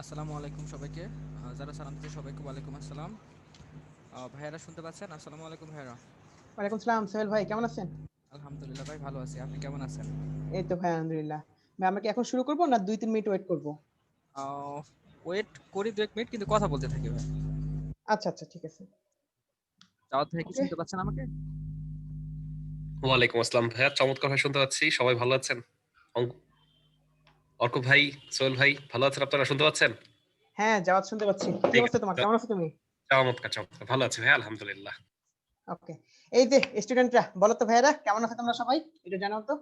আসসালামু আলাইকুম সবাইকে। যারা সালাম দিচ্ছে সবাইকে ওয়ালাইকুম আসসালাম। ভাইয়ারা শুনতে পাচ্ছেন? আসসালামু আলাইকুম ভাইয়ারা। ওয়ালাইকুম সালাম। সোহেল ভাই কেমন আছেন? আলহামদুলিল্লাহ ভাই, ভালো আছি। আপনি কেমন আছেন? এই তো ভাই আলহামদুলিল্লাহ। ভাই আমরা কি এখন শুরু করব না ২-৩ মিনিট ওয়েট করব? ওয়েট করি 2-1 মিনিট, কিন্তু কথা বলতে থাকি ভাই। আচ্ছা, আচ্ছা ঠিক আছে। দাওয়াত ভাই, কি ওকে। শুনতে পাচ্ছেন আমাকে? ওয়ালাইকুম আসসালাম ভাইয়া, চমৎকার ভাই শুনতে পাচ্ছি। সবাই ভালো আছেন? অর্ক ভাই, সোহেল ভাই, ভালো আছেন? আপনারা শুনতে পাচ্ছেন? হ্যাঁ, জাওয়াত শুনতে পাচ্ছি। কি ঠিক অবস্থা আছে, তোমার? কেমন আছো তুমি? চমৎকার চমৎকার, ভালো আছি ভাই, আলহামদুলিল্লাহ। ওকে। এই যে স্টুডেন্টরা বলো তো ভাইয়ারা কেমন আছো তোমরা সবাই? একটু জানাও তো।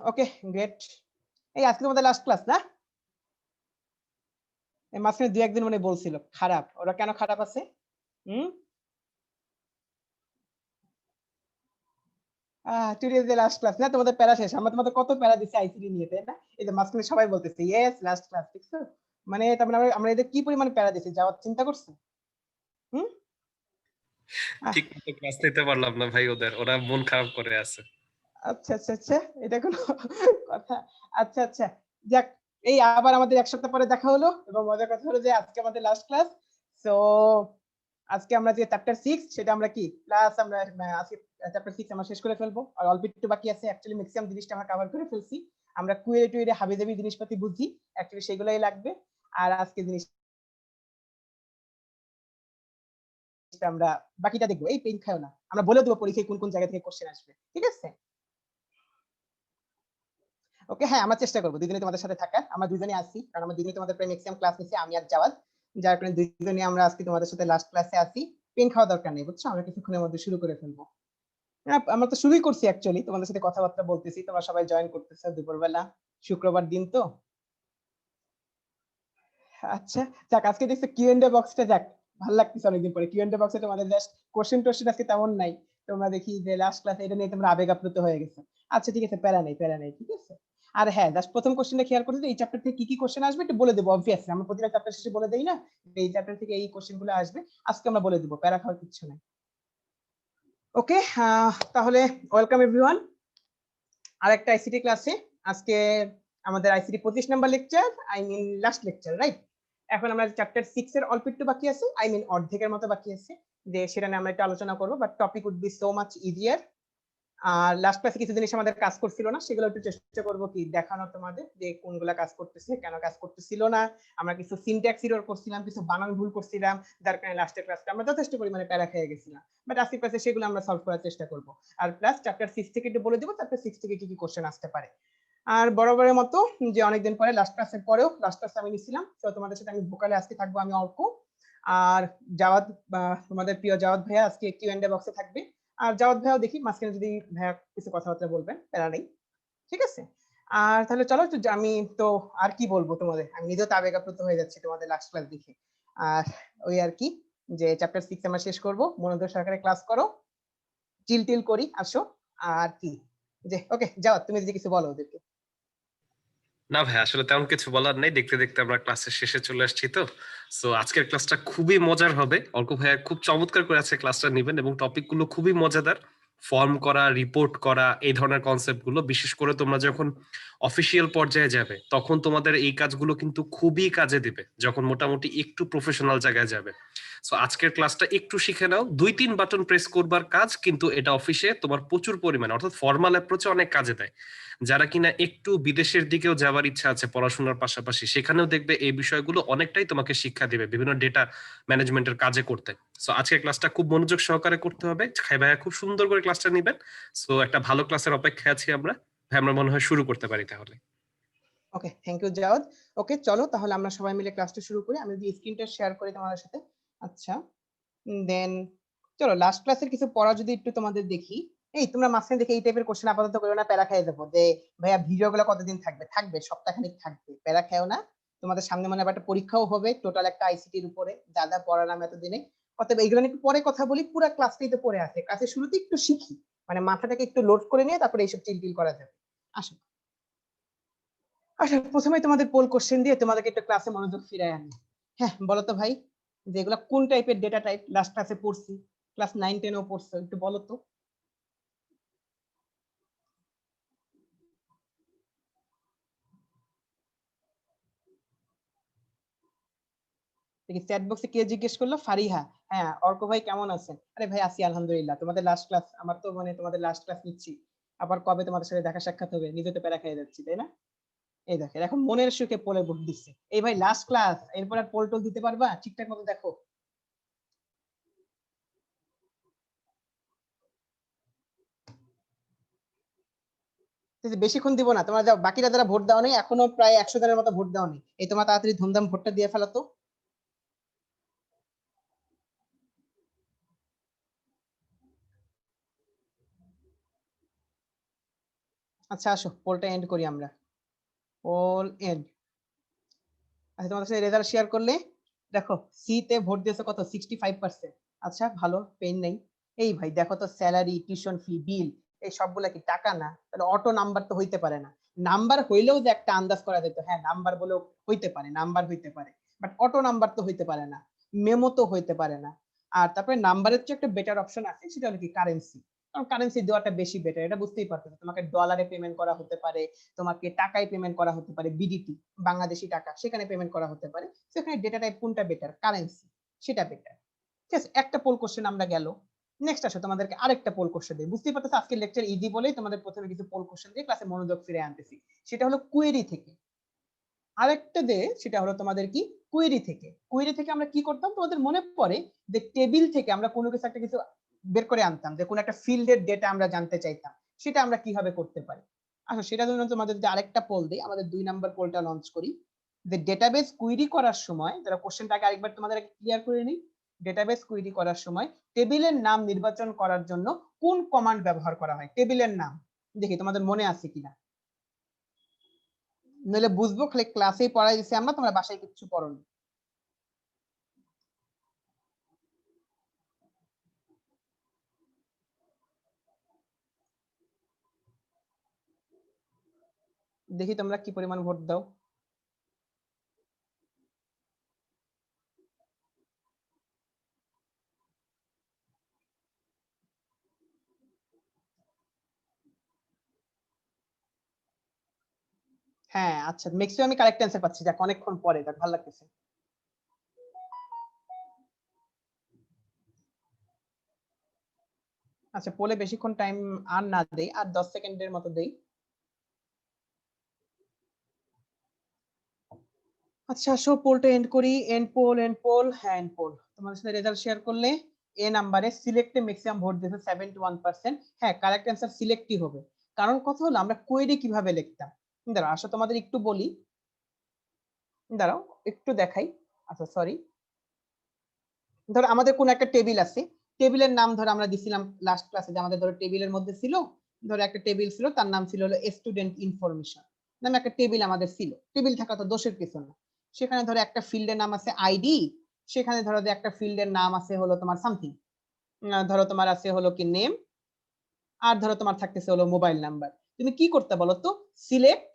ওকে, গ্রেট। এই আজকে তোমাদের লাস্ট ক্লাস না? এই মাঝখানে ২-১ দিন মানে বলছিল খারাপ। ওরা কেন খারাপ আছে? হুম? Today is the last class না? তোমাদের প্যারা শেষ। আমরা তোমাদের কত প্যারা দিছি আইসিটি নিয়ে, তাই না? এই যে মাঝখানে সবাই বলতেছে, "ইয়েস লাস্ট ক্লাস।" দেখছো? মানে তার মানে আমরা এদের কি পরিমাণে প্যারা দিছি যাওয়ার চিন্তা করছো? হুম? আহ ঠিক মতো ক্লাস নিতে পারলাম না ভাই, ওরা মন খারাপ করে আছে। আচ্ছা, আচ্ছা, আচ্ছা। এটা কোনো কথা? আচ্ছা, আচ্ছা। যাক, এই আবার আমাদের ১ সপ্তাহ পরে দেখা হলো এবং মজার কথা হলো যে আজকে আমাদের লাস্ট ক্লাস। সো আজকে আমরা যে চ্যাপ্টার 6 সেটা আমরা কি ক্লাস আমরা আজকে চ্যাপ্টার 6 আমরা শেষ করে ফেলবো। আর অল্প একটু বাকি আছে। অ্যাকচুয়ালি ম্যাক্সিমাম জিনিসটা আমরা কভার করে ফেলছি। আমরা কুয়েরে-টুয়েরে হাবিজাবি জিনিসপাতি বুঝি। অ্যাকচুয়ালি সেগুলাই লাগবে। আর আজকে জিনিসটা আমরা বাকিটা দেখব। এই পেইন খাইও না। আমরা বলে দেব পরীক্ষায় কোন জায়গা থেকে কোয়েশ্চেন আসবে। ঠিক আছে? ওকে, হ্যাঁ, আমরা চেষ্টা করব ২ দিনই তোমাদের সাথে থাকার। আমরা ২ জনই আছি। কারণ আমরা ২ দিনই তোমাদের প্রায় ম্যাক্সিমাম ক্লাস নিছি আমি আর জাওয়াদ। যার কারণে ২ জনই আমরা আজকে তোমাদের সাথে লাস্ট ক্লাসে আছি। পেন খাওয়া দরকার নেই, বুঝছো? আমরা কিছুক্ষণের মধ্যে শুরু করে ফেলব। আমরা তো শুরুই করছি অ্যাকচুয়ালি। তোমাদের সাথে কথাবার্তা বলতেছি। তোমরা সবাই জয়েন করতেছো দুপুরবেলা। শুক্রবার দিন তো। আচ্ছা, যাক আজকে দেখছি কিউ&এ বক্সটা যাক ভাল লাগতেছে অনেকদিন পরে। কিউ&এ বক্সে তোমাদের জাস্ট কোশ্চেন-টোশ্চেন আজকে তেমন নাই। তোমরা দেখি যে লাস্ট ক্লাসে এটা নিয়ে তোমরা আবেগ আপ্লুত হয়ে গেছো। আচ্ছা ঠিক আছে, প্যারা নেই, প্যারা নেই। ঠিক আছে? আর হ্যাঁ, জাস্ট ১ম কোশ্চেনটা খেয়াল করছি যে এই চ্যাপ্টার থেকে কি কোশ্চেন আসবে একটু বলে দেব অবভিয়াসলি। আমরা প্রতিটা চ্যাপ্টার শেষে বলে দেই না? যে এই চ্যাপ্টার থেকে এই কোশ্চেন গুলো আসবে। আজকে আমরা বলে দেব। প্যারা খাওয়ার কিচ্ছু নাই। ওকে, তাহলে ওয়েলকাম এভরিওয়ান আরেকটা আইসিটি ক্লাসে। আজকে আমাদের ICT ২৫ number lecture, I mean last lecture, right? এখন আমরা চ্যাপ্টার 6 এর অল্প একটু বাকি আছে, আই মিন অর্ধেকের মতো বাকি আছে, যে সেটা নিয়ে আমরা একটু আলোচনা করব, but topic would be so much easier. আর লাস্ট ক্লাসে কিছু জিনিস আমাদের কাজ করছিল না, সেগুলো একটু চেষ্টা করব কি দেখানোর তোমাদের, যে কোনগুলা কাজ করতেছে, কেন কাজ করতেছিল না। আমরা কিছু সিনট্যাক্স এরর করছিলাম, কিছু বানান ভুল করছিলাম, যার কারণে লাস্টের ক্লাসটা আমরা যথেষ্ট পরিমাণে প্যারা খেয়ে গেছিলাম। বাট আজকের ক্লাসে সেগুলো আমরা সলভ করার চেষ্টা করব। আর প্লাস চ্যাপ্টার 6 থেকে একটু বলে দেব চ্যাপ্টার 6 থেকে কি কি কোশ্চেন আসতে পারে। আর বরাবরের মতো যে অনেকদিন পরে লাস্ট ক্লাসের পরেও লাস্ট ক্লাসে আমি নিছিলাম, তো তোমাদের সাথে আমি ভোকালে আজকে থাকবো আমি অর্ক, আর জাওয়াদ, তোমাদের প্রিয় জাওয়াদ ভাইয়া আজকে কিউ&এ বক্সে থাকবে। আর জাওয়াদ ভাইয়াও দেখি মাঝখানে যদি ভাইয়া কিছু কথাবার্তা বলবেন, প্যারা নেই। ঠিক আছে? আর তাহলে চলো একটু আমি তো আর কি বলবো তোমাদের, আমি নিজেও তো আবেগ আপ্লুত হয়ে যাচ্ছি তোমাদের লাস্ট ক্লাস দেখে। আর ওই আর কি, যে চ্যাপ্টার 6 আমরা শেষ করব, মনোযোগ সহকারে ক্লাস করো, চিল টিল করি, আসো। আর কি, যে ওকে জাওয়াদ তুমি যদি কিছু বলো ওদেরকে। না ভাই, আসলে তেমন কিছু বলার নেই, দেখতে দেখতে আমরা ক্লাসের শেষে চলে আসছি। তো সো আজকের ক্লাসটা খুবই মজার হবে। অর্ক ভাইয়া খুব চমৎকার করে আছে ক্লাসটা নেবেন, এবং টপিক গুলো খুবই মজাদার। ফর্ম করা, রিপোর্ট করা, এই ধরনের কনসেপ্ট গুলো, বিশেষ করে তোমরা যখন অফিসিয়াল পর্যায়ে যাবে তখন তোমাদের এই কাজগুলো কিন্তু খুবই কাজে দিবে, যখন মোটামুটি একটু প্রফেশনাল জায়গায় যাবে। সো আজকের ক্লাসটা একটু শিখে নাও। ২-৩ বাটন প্রেস করবার কাজ, কিন্তু এটা অফিসে তোমার প্রচুর পরিমাণে, অর্থাৎ ফর্মাল অ্যাপ্রোচে অনেক কাজে দেয়। যারা কিনা একটু বিদেশের দিকেও যাওয়ার ইচ্ছা আছে পড়াশোনার পাশাপাশি, সেখানেও দেখবে এই বিষয়গুলো অনেকটাই তোমাকে শিক্ষা দিবে বিভিন্ন ডেটা ম্যানেজমেন্টের কাজে করতে। সো আজকের ক্লাসটা খুব মনোযোগ সহকারে করতে হবে। খাই ভাইয়া খুব সুন্দর করে ক্লাসটা নিবেন। সো একটা ভালো ক্লাসের অপেক্ষায় আছি আমরা। ভাই, আমরা মনে হয় শুরু করতে পারি তাহলে। ওকে, থ্যাংক ইউ জাওয়াদ। ওকে চলো তাহলে আমরা সবাই মিলে ক্লাসটা শুরু করি। আমি যদি স্ক্রিনটা শেয়ার করি তোমাদের সাথে। আচ্ছা, দেন চলো লাস্ট ক্লাসের কিছু পড়া যদি একটু তোমাদের দেখি। এই তোমরা মাঝখানে দেখে এই টাইপের কোশ্চেন আপাতত করো না, প্যারা খেয়ে যাবো যে ভাইয়া ভিডিওগুলো কতদিন থাকবে, থাকবে সপ্তাহখানিক থাকবে, প্যারা খেও না। তোমাদের সামনে মনে হয় একটা পরীক্ষাও হবে টোটাল একটা আইসিটির উপরে, যা যা পড়ালাম এতদিনে। অতএব এইগুলো নিয়ে একটু পরে কথা বলি, পুরো ক্লাসটাই তো পড়ে আছে, ক্লাসের শুরুতে একটু শিখি, মানে মাথাটাকে একটু লোড করে নিয়ে তারপরে এইসব চিল করা যাবে। আসো। আচ্ছা, প্রথমে তোমাদের পোল কোশ্চেন দিয়ে তোমাদেরকে একটু ক্লাসে মনোযোগ ফিরায় আনি। হ্যাঁ বলো তো ভাই, যে এগুলা কোন টাইপের ডেটা টাইপ, লাস্ট ক্লাসে পড়ছি, ক্লাস 9-10 ও পড়ছো, একটু বলো তো। দেখি চ্যাট বক্সে কে জিজ্ঞেস করলো, ফারিহা। হ্যাঁ, অর্ক ভাই কেমন আছেন? আরে ভাই আছি আলহামদুলিল্লাহ। তোমাদের লাস্ট ক্লাস, আমার তো মানে তোমাদের লাস্ট ক্লাস নিচ্ছি, আবার কবে তোমাদের সাথে দেখা সাক্ষাৎ হবে, নিজে তো প্যারা খেয়ে যাচ্ছি, তাই না? এই দেখেন এখন মনের সুখে পোলে ভোট দিচ্ছে। এই ভাই লাস্ট ক্লাস, এরপর আর পোল টোল দিতে পারবা ঠিকঠাক মতো? দেখো বেশিক্ষণ দিব না, তোমরা যাও, বাকিরা যারা ভোট দাও নেই এখনো প্রায় 100 জনের মতো ভোট দাও নেই, এই তোমার তাড়াতাড়ি ধুমধাম ভোটটা দিয়ে ফেলো তো। আচ্ছা আসো পোলটা এন্ড করি আমরা। Poll end. আচ্ছা তোমাদের সাথে রেজাল্ট শেয়ার করলে দেখো, সি তে ভোট দিয়েছে কত, 65%। আচ্ছা ভালো, পেইন নেই। এই ভাই দেখো তো, স্যালারি, টিউশন ফি, বিল, এই সবগুলা কি টাকা না? তাহলে অটো নাম্বার তো হইতে পারে না। নাম্বার হইলেও যে একটা আন্দাজ করা যেত, হ্যাঁ নাম্বার বলেও হইতে পারে, নাম্বার হইতে পারে, বাট অটো নাম্বার তো হইতে পারে না, মেমো তো হইতে পারে না। আর তারপরে নাম্বারের চেয়ে একটা বেটার অপশন আছে, সেটা হলো কি কারেন্সি। কারণ কারেন্সি দেওয়াটা বেশি বেটার, এটা বুঝতেই পারতেছো। তোমাকে ডলারে পেমেন্ট করা হতে পারে, তোমাকে টাকায় পেমেন্ট করা হতে পারে, বিডিটি বাংলাদেশি টাকা, সেখানে পেমেন্ট করা হতে পারে। সেখানে ডেটা টাইপ কোনটা বেটার? কারেন্সি, সেটা বেটার। ঠিক আছে, একটা পোল কোশ্চেন আমরা গেল। নেক্সট আসো তোমাদেরকে আরেকটা পোল কোশ্চেন দিই। বুঝতেই পারতেছো আজকের লেকচার ইজি বলেই তোমাদের প্রথমে কিছু পোল কোশ্চেন দিয়ে ক্লাসে মনোযোগ ফিরে আনতেছি। সেটা হলো কোয়েরি থেকে। আরেকটা দে, সেটা হলো তোমাদের কি, কোয়েরি থেকে। কোয়েরি থেকে আমরা কি করতাম তোমাদের মনে পড়ে, যে টেবিল থেকে আমরা কোনো কিছু একটা কিছু বের করে আনতাম, যে কোনো একটা ফিল্ডের ডেটা আমরা জানতে চাইতাম, সেটা আমরা কিভাবে করতে পারি। আচ্ছা সেটার জন্য তোমাদের যে আরেকটা পোল দিই, আমাদের 2 নাম্বার পোলটা লঞ্চ করি। যে ডেটাবেস কুইরি করার সময়, যারা কোশ্চেনটাকে আরেকবার তোমাদের ক্লিয়ার করে নিই, ডেটাবেস কুইরি করার সময় টেবিলের নাম নির্বাচন করার জন্য কোন কমান্ড ব্যবহার করা হয়? টেবিলের নাম দেখি তোমাদের মনে আছে কিনা, নইলে বুঝবো খালি ক্লাসেই পড়াই দিছি আমরা, তোমরা বাসায় কিছু পড়োনি। দেখি তোমরা কি পরিমাণ ভোট দাও। হ্যাঁ আচ্ছা, ম্যাক্সিমাম আমি কারেক্ট অ্যান্সার পাচ্ছি, যাক অনেকক্ষণ পরে, যাক ভালো লাগতেছে। আচ্ছা পোলে বেশিক্ষণ টাইম আর না দেই, আর 10 সেকেন্ডের মতো দেই। আচ্ছা আসো পোলটা এন্ড করি। এন্ড পোল, এন্ড পোল, হ্যাঁ এন্ড পোল। তোমাদের সাথে রেজাল্ট শেয়ার করলে এ নাম্বারে সিলেক্টে ম্যাক্সিমাম ভোট দিয়েছে 71%। হ্যাঁ কারেক্ট অ্যান্সার সিলেক্টই হবে, কারণ কথা হলো আমরা কোয়েরি কিভাবে লিখতাম। দাঁড়াও আসো তোমাদের একটু বলি, দাঁড়াও একটু দেখাই। আচ্ছা সরি, ধরো আমাদের কোন একটা টেবিল আছে, টেবিলের নাম ধরো আমরা দিছিলাম লাস্ট ক্লাসে, যে আমাদের ধরো টেবিলের মধ্যে ছিল, ধরো একটা টেবিল ছিল, তার নাম ছিল হলো স্টুডেন্ট ইনফরমেশন নামে একটা টেবিল আমাদের ছিল। টেবিল থাকা তো দোষের কিছু না। সেখানে ধরো একটা ফিল্ডের নাম আছে আইডি, সেখানে ধরো যে একটা ফিল্ডের নাম আছে হলো তোমার সামথিং, ধরো তোমার আছে হলো কি নেম, আর ধরো তোমার থাকতেছে হলো মোবাইল নাম্বার। তুমি কি করতে বলো তো, সিলেক্ট,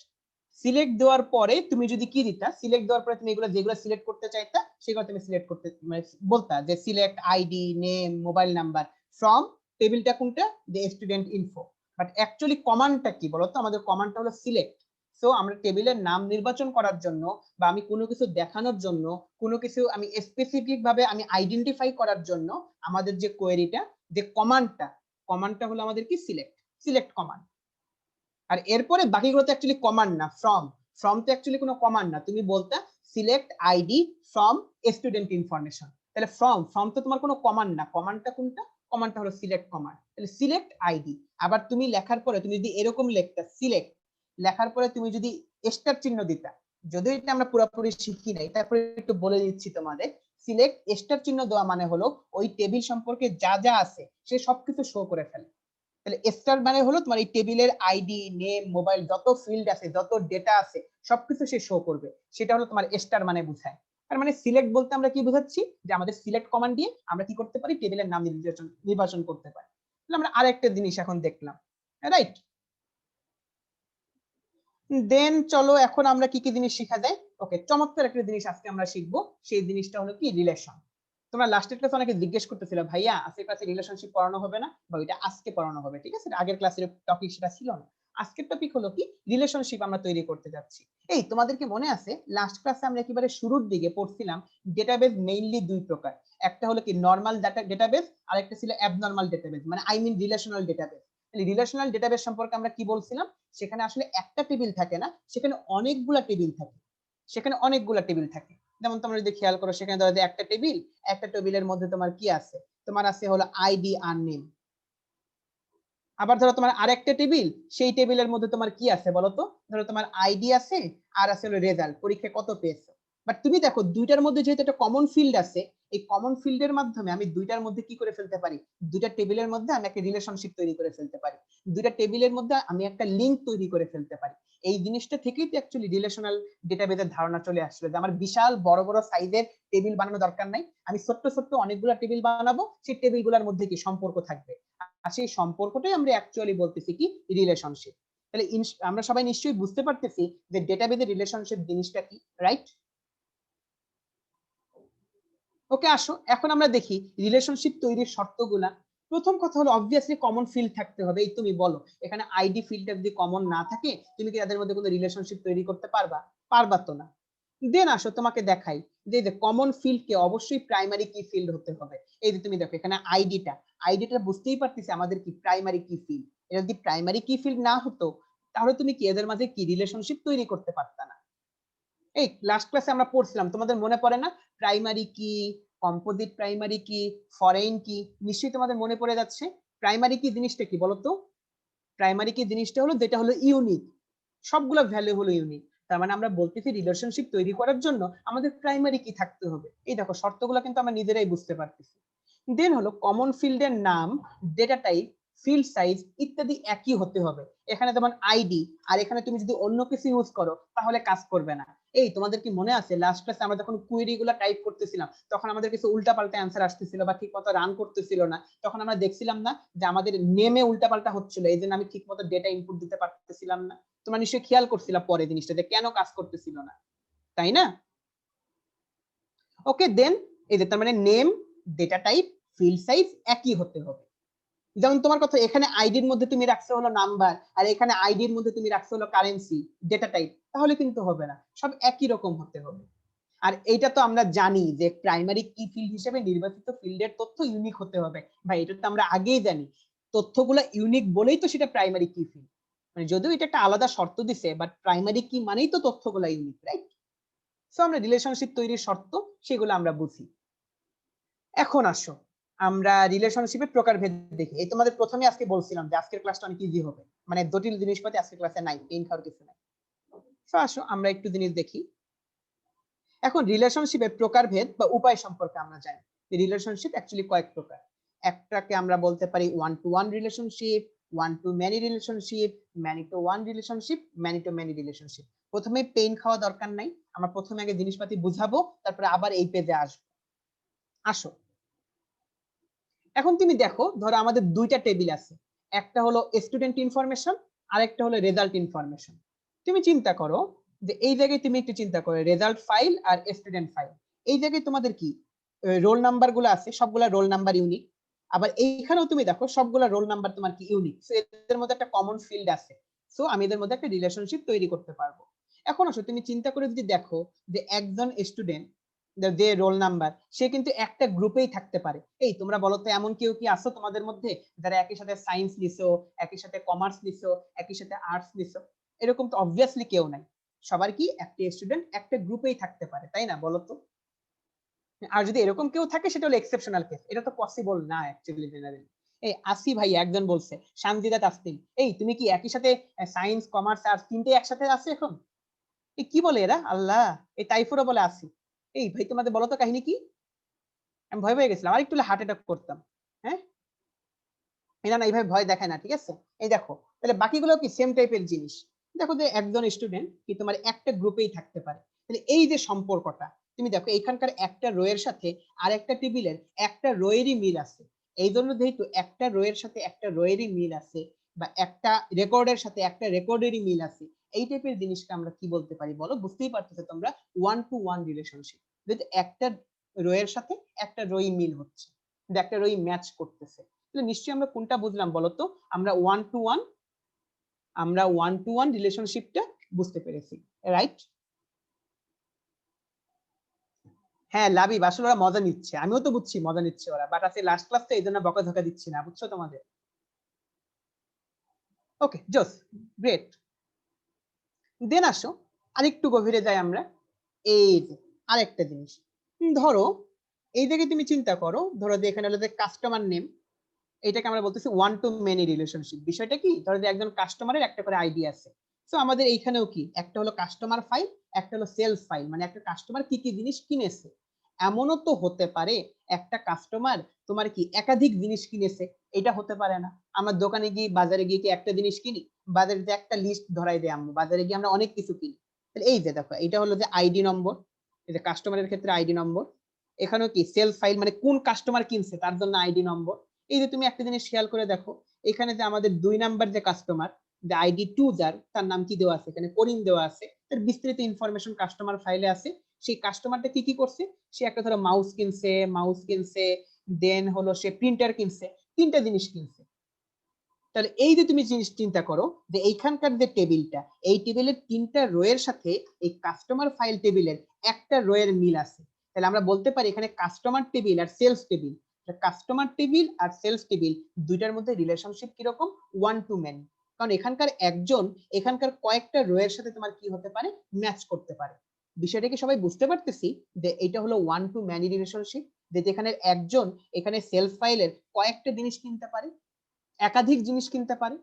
সিলেক্ট দেওয়ার পরে তুমি যদি কি দিতা, সিলেক্ট দেওয়ার পরে তুমি এগুলো যেগুলো সিলেক্ট করতে চাইতা সেগুলো তুমি সিলেক্ট করতে, মানে বলতা যে select ID, name, mobile number from টেবিলটা কোনটা, যে স্টুডেন্ট ইনফো। বাট অ্যাকচুয়ালি কমান্ডটা কি বলতো, আমাদের কমান্ডটা হলো সিলেক্ট। সো আমরা টেবিলের নাম নির্বাচন করার জন্য, বা আমি কোনো কিছু দেখানোর জন্য, কোনো কিছু আমি স্পেসিফিক ভাবে আমি আইডেন্টিফাই করার জন্য, আমাদের যে কোয়েরিটা, যে কমান্ডটা, কমান্ডটা হলো আমাদের কি, সিলেক্ট, সিলেক্ট কমান্ড। আর এরপরে বাকিগুলো তো অ্যাকচুয়ালি কমান্ড না, ফ্রম, ফ্রম তো অ্যাকচুয়ালি কোনো কমান্ড না, তুমি বলতে select ID from student information. তাহলে ফ্রম, ফ্রম তো তোমার কোনো কমান্ড না, কমান্ডটা কোনটা, কমান্ডটা হলো সিলেক্ট কমান্ড। তাহলে সিলেক্ট আইডি। আবার তুমি লেখার পরে তুমি যদি এরকম লিখতা সিলেক্ট, লেখার পরে তুমি যদি স্টার চিহ্ন দিতা, যদিও এটা আমরা পুরোপুরি শিখি নাই, তারপরে একটু বলে দিচ্ছি তোমাদের। সিলেক্ট স্টার চিহ্ন দেওয়া মানে হলো ওই টেবিল সম্পর্কে যা যা আছে সে সবকিছু শো করে ফেলে। তাহলে স্টার মানে হলো তোমার এই টেবিলের আইডি, নেম, মোবাইল, যত ফিল্ড আছে, যত ডেটা আছে, সবকিছু সে শো করবে। সেটা হলো তোমার স্টার মানে বোঝায়। তার মানে সিলেক্ট বলতে আমরা কি বোঝাচ্ছি, যে আমাদের সিলেক্ট কমান্ড দিয়ে আমরা কি করতে পারি, টেবিলের নাম নির্বাচন করতে পারি। তাহলে আমরা আরেকটা জিনিস এখন দেখলাম, রাইট। দেন চলো এখন আমরা কি কি জিনিস শিখা যায়। ওকে, চমৎকার একটা জিনিস আজকে আমরা শিখবো, সেই জিনিসটা হলো কি, রিলেশন। তোমরা লাস্টের ক্লাসে অনেকে জিজ্ঞেস করতেছিল, ভাইয়া আজকের ক্লাসে রিলেশনশিপ পড়ানো হবে না, বা এটা আজকে পড়ানো হবে। ঠিক আছে, আগের ক্লাসের টপিক সেটা ছিল না। আজকের টপিক হলো কি রিলেশনশিপ আমরা তৈরি করতে যাচ্ছি। এই তোমাদের কি মনে আছে লাস্ট ক্লাসে আমরা একেবারে শুরুর দিকে পড়ছিলাম ডেটাবেস মেইনলি দুই প্রকার, একটা হলো কি নরমাল ডেটাবেস আর একটা ছিল অ্যাবনরমাল ডেটাবেস, মানে I mean relational database. Relational database সম্পর্কে আমরা কি বলছিলাম, সেখানে আসলে একটা টেবিল থাকে না, সেখানে অনেকগুলা টেবিল থাকে, সেখানে অনেকগুলা টেবিল থাকে। যেমন তোমরা যদি খেয়াল করো সেখানে ধরো যে একটা টেবিল, একটা টেবিলের মধ্যে তোমার কি আছে, তোমার আছে হলো আইডি আর নেম। আবার ধরো তোমার আরেকটা টেবিল, সেই টেবিলের মধ্যে তোমার কি আছে বলতো, ধরো তোমার আইডি আছে আর আছে হলো রেজাল্ট, পরীক্ষায় কত পেয়েছো। বাট তুমি দেখো দুইটার মধ্যে যেহেতু একটা কমন ফিল্ড আছে, এই কমন ফিল্ডের মাধ্যমে আমি দুইটার মধ্যে কি করে ফেলতে পারি, দুইটা টেবিলের মধ্যে আমি একটা রিলেশনশিপ তৈরি করে ফেলতে পারি, দুইটা টেবিলের মধ্যে আমি একটা লিংক তৈরি করে ফেলতে পারি। এই জিনিসটা থেকেই তো অ্যাকচুয়ালি রিলেশনাল ডেটাবেসের ধারণা চলে আসলো, যে আমার বিশাল বড় বড় সাইজের টেবিল বানানো দরকার নাই, আমি ছোট্ট ছোট্ট অনেকগুলো টেবিল বানাবো, সেই টেবিলগুলোর মধ্যে কি সম্পর্ক থাকবে, আর সেই সম্পর্কটাই আমরা অ্যাকচুয়ালি বলতেছি কি রিলেশনশিপ। তাহলে আমরা সবাই নিশ্চয়ই বুঝতে পারতেছি যে ডেটাবেজের রিলেশনশিপ জিনিসটা কি, রাইট? ওকে, আসো এখন আমরা দেখি রিলেশনশিপ তৈরির শর্তগুলা। প্রথম কথা হলো অবভিয়াসলি কমন ফিল্ড থাকতে হবে। এই তুমি বলো এখানে আইডি ফিল্ডটা যদি কমন না থাকে তুমি কি তাদের মধ্যে কোনো রিলেশনশিপ তৈরি করতে পারবা? পারবা তো না। দেন আসো তোমাকে দেখাই যে কমন ফিল্ডকে অবশ্যই প্রাইমারি কি ফিল্ড হতে হবে। এই যে তুমি দেখো এখানে আইডিটা বুঝতেই পারতেছি আমাদের কি প্রাইমারি কি ফিল্ড। এটা যদি প্রাইমারি কি ফিল্ড না হতো তাহলে তুমি কি এদের মাঝে কি রিলেশনশিপ তৈরি করতে পারতা না। এই লাস্ট ক্লাসে আমরা পড়ছিলাম, তোমাদের মনে পড়ে না, প্রাইমারি কি, কম্পোজিট প্রাইমারি কি, ফরেন কি, নিশ্চয়ই তোমাদের মনে পড়ে যাচ্ছে। প্রাইমারি কি জিনিসটা কি বলতো, প্রাইমারি কি জিনিসটা হলো যেটা হলো ইউনিক, সবগুলো ভ্যালু হলো ইউনিক। তার মানে আমরা বলতেছি রিলেশনশিপ তৈরি করার জন্য আমাদের প্রাইমারি কি থাকতে হবে। এই দেখো শর্তগুলো কিন্তু আমরা নিজেরাই বুঝতে পারতেছি। দেন হলো কমন ফিল্ডের নাম, ডেটা টাইপ, ফিল্ড সাইজ ইত্যাদি একই হতে হবে। এখানে যেমন আইডি আর এখানে তুমি যদি অন্য কিছু ইউজ করো তাহলে কাজ করবে না। এই তোমাদের কি মনে আছে লাস্ট ক্লাসে আমরা যখন কুয়েরি গুলা টাইপ করতেছিলাম তখন আমাদের কিছু উল্টাপাল্টা অ্যান্সার আসতেছিল বা ঠিক মতো রান করতেছিল না, তখন আমরা দেখছিলাম না যে আমাদের নেমে উল্টাপাল্টা হচ্ছিল, এই জন্য আমি ঠিক মতো ডেটা ইনপুট দিতে পারতেছিলাম না। তোমরা নিশ্চয়ই খেয়াল করছিলা পরে জিনিসটা যে কেন কাজ করতেছিল না, তাই না? ওকে, দেন এই যে তার মানে name, data type, field size একই হতে হবে। যেমন তোমার কথা এখানে আইডির মধ্যে তুমি রাখছো হলো নাম্বার আর এখানে আইডির মধ্যে তুমি রাখছো হলো কারেন্সি, ডেটা টাইপ, তাহলে কিন্তু হবে না, সব একই রকম হতে হবে। আর এইটা তো আমরা জানি যে প্রাইমারি কি ফিল্ড হিসেবে নির্বাচিত ফিল্ডের তথ্য ইউনিক হতে হবে। ভাই এটা তো আমরা আগেই জানি, তথ্যগুলো ইউনিক বলেই তো সেটা প্রাইমারি কি ফিল্ড। মানে যদিও এটা একটা আলাদা শর্ত দিছে, বাট প্রাইমারি কি মানেই তো তথ্যগুলো ইউনিক, রাইট? সো আমরা রিলেশনশিপ তৈরির শর্ত সেগুলো আমরা বুঝি। এখন আসো আমরা রিলেশনশিপের প্রকারভেদ দেখি। এই তোমাদের প্রথমে আজকে বলছিলাম যে আজকের ক্লাসটা অনেক ইজি হবে, মানে জটিল জিনিসপাতি আজকের ক্লাসে নাই, পেইন খাওয়ার কিছু নাই। তো আসো আমরা একটু জিনিস দেখি। এখন রিলেশনশিপের প্রকারভেদ বা উপায় সম্পর্কে আমরা জানি। রিলেশনশিপ অ্যাকচুয়ালি কয়েক প্রকার। একটাকে আমরা বলতে পারি one to one relationship, one to many relationship, many to one relationship, many to many relationship. প্রথমে পেইন খাওয়া দরকার নাই, আমরা প্রথমে আগে জিনিসপাতি বুঝাবো, তারপরে আবার এই পেজে আসবো। আসো এখন তুমি দেখো, ধরো আমাদের দুইটা টেবিল আছে, একটা হলো স্টুডেন্ট ইনফরমেশন আর একটা হলো রেজাল্ট ইনফরমেশন। তুমি চিন্তা করো যে এই জায়গায় তুমি একটু চিন্তা করো রেজাল্ট ফাইল আর স্টুডেন্ট ফাইল, এই জায়গায় তোমাদের কি রোল নাম্বার গুলো আছে, সবগুলা রোল নাম্বার ইউনিক। আবার এইখানেও তুমি দেখো সবগুলা রোল নাম্বার তোমার কি ইউনিক, সো এদের মধ্যে একটা কমন ফিল্ড আছে, সো আমি এদের মধ্যে একটা রিলেশনশিপ তৈরি করতে পারবো। এখন আসো তুমি চিন্তা করে যদি দেখো যে একজন স্টুডেন্ট যে রোল নাম্বার সে কিন্তু একটা গ্রুপেই থাকতে পারে। এই তোমরা বলো তো এমন কেউ কি আছো তোমাদের মধ্যে যারা একই সাথে সায়েন্স নিছো, একই সাথে কমার্স নিছো, একই সাথে আর্টস নিছো? এরকম তো অবভিয়াসলি কেউ নাই, সবার কি একটা স্টুডেন্ট একটা গ্রুপেই থাকতে পারে, তাই না বলো তো? আর যদি এরকম কেউ থাকে সেটা হলো এক্সেপশনাল কেস, এটা তো পসিবল না অ্যাকচুয়ালি জেনারেলি। এই আসি ভাই একজন বলছে শান্তিদা তাসনিম, এই তুমি কি একই সাথে সায়েন্স কমার্স আর্টস তিনটে একসাথে আছে এখন? এই কি বলে এরা, আল্লাহ! এই তাইফুরও বলে আসি। এই ভাই তোমাদের বলো তো কাহিনী কি? আমি ভয় পেয়ে গেছিলাম, আর একটু হার্ট অ্যাটাক করতাম। হ্যাঁ, এরা না এইভাবে ভয় দেখায় না, ঠিক আছে? এই দেখো তাহলে বাকিগুলো কি সেম টাইপের জিনিস। দেখো যে একজন স্টুডেন্ট কি তোমার একটা গ্রুপেই থাকতে পারে, তাহলে এই যে সম্পর্কটা তুমি দেখো এখানকার একটা রো এর সাথে আর একটা টেবিলের একটা রো এরই মিল আছে। এই জন্য যেহেতু একটা রো এর সাথে একটা রো এরই মিল আছে বা একটা রেকর্ডের সাথে একটা রেকর্ডেরই মিল আছে, এই টাইপের জিনিসকে আমরা কি বলতে পারি বলো? বুঝতেই পারতেছো তোমরা, ওয়ান টু ওয়ান রিলেশনশিপ। যেহেতু একটা রো এর সাথে একটা রোই মিল হচ্ছে, একটা রোই ম্যাচ করতেছে, তাহলে নিশ্চয়ই আমরা কোনটা বুঝলাম বলতো? আমরা ওয়ান টু ওয়ান আমরা ওয়ান টু ওয়ান রিলেশনশিপটা বুঝতে পেরেছি, রাইট? হ্যাঁ লাবিব, আসলে ওরা মজা নিচ্ছে, আমিও তো বুঝছি মজা নিচ্ছে ওরা, বাট আছে লাস্ট ক্লাস তো এই জন্য বকাঝকা দিচ্ছি না, বুঝছো তোমাদের। ওকে জোস, গ্রেট। দেন আসো আরেকটু গভীরে যাই আমরা। এই যে আরেকটা জিনিস, ধরো এই জায়গায় তুমি চিন্তা করো, ধরো যে এখানে হলো যে কাস্টমার নেম, এটাকে আমরা বলতেছি ওয়ান টু মেনি রিলেশনশিপ। বিষয়টা কি, ধরো যে একজন কাস্টমারের একটা করে আইডি আছে, তো আমাদের এইখানেও কি একটা হলো কাস্টমার ফাইল, একটা হলো সেলস ফাইল, মানে একটা কাস্টমার কি কি জিনিস কিনেছে। এমনও তো হতে পারে একটা কাস্টমার তোমার কি একাধিক জিনিস কিনেছে, এটা হতে পারে না? আমার দোকানে গিয়ে বাজারে গিয়ে কি একটা জিনিস কিনি, বাজারে যে একটা লিস্ট ধরাই দেয় আম্মু, বাজারে গিয়ে আমরা অনেক কিছু কিনি। তাহলে এই যে দেখো এটা হলো যে আইডি নম্বর, এই যে কাস্টমারের ক্ষেত্রে আইডি নম্বর। এখানেও কি সেলস ফাইল, মানে কোন কাস্টমার কিনছে তার জন্য আইডি নম্বর। এই যে তুমি একটা জিনিস খেয়াল করে দেখো, এখানে যে আমাদের 2 নাম্বার যে কাস্টমার, যে আইডি 2 যার, তার নাম কি দেওয়া আছে, এখানে করিম দেওয়া আছে, তার বিস্তারিত ইনফরমেশন কাস্টমার ফাইলে আছে। সেই কাস্টমারটা কি কি করছে, সে একটা ধরো মাউস কিনছে, দেন হলো সে প্রিন্টার কিনছে, 3টা জিনিস কিনছে। তাহলে এই যে তুমি জিনিস চিন্তা করো যে এইখানকার যে টেবিলটা, এই টেবিলের 3টা রোয়ের সাথে এই কাস্টমার ফাইল টেবিলের একটা রোয়ের মিল আছে। তাহলে আমরা বলতে পারি এখানে কাস্টমার টেবিল আর সেলস টেবিল, কাস্টমার টেবিল আর সেলস টেবিল দুইটার মধ্যে রিলেশনশিপ কিরকম, ওয়ান টু মেনি। কারণ এখানকার একজন এখানকার কয়েকটা রোয়ের সাথে তোমার কি হতে পারে, ম্যাচ করতে পারে। বিষয়টা কি সবাই বুঝতে পারতেছি যে এটা হলো ওয়ান টু মেনি রিলেশনশিপ, যে যেখানে একজন এখানে সেলস ফাইলের কয়েকটা জিনিস কিনতে পারে, একাধিক জিনিস কিনতে পারে।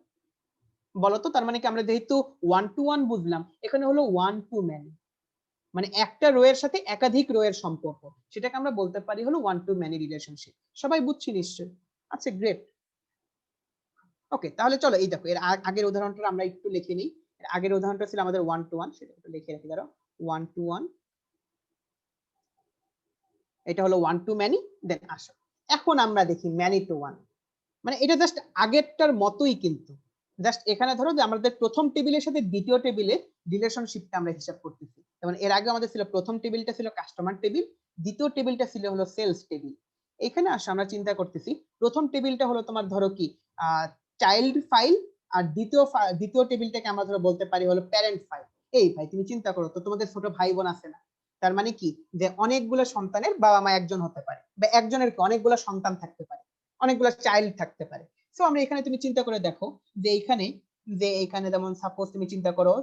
বলতো তার মানে কি, আমরা যেহেতু ওয়ান টু ওয়ান বুঝলাম, এখানে হলো ওয়ান টু মেনি, মানে একটা রোয়ের সাথে একাধিক রোয়ের সম্পর্ক, সেটাকে আমরা বলতে পারি হলো ওয়ান টু মেনি রিলেশনশিপ। সবাই বুঝছি নিশ্চয়ই? আচ্ছা গ্রেট। ওকে তাহলে চলো এই দেখো, এর আগের উদাহরণটা আমরা একটু লিখে নিই। এর আগের উদাহরণটা ছিল আমাদের ওয়ান টু ওয়ান, সেটা একটু লিখে রাখি, ধরো ওয়ান টু ওয়ান, এটা হলো ওয়ান টু মেনি। দেন আসো এখন আমরা দেখি ম্যানি টু ওয়ান, মানে এটা জাস্ট আগেরটার মতোই, কিন্তু জাস্ট এখানে ধরো যে আমাদের প্রথম টেবিলের সাথে দ্বিতীয় টেবিলের রিলেশনশিপটা আমরা হিসাব করতেছি। যেমন এর আগে আমাদের ছিল প্রথম টেবিলটা ছিল কাস্টমার টেবিল, দ্বিতীয় টেবিলটা ছিল হলো সেলস টেবিল। এখানে আসো আমরা চিন্তা করতেছি, প্রথম টেবিলটা হলো তোমার ধরো কি চাইল্ড ফাইল, আর দ্বিতীয় টেবিলটাকে আমরা ধরো বলতে পারি হলো প্যারেন্ট ফাইল। এই ভাই তুমি চিন্তা করো তো, তোমাদের ছোট ভাই বোন আছে না, তার মানে কি যে অনেকগুলো সন্তানের বাবা মা একজন হতে পারে, বা একজনের অনেকগুলো সন্তান থাকতে পারে, অনেকগুলো চাইল্ড থাকতে পারে। সো আমরা এখানে তুমি চিন্তা করে দেখো যে এখানে যেমন সাপোজ তুমি চিন্তা করো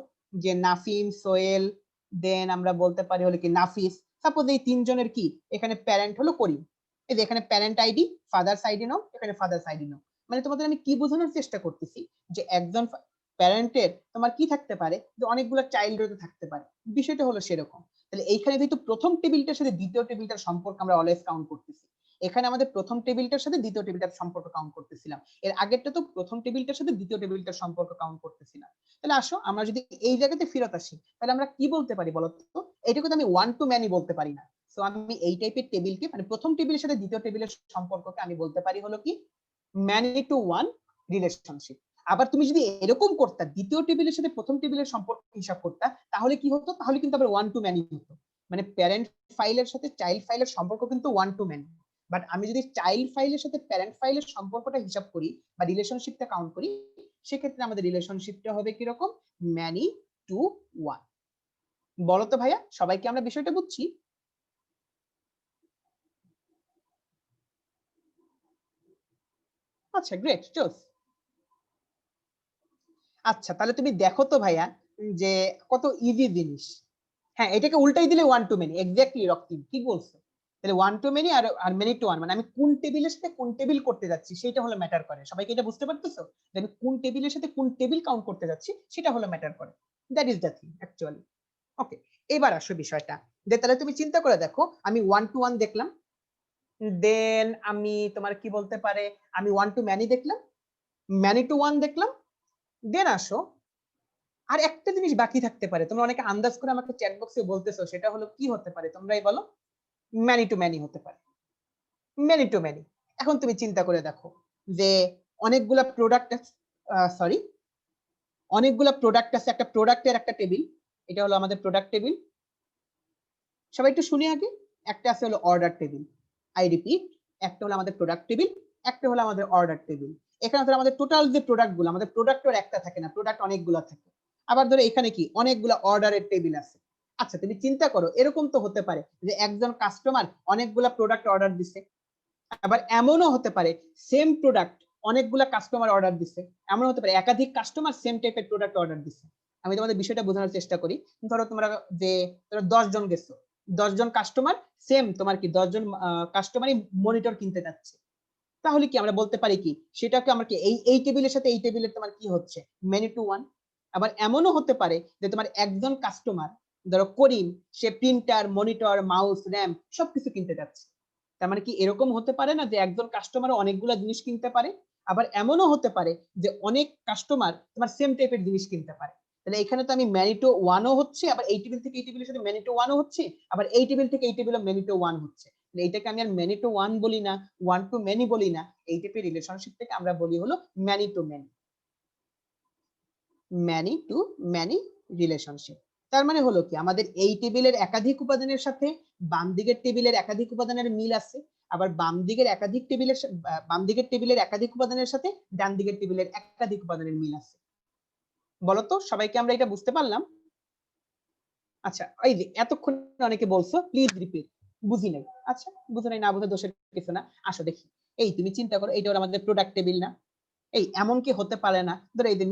যে নাফিম, সোহেল, দেন আমরা বলতে পারি হলো কি নাফিস। সাপোজ এই তিনজনের কি এখানে প্যারেন্ট হলো করিম, এই যে এখানে প্যারেন্ট আইডি, ফাদার্স আইডি নাও, এখানে ফাদার্স আইডি নাও। মানে তোমাদের আমি কি বোঝানোর চেষ্টা করতেছি, যে একজন প্যারেন্টের তোমার কি থাকতে পারে, যে অনেকগুলো চাইল্ড থাকতে পারে, বিষয়টা হলো সেরকম। তাহলে এইখানে যেহেতু প্রথম টেবিলটার সাথে দ্বিতীয় টেবিলটার সম্পর্ক আমরা অলওয়েজ কাউন্ট করতেছি, এখানে আমাদের প্রথম টেবিলটার সাথে দ্বিতীয় টেবিলটার সম্পর্ক কাউন্ট করতেছিলাম, এর আগেরটা তো প্রথম টেবিলটার সাথে দ্বিতীয় টেবিলটার সম্পর্ক কাউন্ট করতেছিলাম। তাহলে আসো আমরা যদি এই জায়গাতে ফেরত আসি, তাহলে আমরা কি বলতে পারি বলতো, এটাকে তো আমি ওয়ান টু ম্যানি বলতে পারি না। সো আমি এই টাইপের টেবিলকে, মানে প্রথম টেবিলের সাথে দ্বিতীয় টেবিলের সম্পর্ককে আমি বলতে পারি হলো কি ম্যানি টু ওয়ান রিলেশনশিপ। আবার তুমি যদি এরকম করতা, দ্বিতীয় টেবিলের সাথে প্রথম টেবিলের সম্পর্ক হিসাব করতা, তাহলে কি হতো, তাহলে কিন্তু আবার ওয়ান টু ম্যানি হতো। মানে প্যারেন্ট ফাইলের সাথে চাইল্ড ফাইলের সম্পর্ক কিন্তু ওয়ান টু ম্যানি, বাট আমি যদি চাইল্ড ফাইলের সাথে প্যারেন্ট ফাইলের সম্পর্কটা হিসাব করি বা রিলেশনশিপটা কাউন্ট করি, সেক্ষেত্রে আমাদের রিলেশনশিপটা হবে কিরকম, ম্যানি টু ওয়ান। বলতো ভাইয়া সবাইকে আমরা বিষয়টা বুঝছি? আচ্ছা গ্রেট, চোস। আচ্ছা তাহলে তুমি দেখো তো ভাইয়া যে কত ইজি জিনিস। হ্যাঁ এটাকে উল্টাই দিলে one to many, exactly Raktim ঠিক বলছো। তাহলে ওয়ান টু মেনি আর মেনি টু ওয়ান, মানে আমি কোন টেবিলের সাথে কোন টেবিল করতে যাচ্ছি সেটা হলো ম্যাটার করে। সবাইকে এটা বুঝতে পারতেছো, যে আমি কোন টেবিলের সাথে কোন টেবিল কাউন্ট করতে যাচ্ছি সেটা হলো ম্যাটার করে। That is the thing actually. Okay এবার আসো বিষয়টা, যে তাহলে তুমি চিন্তা করে দেখো, আমি ওয়ান টু ওয়ান দেখলাম, দেন আমি তোমার কি বলতে পারে, আমি ওয়ান টু ম্যানি দেখলাম, ম্যানি টু ওয়ান দেখলাম, দেন আসো আর একটা জিনিস বাকি থাকতে পারে, তোমরা অনেকে আন্দাজ করে আমাকে চ্যাট বক্সে বলতেছো, সেটা হলো কি হতে পারে, তোমরাই বলো। ম্যানি টু ম্যানি হতে পারে, ম্যানি টু ম্যানি। এখন তুমি চিন্তা করে দেখো যে অনেকগুলা প্রোডাক্ট, সরি অনেকগুলা প্রোডাক্ট আছে, একটা প্রোডাক্টের একটা টেবিল, এটা হলো আমাদের প্রোডাক্ট টেবিল। সবাই একটু শুনে আগে, একটা আছে হলো অর্ডার টেবিল, আই রিপিট, একটা হলো আমাদের প্রোডাক্ট টেবিল, একটা হলো আমাদের অর্ডার টেবিল। এখানে ধরো আমাদের টোটাল যে প্রোডাক্ট গুলো, আমাদের প্রোডাক্টর একটা থাকে না, প্রোডাক্ট অনেকগুলো থাকে। আবার ধরো এখানে কি অনেকগুলো অর্ডারের টেবিল আছে। আচ্ছা তুমি চিন্তা করো, এরকম তো হতে পারে যে একজন কাস্টমার অনেকগুলা প্রোডাক্ট অর্ডার দিছে, আবার এমনও হতে পারে সেম প্রোডাক্ট অনেকগুলা কাস্টমার অর্ডার দিছে, এমন হতে পারে একাধিক কাস্টমার সেম টাইপের প্রোডাক্ট অর্ডার দিছে। আমি তোমাদের বিষয়টা বোঝানোর চেষ্টা করি। ধরো তোমরা যে ধরো 10 জন গেছো, 10 জন কাস্টমার সেম তোমার কি 10 জন কাস্টমারই মনিটর কিনতে যাচ্ছে, তাহলে কি আমরা বলতে পারি কি সেটাকে আমরা কি এই টেবিলের সাথে এই টেবিলের তোমার কি হচ্ছে মেনি টু ওয়ান। আবার এমনও হতে পারে যে তোমার একজন কাস্টমার ধরো করিম, সে প্রিন্টার, মনিটর, মাউস, র্যাম সবকিছু কিনতে যাচ্ছে। তার মানে কি এরকম হতে পারে না যে একজন কাস্টমার অনেকগুলো জিনিস কিনতে পারে, আবার এমনও হতে পারে যে অনেক কাস্টমার তোমার সেম টাইপের জিনিস কিনতে পারে। তাহলে এখানে তো আমি ম্যানিটো ওয়ানও হচ্ছে, আবার এই টেবিল থেকে এই টেবিলের সাথে ম্যানিটো ওয়ানও হচ্ছে, আবার এই টেবিল থেকে এই টেবিলে ম্যানিটো ওয়ান হচ্ছে। এইটাকে আমি আর ম্যানি টু ওয়ান বলি না, ওয়ান টু ম্যানি বলি না, এই টাইপের রিলেশনশিপ থেকে আমরা বলি হলো many to many, many to many relationship. তার মানে হলো কি আমাদের এই টেবিলের একাধিক উপাদানের সাথে বাম দিকের টেবিলের একাধিক উপাদানের মিল আছে, আবার বাম দিকের একাধিক উপাদানের সাথে ডান দিকের টেবিলের একাধিক উপাদানের মিল আছে। বলতো সবাইকে আমরা এটা বুঝতে পারলাম? আচ্ছা এই যে এতক্ষণ অনেকে বলছো প্লিজ রিপিট, বুঝি নাই। আচ্ছা বুঝো নাই, না বুঝে দোষের কিছু না, আসো দেখি। এই তুমি চিন্তা করো, এইটা আমাদের প্রোডাক্ট টেবিল না? এই এমন কি হতে পারে না, ধরো এই যে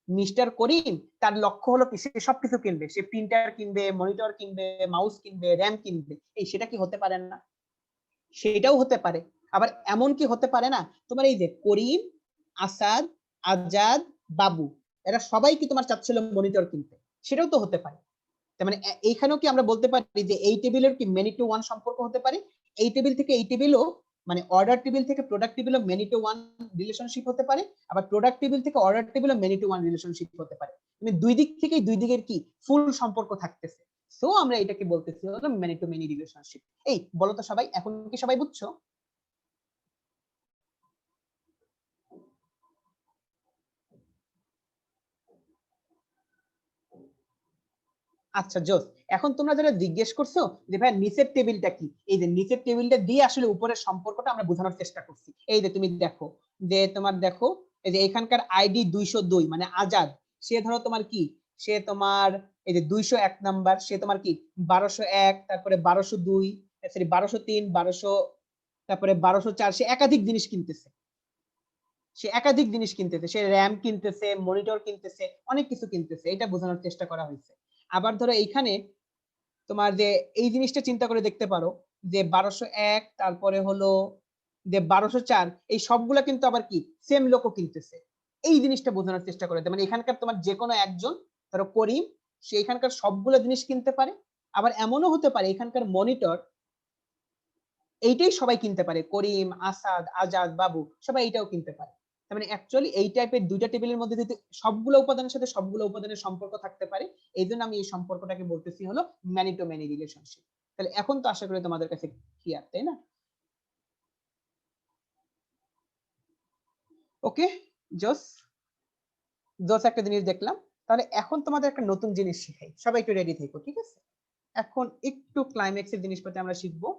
মিস্টার করিম তার লক্ষ্য হলো কি সে সবকিছু কিনবে, সে প্রিন্টার কিনবে, মনিটর কিনবে, মাউস কিনবে, র্যাম কিনবে, এই সেটা কি হতে পারে না? সেটাও হতে পারে। আবার এমন কি হতে পারে না তোমার এই যে করিম, আসাদ, আজাদ, বাবু এরা সবাই কি তোমার চাচ্ছিল মনিটর কিনতে, সেটাও তো হতে পারে। তার মানে এইখানেও কি আমরা বলতে পারি যে এই টেবিলের কি মেনি টু ওয়ান সম্পর্ক হতে পারে, এই টেবিল থেকে এই টেবিলও মানে অর্ডার টেবিল থেকে প্রোডাক্ট টেবিলও মেনি টু ওয়ান রিলেশনশিপ হতে পারে, আবার প্রোডাক্ট টেবিল থেকে অর্ডার টেবিলও মেনি টু ওয়ান রিলেশনশিপ হতে পারে। মানে দুই দিক থেকেই দুই দিকের কি ফুল সম্পর্ক থাকতেছে। সো আমরা এটাকে বলতেছি হলো মেনি টু মেনি রিলেশনশিপ। এই বলো তো সবাই, এখন কি সবাই বুঝছো? আচ্ছা জোস, এখন তোমরা যারা জিজ্ঞেস করছো যে ভাই নিচের টেবিলটা কি, এই যে নিচের টেবিলটা দিয়ে আসলে উপরের সম্পর্কটা আমরা বোঝানোর চেষ্টা করছি। এই যে তুমি দেখো, যে তোমার দেখো এই যে এখানকার আইডি 202 মানে আজাদ, সে ধরো তোমার কি, সে তোমার এই যে 201 নাম্বার, সে তোমার কি 1201, তারপরে 1202, সরি 1203, 1200, তারপরে 1204, সে একাধিক জিনিস কিনতেছে, সে র্যাম কিনতেছে, মনিটর কিনতেছে, অনেক কিছু কিনতেছে, এটা বোঝানোর চেষ্টা করা হয়েছে। আবার ধরো এইখানে তোমার যে এই জিনিসটা চিন্তা করে দেখতে পারো যে 1201, তারপরে হলো যে 1204, এই সবগুলা কিন্তু আবার কি সেম লোকও কিনতেছে, এই জিনিসটা বোঝানোর চেষ্টা করে। মানে এখানকার তোমার যে কোনো একজন ধরো করিম, সে এখানকার সবগুলো জিনিস কিনতে পারে, আবার এমনও হতে পারে এখানকার মনিটর এইটাই সবাই কিনতে পারে, করিম, আসাদ, আজাদ, বাবু সবাই এইটাও কিনতে পারে। তার মানে অ্যাকচুয়ালি এই টাইপের দুইটা টেবিলের মধ্যে যদি সবগুলো উপাদানের সাথে সবগুলো উপাদানের সম্পর্ক থাকতে পারে, এই জন্য আমি এই সম্পর্কটাকে বলতেছি হলো ম্যানি টু ম্যানি রিলেশনশিপ। তাহলে এখন তো আশা করি তোমাদের কাছে ক্লিয়ার, তাই না? ওকে জোস, একটা জিনিস দেখলাম। তাহলে এখন তোমাদের একটা নতুন জিনিস শিখাই, সবাই একটু রেডি থেকো, ঠিক আছে? এখন একটু ক্লাইম্যাক্সের জিনিসপাতি আমরা শিখবো।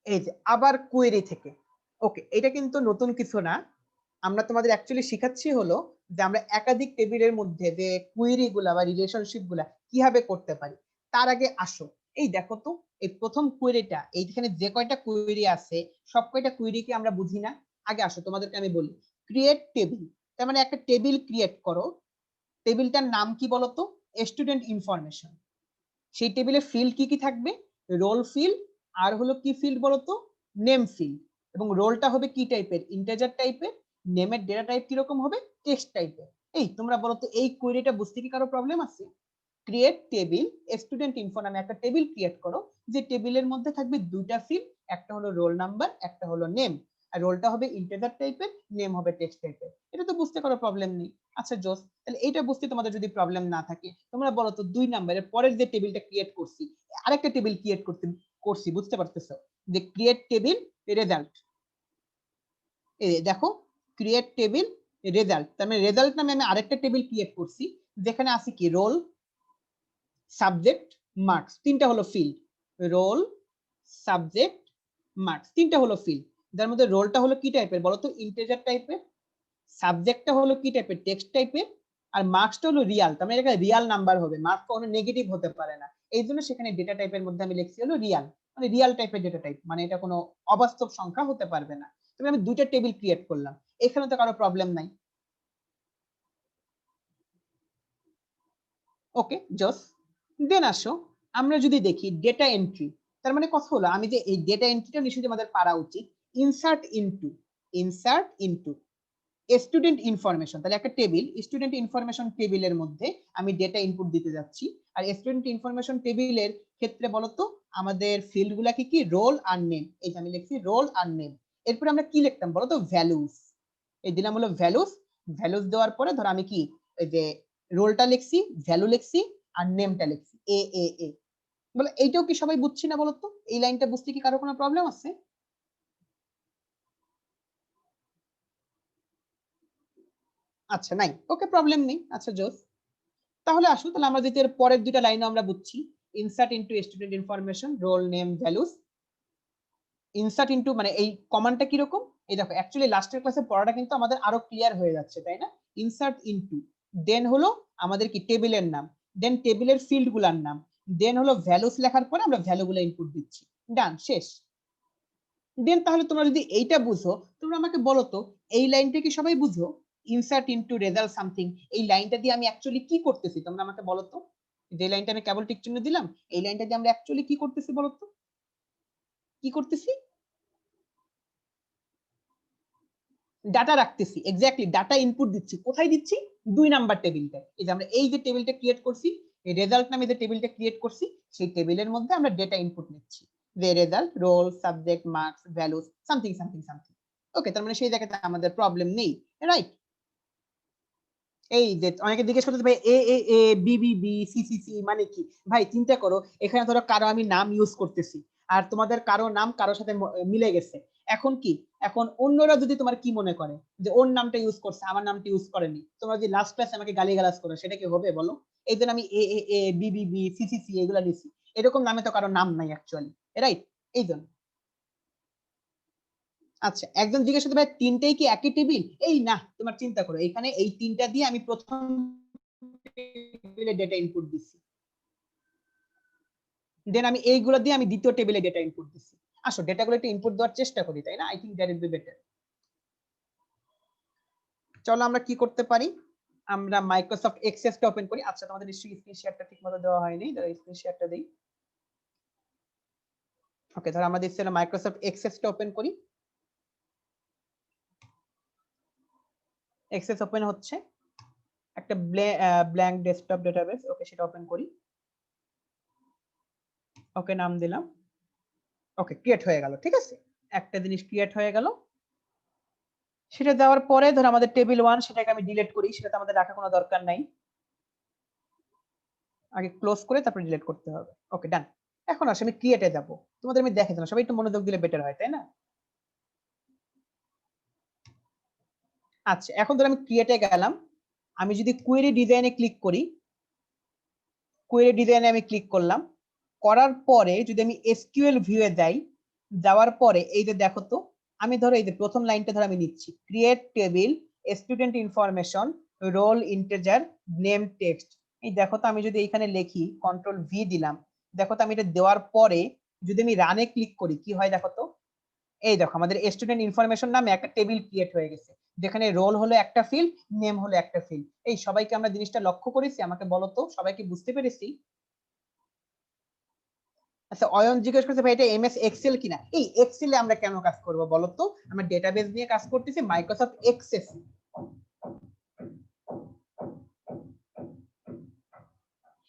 এই যে আবার কোয়েরি থেকে। ওকে, এটা কিন্তু নতুন কিছু না, আমরা তোমাদের অ্যাকচুয়ালি শিখাচ্ছি হলো যে আমরা একাধিক টেবিলের মধ্যে যে কোয়েরি গুলা বা রিলেশনশিপ গুলা কিভাবে করতে পারি। তার আগে আসো এই দেখো তো, এই প্রথম কোয়েরিটা, এইখানে যে কয়টা কোয়েরি আছে সব কয়টা কোয়েরি কি আমরা বুঝি না? আগে আসো তোমাদেরকে আমি বলি, ক্রিয়েট টেবিল, তার মানে একটা টেবিল ক্রিয়েট করো। টেবিলটার নাম কি বলতো? Student information. সেই টেবিলে ফিল্ড কি কি থাকবে? রোল ফিল্ড, আর হলো কি ফিল্ড বলতো? Name field. এবং রোলটা হবে কি টাইপের? ইন্টিজার টাইপের। নেমের ডেটা টাইপ কি রকম হবে? টেক্সট টাইপের। এই তোমরা বলো তো এই কোয়েরিটা বুঝতে কি কারো প্রবলেম আছে? ক্রিয়েট টেবিল স্টুডেন্ট ইনফো নামে একটা টেবিল ক্রিয়েট করো, যে টেবিলের মধ্যে থাকবে দুইটা ফিল্ড, একটা হলো রোল নাম্বার, একটা হলো নেম। আর রোলটা হবে ইন্টিজার টাইপের, নেম হবে টেক্সট টাইপের। এটা তো বুঝতে কোনো প্রবলেম নেই। আচ্ছা জোস, তাহলে এইটা বুঝতে তোমাদের যদি প্রবলেম না থাকে, তোমরা বলো তো 2 নম্বরের পরের যে টেবিলটা ক্রিয়েট করছি, আরেকটা টেবিল ক্রিয়েট করছি, বুঝতে পারতেছো? যে ক্রিয়েট টেবিল রেজাল্ট। এই দেখো, ক্রিয়েট টেবিল রেজাল্ট, তার মানে রেজাল্ট নামে আমি আরেকটা টেবিল ক্রিয়েট করছি, যেখানে আছে কি রোল, সাবজেক্ট, মার্কস, তিনটা হলো ফিল্ড। রোল, সাবজেক্ট, মার্কস, তিনটা হলো ফিল্ড। যার মধ্যে রোলটা হলো কি টাইপের বলো তো? ইন্টিজার টাইপের। সাবজেক্টটা হলো কি টাইপের? টেক্সট টাইপের। আর মার্কসটা হলো রিয়াল, তার মানে এটা রিয়াল নাম্বার হবে, মার্কস কখনো নেগেটিভ হতে পারে না। এই জন্য সেখানে ডেটা টাইপের মধ্যে আমি লিখছি হলো রিয়াল, মানে রিয়াল টাইপের ডেটা টাইপ, মানে এটা কোনো অবাস্তব সংখ্যা হতে পারবে না। তবে আমি দুইটা টেবিল ক্রিয়েট করলাম, এখানে তো কারো প্রবলেম নাই। ওকে, জস। দেন আসো আমরা যদি দেখি ডেটা এন্ট্রি, তার মানে কথা হলো আমি যে এই ডেটা এন্ট্রিটা নিশ্চয়ই আমাদের পারা উচিত। ইনসার্ট ইনটু স্টুডেন্ট ইনফরমেশন, তাহলে একটা টেবিল স্টুডেন্ট ইনফরমেশন টেবিলের মধ্যে আমি ডেটা ইনপুট দিতে যাচ্ছি। আর স্টুডেন্ট ইনফরমেশন টেবিলের ক্ষেত্রে বলতো আমাদের ফিল্ড গুলা কি কি? রোল আর নেম। এই যে আমি লিখছি রোল আর নেম। এরপর আমরা কি লিখতাম বলতো? ভ্যালুস। এই দিলাম হলো ভ্যালুস। ভ্যালুস দেওয়ার পরে ধর আমি কি এই যে রোলটা লিখছি, ভ্যালু লিখছি, আর নেমটা লিখছি এ এ এ। বলে এইটাও কি সবাই বুঝছি না বলতো? এই লাইনটা বুঝতে কি কারো কোনো প্রবলেম আছে? আচ্ছা নাই, ওকে, প্রবলেম নেই। আচ্ছা জোস, তাহলে আসো তাহলে আমরা যদি এর পরের দুইটা লাইনও আমরা বুঝছি। Insert into student information, roll name values. Insert into মানে এই কমান্ডটা কি রকম? এই দেখো অ্যাকচুয়ালি লাস্টের ক্লাসে পড়াটা কিন্তু আমাদের আরো ক্লিয়ার হয়ে যাচ্ছে, তাই না? ইনসার্ট ইনটু, দেন হলো আমাদের কি টেবিলের নাম, দেন টেবিলের ফিল্ড গুলার নাম, দেন হলো ভ্যালুস লেখার পরে আমরা ভ্যালুগুলো ইনপুট দিচ্ছি। ডান, শেষ। দেন তাহলে তোমরা যদি এইটা বুঝো, তোমরা আমাকে বলো তো এই লাইনটা কি সবাই বুঝো? ইনসার্ট ইনটু রেজাল্ট সামথিং, এই লাইনটা দিয়ে আমি অ্যাকচুয়ালি কি করতেছি তোমরা আমাকে বলো তো? যে লাইনটা আমি কেবল টিক চিহ্ন দিলাম, এই লাইনটা দিয়ে আমরা অ্যাকচুয়ালি কি করতেছি বলো তো? কি করতেছি? ডাটা রাখতেছি, এক্স্যাক্টলি ডাটা ইনপুট দিচ্ছি। কোথায় দিচ্ছি? 2 নাম্বার টেবিলটা। এই যে আমরা এই যে টেবিলটা ক্রিয়েট করছি, এই রেজাল্ট নামে যে টেবিলটা ক্রিয়েট করছি, সেই টেবিলের মধ্যে আমরা ডেটা ইনপুট নিচ্ছি, যে result, roll, subject, marks, values, something something something. Okay, তার মানে সেই জায়গাতে আমাদের প্রবলেম নেই, রাইট? এই যে অনেকে জিজ্ঞেস করতে ভাই A A A B B B C C C মানে কি? ভাই চিন্তা করো, এখানে ধরো কারো আমি নাম ইউজ করতেছি, আর তোমাদের কারো নাম কারোর সাথে মিলে গেছে। এখন কি, এখন অন্যরা যদি তোমার কি মনে করে যে ওর নামটা ইউজ করছে, আমার নামটা ইউজ করেনি, তোমরা যদি লাস্ট ক্লাসে আমাকে গালিগালাজ করো, সেটা কি হবে বলো? এই জন্য আমি A A A B B B C C C এগুলা নিছি। এরকম নামে তো কারো নাম নাই অ্যাকচুয়ালি, রাইট? এই জন্য। আচ্ছা, একজন জিজ্ঞেস করতে ভাই তিনটেই কি একই টেবিল? এই না, তোমার চিন্তা করো, এখানে এই তিনটা দিয়ে আমি প্রথম টেবিলে ডেটা ইনপুট দিচ্ছি, দেন আমি এইগুলো দিয়ে আমি দ্বিতীয় টেবিলে ডেটা ইনপুট দিচ্ছি। আসো ডেটাগুলো একটু ইনপুট দেওয়ার চেষ্টা করি, তাই না? I think that is be better. চলো আমরা কি করতে পারি, আমরা মাইক্রোসফট এক্সেসটা ওপেন করি। আচ্ছা, তোমাদের নিশ্চয়ই স্ক্রিন শেয়ারটা ঠিকমতো দেওয়া হয়নি, ধরো স্ক্রিন শেয়ারটা দেই। ওকে, ধরো আমরা দিচ্ছি মাইক্রোসফট এক্সেসটা ওপেন করি। এক্সেস ওপেন হচ্ছে, একটা ব্ল্যাঙ্ক ডেস্কটপ ডেটাবেস, ওকে সেটা ওপেন করি। ওকে, নাম দিলাম। ওকে, ক্রিয়েট হয়ে গেল, ঠিক আছে, একটা জিনিস ক্রিয়েট হয়ে গেল। সেটা দেওয়ার পরে ধর আমাদের টেবিল 1, সেটাকে আমি ডিলিট করি, সেটা আমাদের রাখা কোনো দরকার নাই, আগে ক্লোজ করে তারপর ডিলিট করতে হবে। ওকে, ডান। এখন আসলে আমি ক্রিয়েটে যাব, তোমাদের আমি দেখে দিলাম, সবাই একটু মনোযোগ দিলে বেটার হয়, তাই না? আচ্ছা, এখন ধর আমি ক্রিয়েটে গেলাম, আমি যদি কোয়েরি ডিজাইনে ক্লিক করি, কোয়েরি ডিজাইনে আমি ক্লিক করলাম, করার পরে যদি আমি এসকিউএল ভিউয়ে যাই, যাওয়ার পরে এই যে দেখো তো, আমি ধরো এই যে প্রথম লাইনটা ধরো আমি নিচ্ছি, create table student information roll integer name text. এই দেখো তো, আমি যদি এখানে লিখি কন্ট্রোল ভি দিলাম, দেখো তো আমি এটা দেওয়ার পরে যদি আমি রানে ক্লিক করি কি হয় দেখো তো। এই দেখো আমাদের স্টুডেন্ট ইনফরমেশন নামে একটা টেবিল ক্রিয়েট হয়ে গেছে, যেখানে রোল হলো একটা ফিল্ড, নেম হলো একটা ফিল্ড। এই সবাইকে আমরা জিনিসটা লক্ষ্য করেছি? আমাকে বলো তো, সবাইকে বুঝতে পেরেছি? আচ্ছা, অয়ন জিজ্ঞেস করছে ভাই এটা এমএস এক্সেল কিনা? এই এক্সেল এ আমরা কেন কাজ করব বলো তো? আমরা ডেটাবেস নিয়ে কাজ করতেছি, মাইক্রোসফট এক্সেস।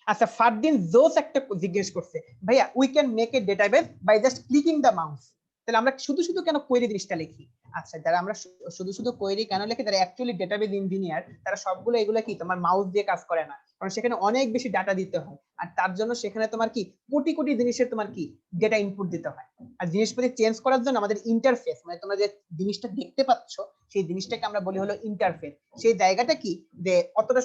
আচ্ছা, ফারদিন জোস একটা জিজ্ঞেস করছে ভাইয়া we can make a database by just clicking the mouse. তাহলে আমরা শুধু শুধু কেন কোয়েরি জিনিসটা লিখি? আচ্ছা, যারা আমরা শুধু শুধু কোয়েরি কেন লিখি, যারা অ্যাকচুয়ালি ডেটাবেস ইঞ্জিনিয়ার, তারা সবগুলো এগুলো কি তোমার মাউস দিয়ে কাজ করে না, কারণ সেখানে অনেক বেশি ডাটা দিতে হয়, আর তার জন্য সেখানে তোমার কি কোটি কোটি জিনিসের তোমার কি ডেটা ইনপুট দিতে হয়। আর জিনিসপাতি চেঞ্জ করার জন্য আমাদের ইন্টারফেস, মানে তোমরা যে জিনিসটা দেখতে পাচ্ছ সেই জিনিসটাকে আমরা বলি হলো ইন্টারফেস। সেই জায়গাটা কি যে অতটা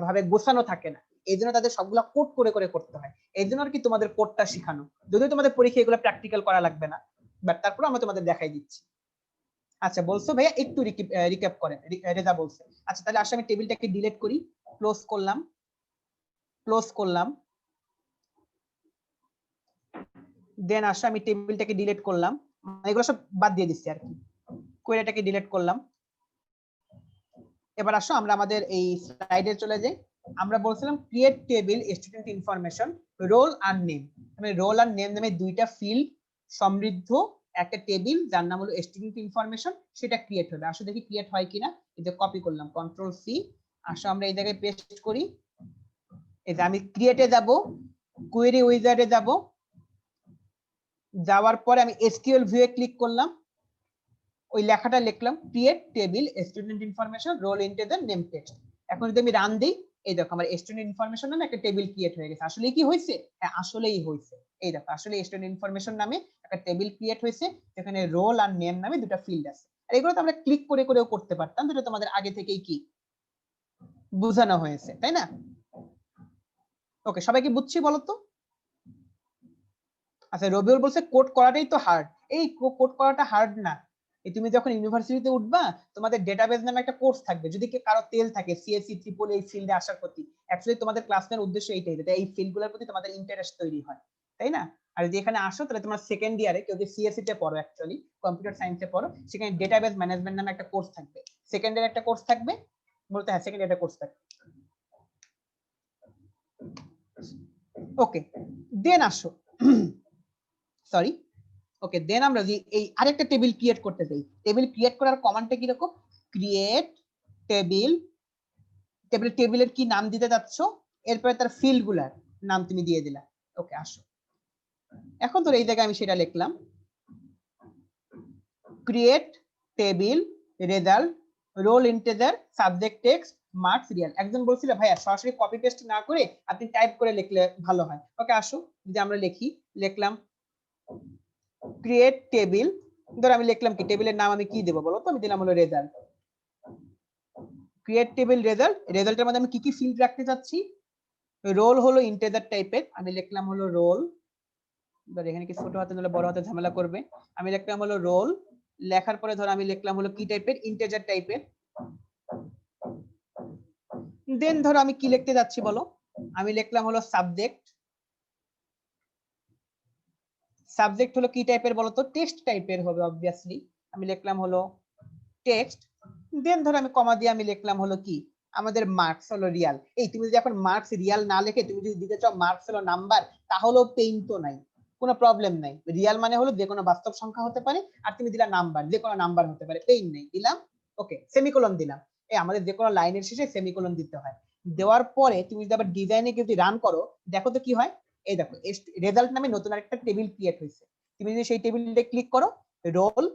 ভাবে গোছানো থাকে না, এই জন্য তাদের সবগুলা কোড করে করে করতে হয়। এই জন্য আর কি তোমাদের কোডটা শেখানো, যদিও তোমাদের পরীক্ষা এগুলো প্র্যাকটিক্যাল করা লাগবে না, বাট তারপরে আমরা তোমাদের দেখাই দিচ্ছি। আচ্ছা বলছো ভাইয়া একটু রিক্যাপ করেন, রেজা বলছে। আচ্ছা তাহলে আসলে আমি টেবিলটাকে ডিলিট করি, ক্লোজ করলাম, দেন আসলে আমি টেবিলটাকে ডিলিট করলাম, এগুলো সব বাদ দিয়ে দিচ্ছি আর কি, কোয়েরিটাকে ডিলিট করলাম। এবার আসো আমরা আমাদের এই স্লাইডে চলে যাই। আমরা বলছিলাম create table student information roll আর নেম, মানে রোল আর নেম নামে দুইটা ফিল্ড সমৃদ্ধ একটা টেবিল যার নাম হলো স্টুডেন্ট ইনফরমেশন, সেটা ক্রিয়েট হবে। আসো দেখি ক্রিয়েট হয় কিনা। এই যে কপি করলাম, কন্ট্রোল সি, আসো আমরা এই জায়গায় পেস্ট করি। এই যে আমি ক্রিয়েটে যাব, কোয়েরি উইজার্ডে যাব, যাওয়ার পরে আমি এসকিউএল ভিউয়ে ক্লিক করলাম, ওই লেখাটা লিখলাম create table student information roll integer name text. এখন যদি আমি রান দিই, এই দেখো আমার স্টুডেন্ট ইনফরমেশন নামে একটা টেবিল ক্রিয়েট হয়ে গেছে। আসলে কি হয়েছে? হ্যাঁ আসলেই হয়েছে। এই দেখো আসলে স্টুডেন্ট ইনফরমেশন নামে একটা টেবিল ক্রিয়েট হয়েছে, যেখানে রোল আর নেম নামে দুটো ফিল্ড আছে। আর এগুলো তো আমরা ক্লিক করে করেও করতে পারতাম, যেটা তোমাদের আগে থেকেই কি বোঝানো হয়েছে, তাই না? ওকে, সবাই কি বুঝছি বলো তো? আচ্ছা রবিউল বলছে কোড করাটাই তো হার্ড। এই কোড করাটা হার্ড না, তুমি যখন ইউনিভার্সিটিতে উঠবা তোমাদের ডেটাবেজ নামে একটা কোর্স থাকবে। যদি কারো তেল থাকে সিএসসি ট্রিপল এই ফিল্ডে আসার প্রতি, অ্যাকচুয়ালি তোমাদের ক্লাস নেওয়ার উদ্দেশ্য এইটাই, যাতে এই ফিল্ডগুলোর প্রতি তোমাদের ইন্টারেস্ট তৈরি হয়, তাই না? আর যদি এখানে আসো তাহলে তোমার সেকেন্ড ইয়ারে কেউ যদি সিএসসি তে পড়ো, অ্যাকচুয়ালি কম্পিউটার সায়েন্সে পড়ো, সেখানে ডেটাবেজ ম্যানেজমেন্ট নামে একটা কোর্স থাকবে, সেকেন্ড ইয়ারে একটা কোর্স থাকবে, বলতে হ্যাঁ সেকেন্ড ইয়ারে কোর্স থাকবে। ওকে দেন আসো সরি, ওকে দেন আমরা যে এই আরেকটা টেবিল ক্রিয়েট করতে চাই, টেবিল ক্রিয়েট করার কমান্ডটা কি রকম? ক্রিয়েট টেবিল, টেবিলের কি নাম দিতে যাচ্ছ, এরপরে তার ফিল্ড গুলার নাম তুমি দিয়ে দিলা। ওকে আসো, এখন তো এই জায়গায় আমি সেটা লিখলাম create table result role integer subject text marks Real. একজন বলছিল ভাইয়া সরাসরি কপি পেস্ট না করে আপনি টাইপ করে লিখলে ভালো হয়। ওকে আসো যদি আমরা লিখলাম ক্রিয়েট টেবিল, ধর আমি লিখলাম কি টেবিলের নাম আমি কি দেবো বলো তো? আমি দিলাম হলো রেজাল্ট। ক্রিয়েট টেবিল রেজাল্ট, রেজাল্টের মধ্যে আমি কি কি ফিল্ড রাখতে চাচ্ছি? রোল হলো ইন্টিজার টাইপের, আমি লিখলাম হলো রোল, ধর এখানে কি ছোট হাতে নাহলে বড় হাতে ঝামেলা করবে, আমি লিখলাম হলো রোল, লেখার পরে ধর আমি লিখলাম হলো কি টাইপের? ইন্টিজার টাইপের। দেন ধরো আমি কি লিখতে যাচ্ছি বলো? আমি লিখলাম হলো সাবজেক্ট, সাবজেক্ট হলো কি টাইপের বলো তো? টেক্সট টাইপের হবে অবভিয়াসলি, আমি লিখলাম হলো টেক্সট। দেন ধরো আমি কমা দিয়ে আমি লিখলাম হলো কি আমাদের মার্কস হলো রিয়াল। এই তুমি যদি এখন মার্কস রিয়াল না লিখে তুমি যদি দিতে চাও মার্কস হলো নাম্বার, তাহলেও পেইন তো নাই, কোনো প্রবলেম নাই। রিয়াল মানে হলো যে কোনো বাস্তব সংখ্যা হতে পারে, আর তুমি দিলা নাম্বার, যে কোনো নাম্বার হতে পারে, পেইন নেই, দিলাম। ওকে সেমিকোলন দিলাম, এই আমাদের যে কোনো লাইনের শেষে সেমিকোলন দিতে হয়। দেওয়ার পরে তুমি যদি আবার ডিজাইনে যদি রান করো, দেখো তো কি হয়। এই দেখো রেজাল্ট নামে নতুন আরেকটা টেবিল ক্রিয়েট হয়েছে। তুমি যদি সেই টেবিলটা ক্লিক করো, রোল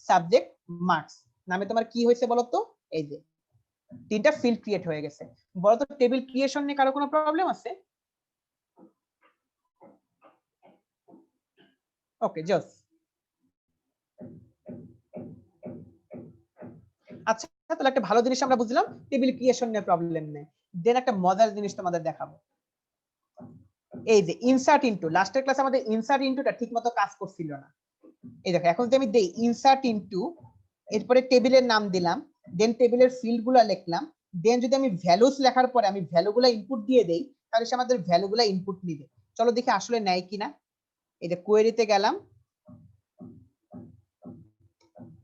সাবজেক্ট মার্কস নামে তোমার কি হয়েছে বলতো? এই যে তিনটা ফিল্ড ক্রিয়েট হয়ে গেছে। বলতো টেবিল ক্রিয়েশন নিয়ে কারো কোনো প্রবলেম আছে? ওকে জাস্ট আচ্ছা, তাহলে একটা ভালো জিনিস আমরা বুঝলাম, টেবিল ক্রিয়েশন নিয়ে প্রবলেম নেই। দেন একটা মজার জিনিস তোমাদের দেখাবো, এই যে ইনসার্ট ইনটু, লাস্টের ক্লাসে আমাদের ইনসার্ট ইনটুটা ঠিকমতো কাজ করছিল না। এই দেখো এখন যদি আমি দেই ইনসার্ট ইনটু, এরপরে টেবিলের নাম দিলাম, দেন টেবিলের ফিল্ড গুলা লিখলাম, দেন যদি আমি ভ্যালুস লেখার পরে আমি ভ্যালুগুলা ইনপুট দিয়ে দেই, তাহলে সে আমাদের ভ্যালুগুলা ইনপুট নিবে। চলো দেখি আসলে নেয় কিনা। এই যে কোয়েরিতে গেলাম,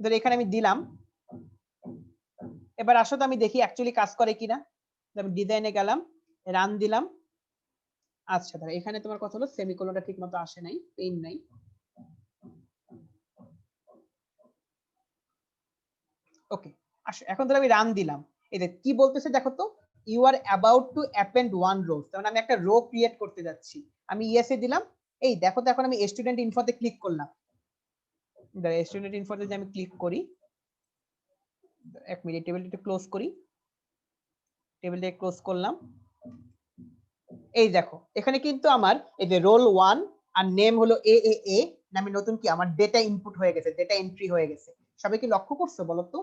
ধর এখানে আমি দিলাম, এবার আসলে আমি দেখি অ্যাকচুয়ালি কাজ করে কিনা। আমি ডিজাইনে গেলাম, রান দিলাম। আচ্ছা দাঁড়া, এখানে তোমার কথা হলো সেমিকোলনটা ঠিকমতো আসে নাই, পেইন নাই। ওকে আসো, এখন ধর আমি রান দিলাম, এই যে কি বলতেছে দেখো তো, you are about to append one row, তার মানে আমি একটা রো ক্রিয়েট করতে যাচ্ছি। আমি ইয়েসে দিলাম। এই দেখো তো এখন আমি স্টুডেন্ট ইনফোতে ক্লিক করলাম, স্টুডেন্ট ইনফোতে যদি আমি ক্লিক করি, এক মিনিট টেবিলটা ক্লোজ করি, টেবিলটা ক্লোজ করলাম। এই দেখো এখানে কিন্তু আমার এই যে রোল 1 আর নেম হলো এ এ এ নামে নতুন কি আমার ডেটা ইনপুট হয়ে গেছে, ডেটা এন্ট্রি হয়ে গেছে। সবাই কি লক্ষ্য করছো বলো তো?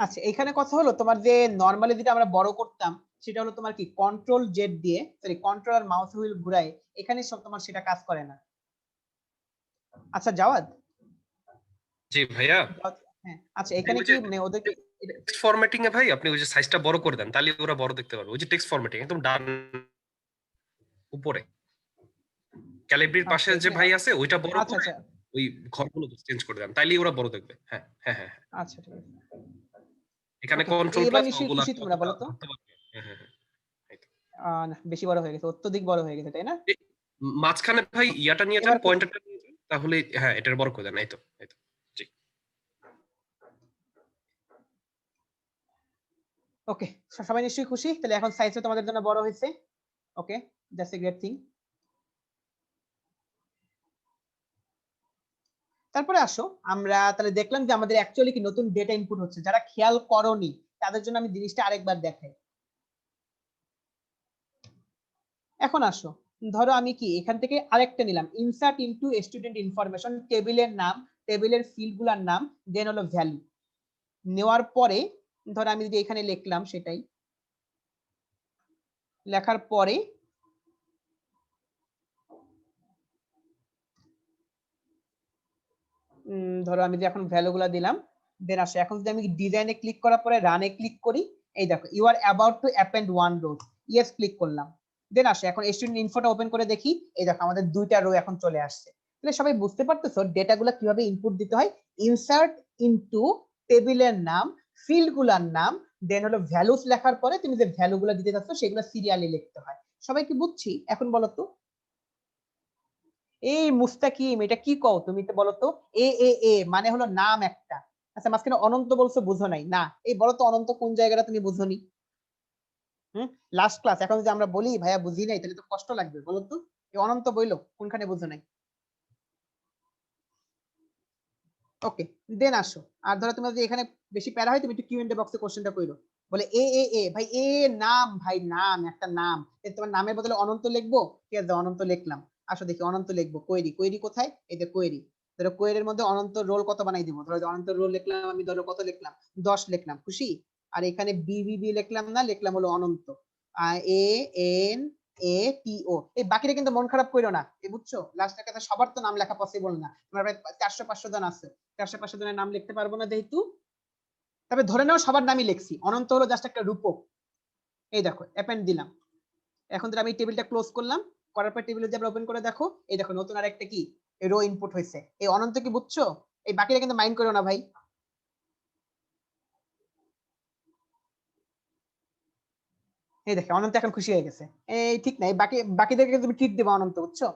আচ্ছা এখানে কথা হলো তোমার যে নরমালি যেটা আমরা বড় করতাম সেটা হলো তোমার কি কন্ট্রোল জেড দিয়ে, সরি কন্ট্রোল আর মাউস হুইল ঘুরাই, এখানে সব তোমার সেটা কাজ করে না। আচ্ছা জাওয়াদ, জি ভাইয়া। জাওয়াদ, হ্যাঁ আচ্ছা এই এখানে ওই কি যে মানে ওদের টেক্সট ফরম্যাটিং এ ভাই আপনি ওই যে সাইজটা বড় করে দেন, তাহলে ওরা বড় দেখতে পারবে। ওই যে টেক্সট ফরম্যাটিং একদম ডান উপরে ক্যালিব্রির পাশে আচ্ছা যে এখানে ভাই আছে ওইটা বড় আচ্ছা করে আচ্ছা ওই ঘরগুলো চেঞ্জ করে দেন, তাইলে ওরা বড় দেখবে। হ্যাঁ হ্যাঁ হ্যাঁ হ্যাঁ। আচ্ছা ঠিক আছে। এখানে ওকে কন্ট্রোল এবার প্লাস নিশ্চয়ই ওগুলা খুশি তোমরা কতটা বলো তো? ধরতে পারবে। হ্যাঁ হ্যাঁ হ্যাঁ এই তো। না বেশি বড় হয়ে গেছে, অত্যধিক বড় হয়ে গেছে তাই না? এ, মাঝখানে ভাই ওকে ইয়াটা নিয়ে যান, এবার খুশি। পয়েন্টারটা নিয়ে যান, তাহলে হ্যাঁ এটার বড় করে দেন। এই তো এই তো। জি। ওকে সবাই নিশ্চয়ই খুশি, তাহলে এখন সাইজটা তোমাদের জন্য বড় হয়েছে। Okay that's a great thing. তারপরে আসো আমরা তাহলে দেখলাম যে আমাদের অ্যাকচুয়ালি কি নতুন ডেটা ইনপুট হচ্ছে, যারা খেয়াল করোনি তাদের জন্য আমি জিনিসটা আরেকবার দেখাই। এখন আসো ধরো আমি কি এখান থেকে আরেকটা নিলাম, ইনসার্ট ইনটু স্টুডেন্ট ইনফরমেশন, টেবিলের নাম, টেবিলের ফিল্ড গুলার নাম, দেন হলো ভ্যালু। নেওয়ার পরে ধরো আমি যদি এখানে লিখলাম সেটাই, লেখার পরে ধরো আমি যে এখন ভ্যালু গুলা দিলাম, দেন আসো এখন যদি আমি ডিজাইনে ক্লিক করার পরে রানে ক্লিক করি, এই দেখো you are about to append one row, yes click করলাম। দেন আসো এখন স্টুডেন্ট ইনফোটা ওপেন করে দেখি, এই দেখো আমাদের দুইটা রো এখন চলে আসছে। তাহলে সবাই বুঝতে পারতেছো ডেটাগুলো কিভাবে ইনপুট দিতে হয়। ইনসার্ট ইনটু টেবিলের নাম, ফিল্ড গুলার নাম, দেন হলো ভ্যালুস লেখার পরে তুমি যে ভ্যালু গুলো দিতে চাচ্ছ সেগুলো সিরিয়ালি লিখতে হয়। সবাই কি বুঝছি? এখন বলো তো এই মুস্তাকিম এটা কি কও তুমি, তো বলো তো এ এ এ মানে হলো নাম একটা। আচ্ছা মাঝখানে অনন্ত বলছো বুঝো নাই না, এই বলো তো অনন্ত কোন জায়গাটা তুমি বুঝোনি? লাস্ট ক্লাস, এখন যদি আমরা বলি ভাইয়া বুঝি নাই তাহলে তো কষ্ট লাগবে, বলো তো এই অনন্ত বইলো কোনখানে বুঝো নাই? ওকে দেন আসো, আর ধরো তুমি যদি এখানে বেশি প্যারা হয় তুমি একটু কিউ এন্ড এ বক্সে কোশ্চেনটা কইরো, বলে এ এ এ ভাই এ নাম, ভাই নাম একটা নাম, তোমার নামের বদলে অনন্ত লিখবো, ঠিক আছে অনন্ত লিখলাম। আসো দেখি অনন্ত লিখবো, কোয়েরি, কোয়েরি কোথায়, এই যে কোয়েরি। ধরো কোয়েরির মধ্যে অনন্ত রোল কত বানাই দিব, ধরো অনন্ত রোল লিখলাম আমি, ধরো কত লিখলাম 10 লিখলাম, খুশি। আর এখানে বি বি বি লিখলাম না, লিখলাম হলো অনন্ত, এ এন এ টি ও। এই বাকিটা কিন্তু মন খারাপ করো না, এই বুঝছো লাস্টের কথা সবার তো নাম লেখা পসিবল না, তোমার প্রায় 400-500 জন আছে, 400-500 জনের নাম লিখতে পারবো না যেহেতু, তবে ধরে নাও সবার নামই লিখছি, অনন্ত হলো জাস্ট একটা রূপক। এই দেখো অ্যাপেন্ড দিলাম। এখন ধর আমি টেবিলটা ক্লোজ করলাম, করার পর টেবিলে যে ওপেন করে দেখো, এই দেখো নতুন আরেকটা কি রো ইনপুট হয়েছে, এই অনন্ত কি বুঝছো? এই বাকিটা কিন্তু মাইন্ড করো না ভাই। এই দেখো অনন্ত এখন খুশি হয়ে গেছে, এই ঠিক নাই বাকি বাকিদেরকে তুমি ট্রিট দিবা অনন্ত, বুঝছো?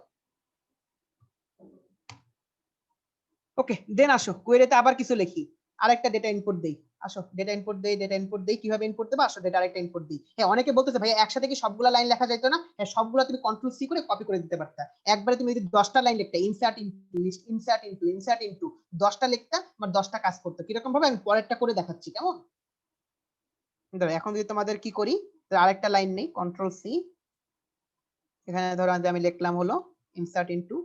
ওকে দেন আসো কোয়েরিতে আবার কিছু লিখি, আরেকটা ডেটা ইনপুট দেই। আসো ডেটা ইনপুট দেই, ডেটা ইনপুট দেই, কিভাবে ইনপুট দেবো, আসো ডেটা আরেকটা ইনপুট দিই। হ্যাঁ অনেকে বলতেছে ভাই একসাথে কি সবগুলা লাইন লেখা যাইতো না? হ্যাঁ সবগুলা তুমি কন্ট্রোল সি করে কপি করে দিতে পারতা। একবারে তুমি যদি 10টা লাইন লিখতে, insert into insert into insert into 10টা লিখতা, আমার 10টা কাজ করতো। কিরকম ভাবে আমি পরেরটা করে দেখাচ্ছি কেমন। ধরো এখন যদি তোমাদের কি করি, আরেকটা লাইন নেই, কন্ট্রোল সি, এখানে ধরো আমি লিখলাম হলো ইনসার্ট ইনটু,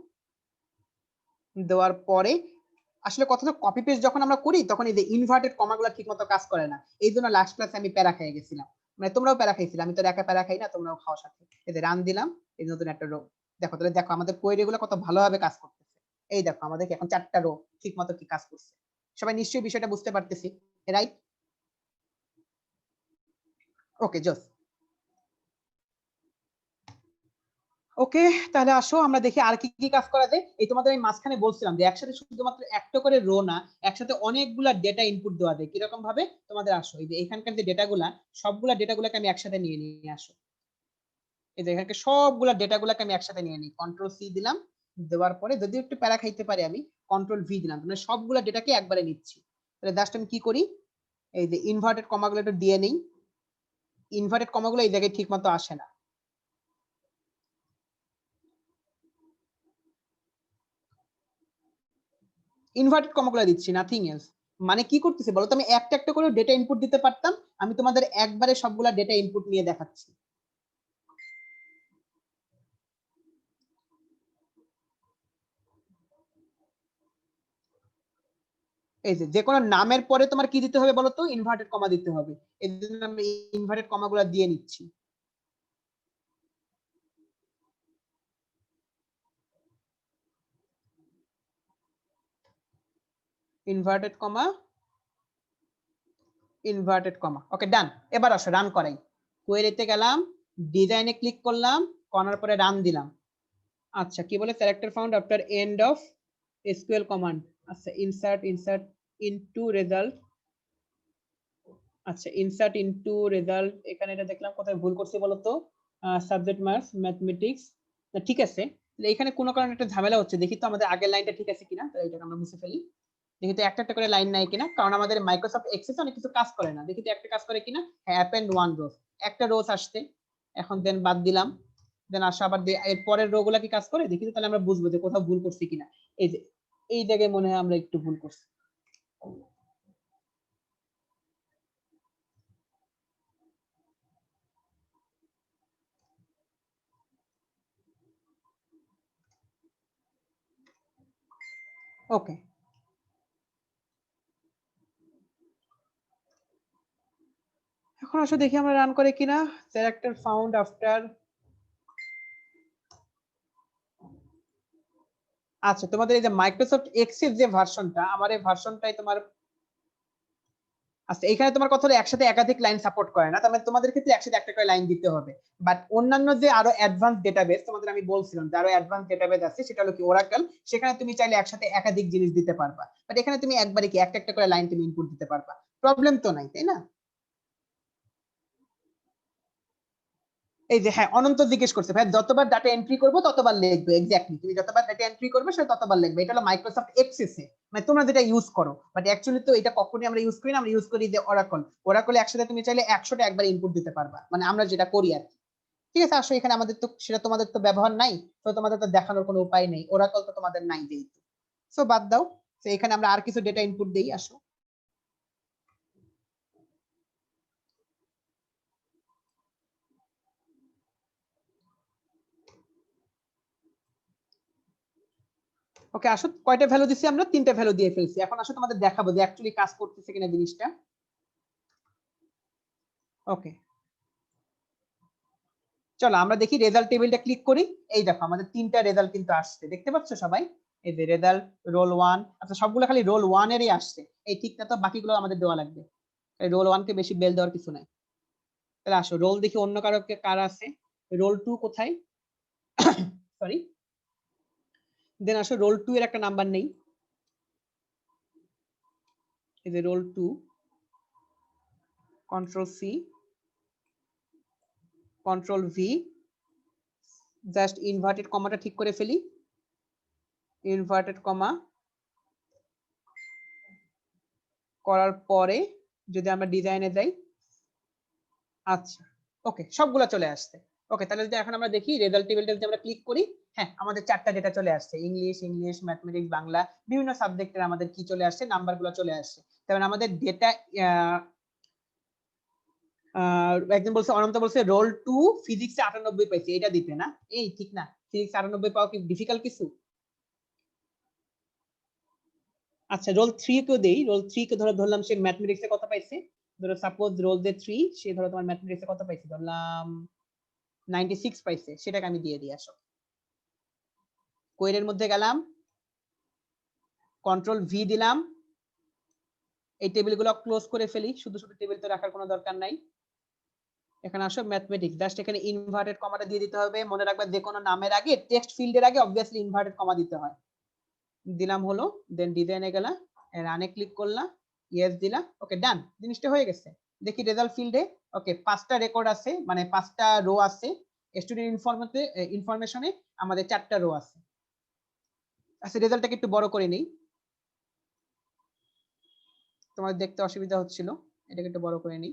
দেওয়ার পরে আসলে কথা তো কপি পেস্ট যখন আমরা করি তখন এই যে ইনভার্টেড কমাগুলো ঠিকমতো কাজ করে না, এই জন্য লাস্ট ক্লাসে আমি প্যারা খেয়ে গেছিলাম, মানে তোমরাও প্যারা খাইছিলে, আমি তো একা প্যারা খাই না, তোমরাও খাওয়ার সাথে। এই যে রান দিলাম, এই নতুন একটা রো, দেখো তাহলে দেখো আমাদের কোয়েরি গুলো কত ভালোভাবে কাজ করতেছে। এই দেখো আমাদের এখন 4টা রো ঠিকমতো কি কাজ করছে। সবাই নিশ্চয়ই বিষয়টা বুঝতে পারতেছি, রাইট? ওকে জোস। ওকে তাহলে আসো আমরা দেখি আর কি কি কাজ করা যায়। এই তোমাদের আমি মাঝখানে বলছিলাম যে একসাথে শুধুমাত্র একটা করে রো না, একসাথে অনেকগুলা ডেটা ইনপুট দেওয়া যায়। কিরকম ভাবে তোমাদের আসো এই যে এখানকার যে ডেটাগুলা, সবগুলা ডেটাগুলোকে আমি একসাথে নিয়ে আসো। এই যে এখানকার সবগুলা ডেটাগুলোকে আমি একসাথে নিয়ে নিই, কন্ট্রোল সি দিলাম, দেওয়ার পরে যদি একটু প্যারা খাইতে পারি আমি কন্ট্রোল ভি দিলাম, মানে সবগুলা ডেটাকে একবারে নিচ্ছি। তাহলে জাস্ট আমি কি করি, এই যে ইনভার্টেড কমাগুলো একটু দিয়ে নেই, ইনভার্টেড কমাগুলো এই জায়গায় ঠিক মতো আসে না। ইনভার্টেড কমাগুলো দিচ্ছি, নাথিং এলস। মানে কি করতেছি বলতো, আমি একটা একটা করে ডেটা ইনপুট দিতে পারতাম, আমি তোমাদের একবারে সবগুলা ডেটা ইনপুট নিয়ে দেখাচ্ছি। এই যে কোনো নামের পরে তোমার কি দিতে হবে বলো তো, ইনভার্টেড কমা দিতে হবে। এই জন্য আমরা ইনভার্টেড কমাগুলো দিয়ে নিচ্ছি। Inverted comma, inverted comma. Okay done. এবার আসো রান করাই। কোয়েরিতে গেলাম, ডিজাইনে ক্লিক করলাম, করার পরে রান দিলাম। আচ্ছা কি বলে, character found after end of SQL command. আচ্ছা ইনসার্ট ইনটু রেজাল্ট। আচ্ছা ইনসার্ট ইনটু রেজাল্ট, এখানে এটা দেখলাম কোথায় ভুল করছি বলো তো, সাবজেক্ট মার্কস ম্যাথমেটিক্স। ঠিক আছে, এখানে কোনো কারণে একটা ঝামেলা হচ্ছে, দেখি তো আমাদের আগের লাইনটা ঠিক আছে কিনা। তাহলে এটাকে আমরা মুছে ফেলি, দেখি তো একটা একটা করে লাইন নাই কিনা, কারণ আমাদের মাইক্রোসফট এক্সেস অনেক কিছু কাজ করে না। দেখি তো একটা কাজ করে কিনা, হ্যাঁ অ্যাপেন্ড ওয়ান রোজ, একটা রোজ আসছে। এখন দেন বাদ দিলাম, দেন আসো আবার এর পরের রো গুলা কি কাজ করে দেখি তো, তাহলে আমরা বুঝবো যে কোথাও ভুল করছি কিনা। এই যে এই জায়গায় মনে হয় আমরা একটু ভুল করছি। ওকে এখন আসো দেখি আমরা রান করে কিনা। ক্যারেক্টার ফাউন্ড আফটার, আচ্ছা তোমাদের এই যে মাইক্রোসফট এক্সেস যে ভার্সনটা, আমার এই ভার্সনটাই তোমার, আচ্ছা এখানে তোমার কথা হলো একসাথে একাধিক লাইন সাপোর্ট করে না, তার মানে তোমাদের ক্ষেত্রে একসাথে একটা করে লাইন দিতে হবে। বাট অন্যান্য যে আরো অ্যাডভান্স ডেটাবেস তোমাদের আমি বলছিলাম যে আরো অ্যাডভান্স ডেটাবেস আছে, সেটা হলো কি ওরাকল, সেখানে তুমি চাইলে একসাথে একাধিক জিনিস দিতে পারবা। বাট এখানে তুমি একবারে কি একটা একটা করে লাইন তুমি ইনপুট দিতে পারবা, প্রবলেম তো নাই, তাই না? এই যে হ্যাঁ অনন্ত জিজ্ঞেস করছে ভাই, যতবার ডাটা এন্ট্রি করবো ততবার লিখবে। এক্স্যাক্টলি, তুমি যতবার ডাটা এন্ট্রি করবে সেটা ততবার লিখবে। এটা হলো মাইক্রোসফট এক্সেস এ, মানে তোমরা যেটা ইউজ করো। বাট অ্যাকচুয়ালি তো এটা কখনোই আমরা ইউজ করি না, আমরা ইউজ করি যে অরাকল। অরাকলে একসাথে তুমি চাইলে 100টা একবার ইনপুট দিতে পারবা, মানে আমরা যেটা করি আর কি। ঠিক আছে, আসলে এখানে আমাদের তো সেটা তোমাদের তো ব্যবহার নাই, তো তোমাদের তো দেখানোর কোনো উপায় নেই, ওরাকল তো তোমাদের নাই যেহেতু। সো বাদ দাও। তো এখানে আমরা আর কিছু ডেটা ইনপুট দেই, আসো। ওকে আসো, কয়টা ভ্যালু দিছি আমরা, 3টা ভ্যালু দিয়ে ফেলছি। এখন আসো তোমাদের দেখাবো যে অ্যাকচুয়ালি কাজ করতেছে কিনা জিনিসটা। ওকে চলো আমরা দেখি, রেজাল্ট টেবিলটা ক্লিক করি। এই দেখো আমাদের 3টা রেজাল্ট কিন্তু আসছে, দেখতে পাচ্ছ সবাই? এই যে রেজাল্ট রোল 1, আচ্ছা সবগুলো খালি রোল 1 এরই আসছে। এই ঠিকটা তো বাকিগুলো আমাদের দেওয়া লাগবে, এই রোল 1 কে বেশি বেল দেওয়ার কিছু নাই। তাহলে আসো রোল দেখি অন্য কারো কার আছে, রোল 2 কোথায়, সরি। দেন আসো রোল 2 এর একটা নাম্বার নেই, এই যে roll 2, control C, control V, just inverted কমাটা ঠিক করে ফেলি। ইনভার্টেড কমা করার পরে যদি আমরা ডিজাইনে যাই, আচ্ছা ওকে সবগুলো চলে আসছে। ওকে তাহলে যদি এখন আমরা দেখি রেজাল্ট টেবিলটা যদি আমরা ক্লিক করি, হ্যাঁ আমাদের 4টা ডেটা চলে আসছে, ইংলিশ ম্যাথমেটিক্স বাংলা, বিভিন্ন সাবজেক্টের আমাদের কি চলে আসছে, নাম্বারগুলো চলে আসছে। তার আমাদের ডেটা, একজন বলছে, অনন্ত বলছে রোল 2 ফিজিক্সে 98 পাইছে, এটা দিতে না, এই ঠিক না, ফিজিক্স 98 পাওয়া কি ডিফিকাল্ট কিছু? আচ্ছা রোল 3 কেও দেই, রোল 3 কে ধরলাম সে ম্যাথমেটিক্সে কত পাইছে, ধরো সাপোজ রোল যে 3 সে ধরো তোমার ম্যাথমেটিক্সে কত পাইছে, ধরলাম 96 পাইছে, সেটাকে আমি দিয়ে দিই। আসো কোয়েরির মধ্যে গেলাম, কন্ট্রোল ভি দিলাম, এই টেবিলগুলো ক্লোজ করে ফেলি, শুধু শুধু টেবিল তো রাখার কোনো দরকার নাই। এখানে আসো ম্যাথমেটিক্স, জাস্ট এখানে ইনভার্টেড কমাটা দিয়ে দিতে হবে। মনে রাখবে যে কোনো নামের আগে, টেক্সট ফিল্ডের আগে অবভিয়াসলি ইনভার্টেড কমা দিতে হয়। দিলাম হলো, দেন ডিজাইনে গেলাম, রানে ক্লিক করলাম, ইয়েস দিলাম, ওকে ডান, জিনিসটা হয়ে গেছে। দেখি রেজাল্ট ফিল্ডে, ওকে 5টা রেকর্ড আছে, মানে 5টা রো আছে। স্টুডেন্ট ইনফরমেশনে আমাদের 4টা রো আছে। আচ্ছা রেজাল্টটাকে একটু বড় করে নেই, তোমার দেখতে অসুবিধা হচ্ছিল, এটাকে একটু বড় করে নিই।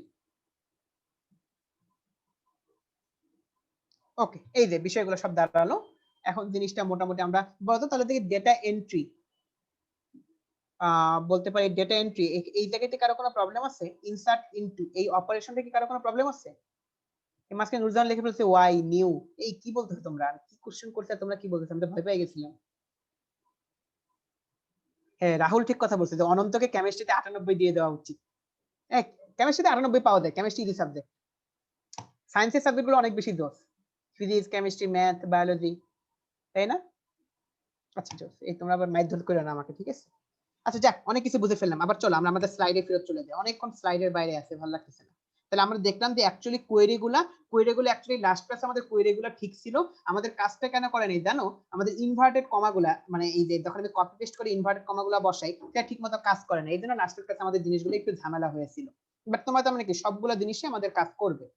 ওকে এই যে বিষয়গুলো সব দাঁড়ালো। এখন জিনিসটা মোটামুটি আমরা বলতো, তাহলে দেখি ডেটা এন্ট্রি, বলতে পারি ডেটা এন্ট্রি এই জায়গাতে কারো কোনো প্রবলেম আছে? ইনসার্ট ইনটু এই অপারেশনটা কি কারো কোনো প্রবলেম আছে? এই মাঝখানে নুরজান লিখে ফেলছে ওয়াই নিউ, এই কি বলতেছো তোমরা, কি কোশ্চেন করতে তোমরা, কি বলতেছো? আমি তো ভয় পেয়ে গেছিলাম। হ্যাঁ রাহুল ঠিক কথা বলছে যে অনন্তকে কেমিস্ট্রিতে 98 দিয়ে দেওয়া উচিত। কেমিস্ট্রিতে 98 পাওয়া যায়, কেমিস্ট্রি ইজি সাবজেক্ট। সায়েন্সের সাবজেক্টগুলো অনেক বেশি জোস, ফিজিক্স, কেমিস্ট্রি, ম্যাথ, বায়োলজি, তাই না? আচ্ছা জোস, এই তোমরা আবার ম্যাথ ধর করে না আমাকে, ঠিক আছে? আচ্ছা যাক, অনেক কিছু বুঝে ফেললাম। আবার চলো আমরা আমাদের স্লাইডে ফেরত চলে যাই, অনেকক্ষণ স্লাইডের বাইরে আছে, ভালো লাগতেছে না। তাহলে আমরা দেখলাম যে অ্যাকচুয়ালি কোয়েরিগুলো অ্যাকচুয়ালি লাস্ট ক্লাসে আমাদের কোয়েরিগুলো ঠিক ছিল। আমাদের কাজটা কেন করে নাই জানো? আমাদের ইনভার্টেড কমাগুলা, মানে এই যে যখন আমি কপি পেস্ট করে ইনভার্টেড কমাগুলা বসাই, এটা ঠিকমতো কাজ করে না, এই জন্য লাস্টের ক্লাসে আমাদের জিনিসগুলো একটু ঝামেলা হয়েছিল। বাট তোমরা তো মানে কি সবগুলো জিনিসই আমাদের কাজ করবে।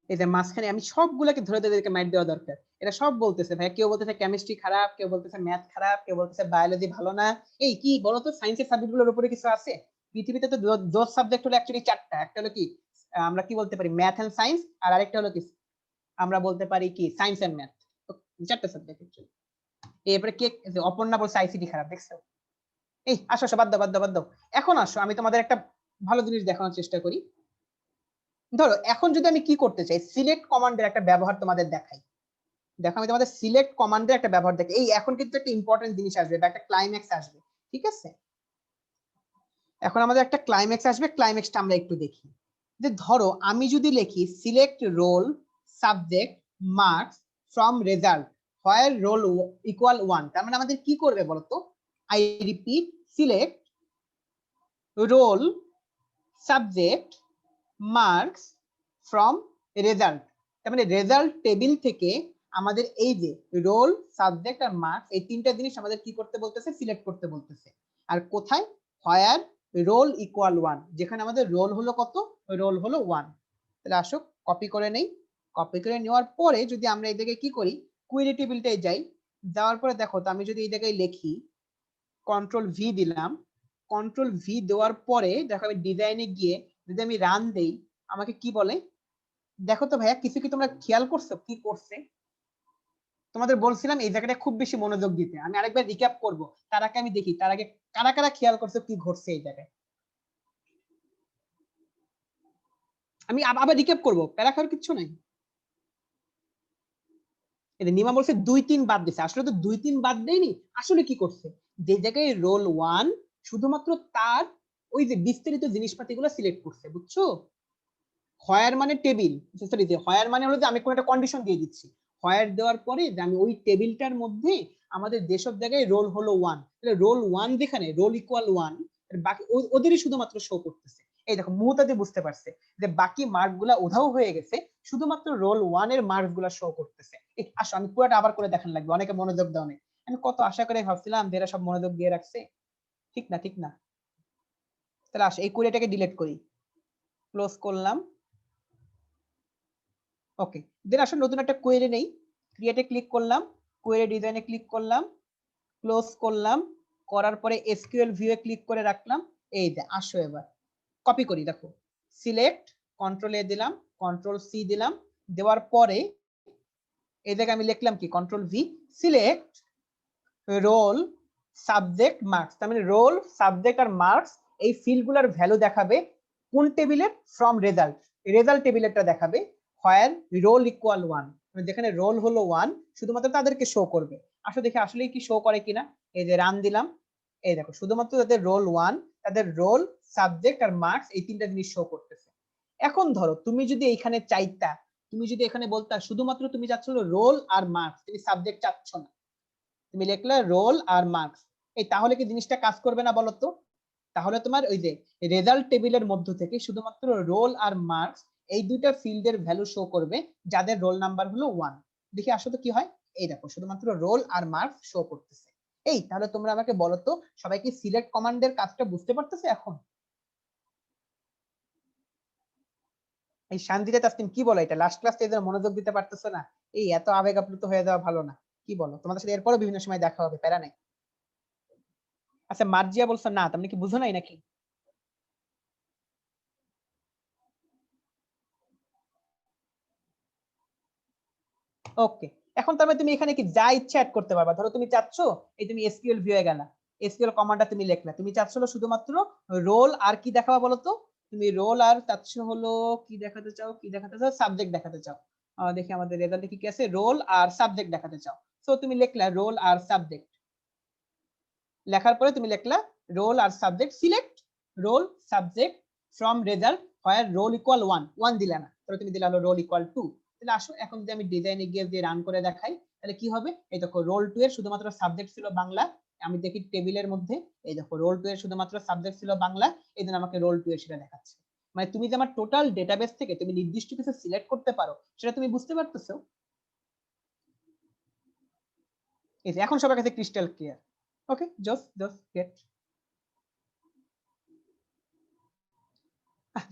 এই যে মাঝখানে আমি সবগুলোকে ধরে ধরে ম্যাট দেওয়া দরকার। এটা সব বলতেছে ভাই, কেউ বলতেছে কেমিস্ট্রি খারাপ, কেউ বলতেছে ম্যাথ খারাপ, কেউ বলতেছে বায়োলজি ভালো না। এই কি বলতো, সায়েন্সের সাবজেক্টগুলোর উপরে কিছু আছে? পৃথিবীতে তো জোস সাবজেক্ট হলো অ্যাকচুয়ালি চারটা। একটা হলো কি আমরা কি বলতে পারি ম্যাথ এন্ড সায়েন্স, আর আরেকটা হলো কি আমরা বলতে পারি কি সায়েন্স এন্ড ম্যাথ। চারটা সাবজেক্ট অ্যাকচুয়ালি। এরপরে কে অপর্ণা বলছে আইসিটি খারাপ, দেখছো? এই আসো আসো, বাদ দাও বাদ দাও বাদ দাও। এখন আসো আমি তোমাদের একটা ভালো জিনিস দেখানোর চেষ্টা করি। ধরো এখন যদি আমি কি করতে চাই, সিলেক্ট কমান্ডের একটা ব্যবহার তোমাদের দেখাই। দেখো আমি তোমাদের সিলেক্ট কমান্ডের একটা ব্যবহার দেখাই। এই এখন কিন্তু একটা ইম্পর্টেন্ট জিনিস আসবে বা একটা ক্লাইম্যাক্স আসবে, ঠিক আছে? এখন আমাদের একটা ক্লাইম্যাক্স আসবে, ক্লাইম্যাক্সটা আমরা একটু দেখি। যে ধরো আমি যদি লিখি select roll subject marks from result where roll equal 1, তার মানে আমাদের কি করবে বলতো? I repeat, select roll subject marks from result, তার মানে রেজাল্ট টেবিল থেকে আমাদের এই যে রোল সাবজেক্ট আর মার্কস, এই তিনটা জিনিস আমাদের কি করতে বলতেছে? সিলেক্ট করতে বলতেছে। আর কোথায়? হোয়ার রোল ইকুয়াল 1, যেখানে আমাদের রোল হলো কত? রোল হলো 1। তাহলে আসো কপি করে নেই। কপি করে নেওয়ার পরে যদি আমরা এই জায়গায় কি করি, কুয়েরি টেবিলটায় যাই, যাওয়ার পরে দেখো তো আমি যদি এই জায়গায় লিখি কন্ট্রোল ভি দিলাম, কন্ট্রোল ভি দেওয়ার পরে দেখো আমি ডিজাইনে গিয়ে যদি আমি রান দেই, আমাকে কি বলে দেখো তো ভাইয়া, কিছু কি তোমরা খেয়াল করছো কি করছে? তোমাদের বলছিলাম এই জায়গাটা খুব বেশি মনোযোগ দিতে। আমি আরেকবার রিক্যাপ করব, তার আগে আমি দেখি তার আগে কারা কারা খেয়াল করছো কি ঘটছে এই জায়গায়। আমি আবার রিক্যাপ করব, প্যারা খাওয়ার কিচ্ছু নাই। এই নিমা বলছে 2-3 বাদ দিছে, আসলে তো 2-3 বাদ দেয়নি। আসলে কি করছে, যে জায়গায় রোল 1 শুধুমাত্র তার ওই যে বিস্তারিত জিনিসপাতিগুলো সিলেক্ট করছে, বুঝছো? হোয়ার মানে টেবিল, সরি যে হোয়ার মানে হলো যে আমি কোন একটা কন্ডিশন দিয়ে দিচ্ছি। হোয়ার দেওয়ার পরে যে আমি ওই টেবিলটার মধ্যে আমাদের যেসব জায়গায় রোল হলো 1, তাহলে রোল 1 যেখানে রোল ইকুয়াল 1, বাকি ওদেরই শুধুমাত্র শো করতেছে। এই দেখো মুহূর্তে বুঝতে পারছে যে বাকি মার্ক গুলা উধাও হয়ে গেছে, শুধুমাত্র রোল 1 এর মার্ক গুলা শো করতেছে। আসো আমি পুরোটা আবার করে দেখান লাগবে, অনেকে মনোযোগ দাও নেই। আমি কত আশা করে ভাবছিলাম যে এরা সব মনোযোগ দিয়ে রাখছে, ঠিক না ঠিক না? তাহলে আসো এই কোয়েরিটাকে ডিলিট করি, ক্লোজ করলাম। ওকে, দেন আসলে নতুন একটা কোয়েরি নেই, ক্রিয়েটে ক্লিক করলাম, কোয়েরি ডিজাইনে ক্লিক করলাম, ক্লোজ করলাম, করার পরে এসকিউএল ভিউ এ ক্লিক করে রাখলাম। এই যে আসো এবার কপি করি, দেখো সিলেক্ট, কন্ট্রোল এ দিলাম, কন্ট্রোল সি দিলাম, দেওয়ার পরে এই জায়গায় আমি লিখলাম কি control V, select roll subject marks, তার মানে রোল সাবজেক্ট আর মার্কস এই ফিল্ডগুলোর ভ্যালু দেখাবে কোন টেবিলের? ফ্রম রেজাল্ট, রেজাল্ট টেবিলেরটা দেখাবে। হোয়ার রোল ইকুয়াল 1, যেখানে রোল হলো 1 শুধুমাত্র তাদেরকে শো করবে। আসলে দেখে আসলে কি শো করে কিনা। এই যে রান দিলাম, এই দেখো শুধুমাত্র তাদের রোল 1, তাদের রোল সাবজেক্ট আর মার্কস এই তিনটা জিনিস শো করতেছে। এখন ধরো তুমি যদি এইখানে চাইতা, তুমি যদি এখানে বলতা শুধুমাত্র তুমি চাচ্ছ রোল আর মার্কস, তুমি সাবজেক্ট চাচ্ছ না, তুমি লিখলে রোল আর মার্কস, এই তাহলে কি জিনিসটা কাজ করবে না বলো তো? তাহলে তোমার ওই যে রেজাল্ট টেবিলের মধ্য থেকে শুধুমাত্র রোল আর মার্কস এই দুইটা ফিল্ডের ভ্যালু শো করবে যাদের রোল নাম্বার হলো 1। দেখি আসলে কি হয়, এই দেখো শুধুমাত্র রোল আর মার্কস শো করতেছে। এই তাহলে তোমরা আমাকে বলো তো সবাই কি সিলেক্ট কমান্ডের কাজটা বুঝতে পারতেছে এখন? এই শান্তিতে তাসনিম কি বলো, এটা লাস্ট ক্লাসে এদের মনোযোগ দিতে পারতেছো না? এই এত আবেগ আপ্লুত হয়ে যাওয়া ভালো না, কি বলো? তোমাদের সাথে এরপরও বিভিন্ন সময় দেখা হবে, প্যারা নাই। আচ্ছা মার্জিয়া বলছো না, তুমি কি বুঝো নাই নাকি? ওকে, এখন তার মানে তুমি এখানে কি যা ইচ্ছা অ্যাড করতে পারবা। ধরো তুমি চাচ্ছো এই তুমি এসকিউএল ভিউ এ গেলা, এসকিউএল কমান্ডটা তুমি লিখলা, তুমি চাচ্ছ শুধুমাত্র রোল আর কি দেখাবা বলো তো? তুমি রোল আর চাচ্ছ হলো কি দেখাতে চাও, কি দেখাতে চাও? সাবজেক্ট দেখাতে চাও। দেখি আমাদের রেজাল্টে কি কি আছে, রোল আর সাবজেক্ট দেখাতে চাও। সো তুমি লিখলা রোল আর সাবজেক্ট, লেখার পরে তুমি লিখলা রোল আর subject, select roll subject from result where roll equal 1, 1 দিলা না, তাহলে তুমি দিলা হলো রোল ইকুয়াল 2। তাহলে আসো এখন যদি আমি ডিজাইনে গিয়ে যে রান করে দেখাই তাহলে কি হবে, এই দেখো রোল 2 এর শুধুমাত্র সাবজেক্ট ছিল বাংলা, আমি দেখি টেবিলের মধ্যে, এই দেখো রোল 2 এর শুধুমাত্র সাবজেক্ট ছিল বাংলা, এই জন্য আমাকে রোল 2 এর সেটা দেখাচ্ছে। মানে তুমি যে আমার টোটাল ডেটাবেস থেকে তুমি নির্দিষ্ট কিছু সিলেক্ট করতে পারো সেটা তুমি বুঝতে পারতেছো। এই যে এখন সবার কাছে ক্রিস্টাল ক্লিয়ার। ওকে, জাস্ট গেট,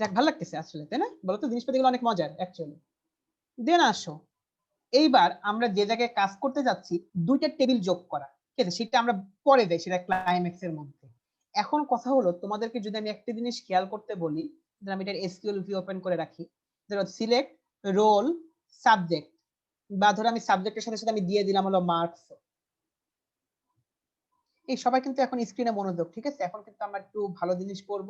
দেখ ভালো লাগতেছে আসলে, তাই না? বলো তো জিনিসপাতিগুলো অনেক মজার অ্যাকচুয়ালি। দেন আসো এইবার আমরা যে জায়গায় কাজ করতে যাচ্ছি, দুইটা টেবিল যোগ করা, ঠিক আছে? সেটা আমরা পরে দেই, সেটা ক্লাইম্যাক্স এর মধ্যে। এখন কথা হলো তোমাদেরকে যদি আমি একটা জিনিস খেয়াল করতে বলি, আমি এটা এসকিউএল ভিউ ওপেন করে রাখি, ধরো সিলেক্ট রোল সাবজেক্ট, বা ধরো আমি সাবজেক্টের সাথে সাথে আমি দিয়ে দিলাম হলো মার্কস। এই সবাই কিন্তু এখন স্ক্রিনে মনোযোগ, ঠিক আছে? এখন কিন্তু আমরা একটু ভালো জিনিস করব,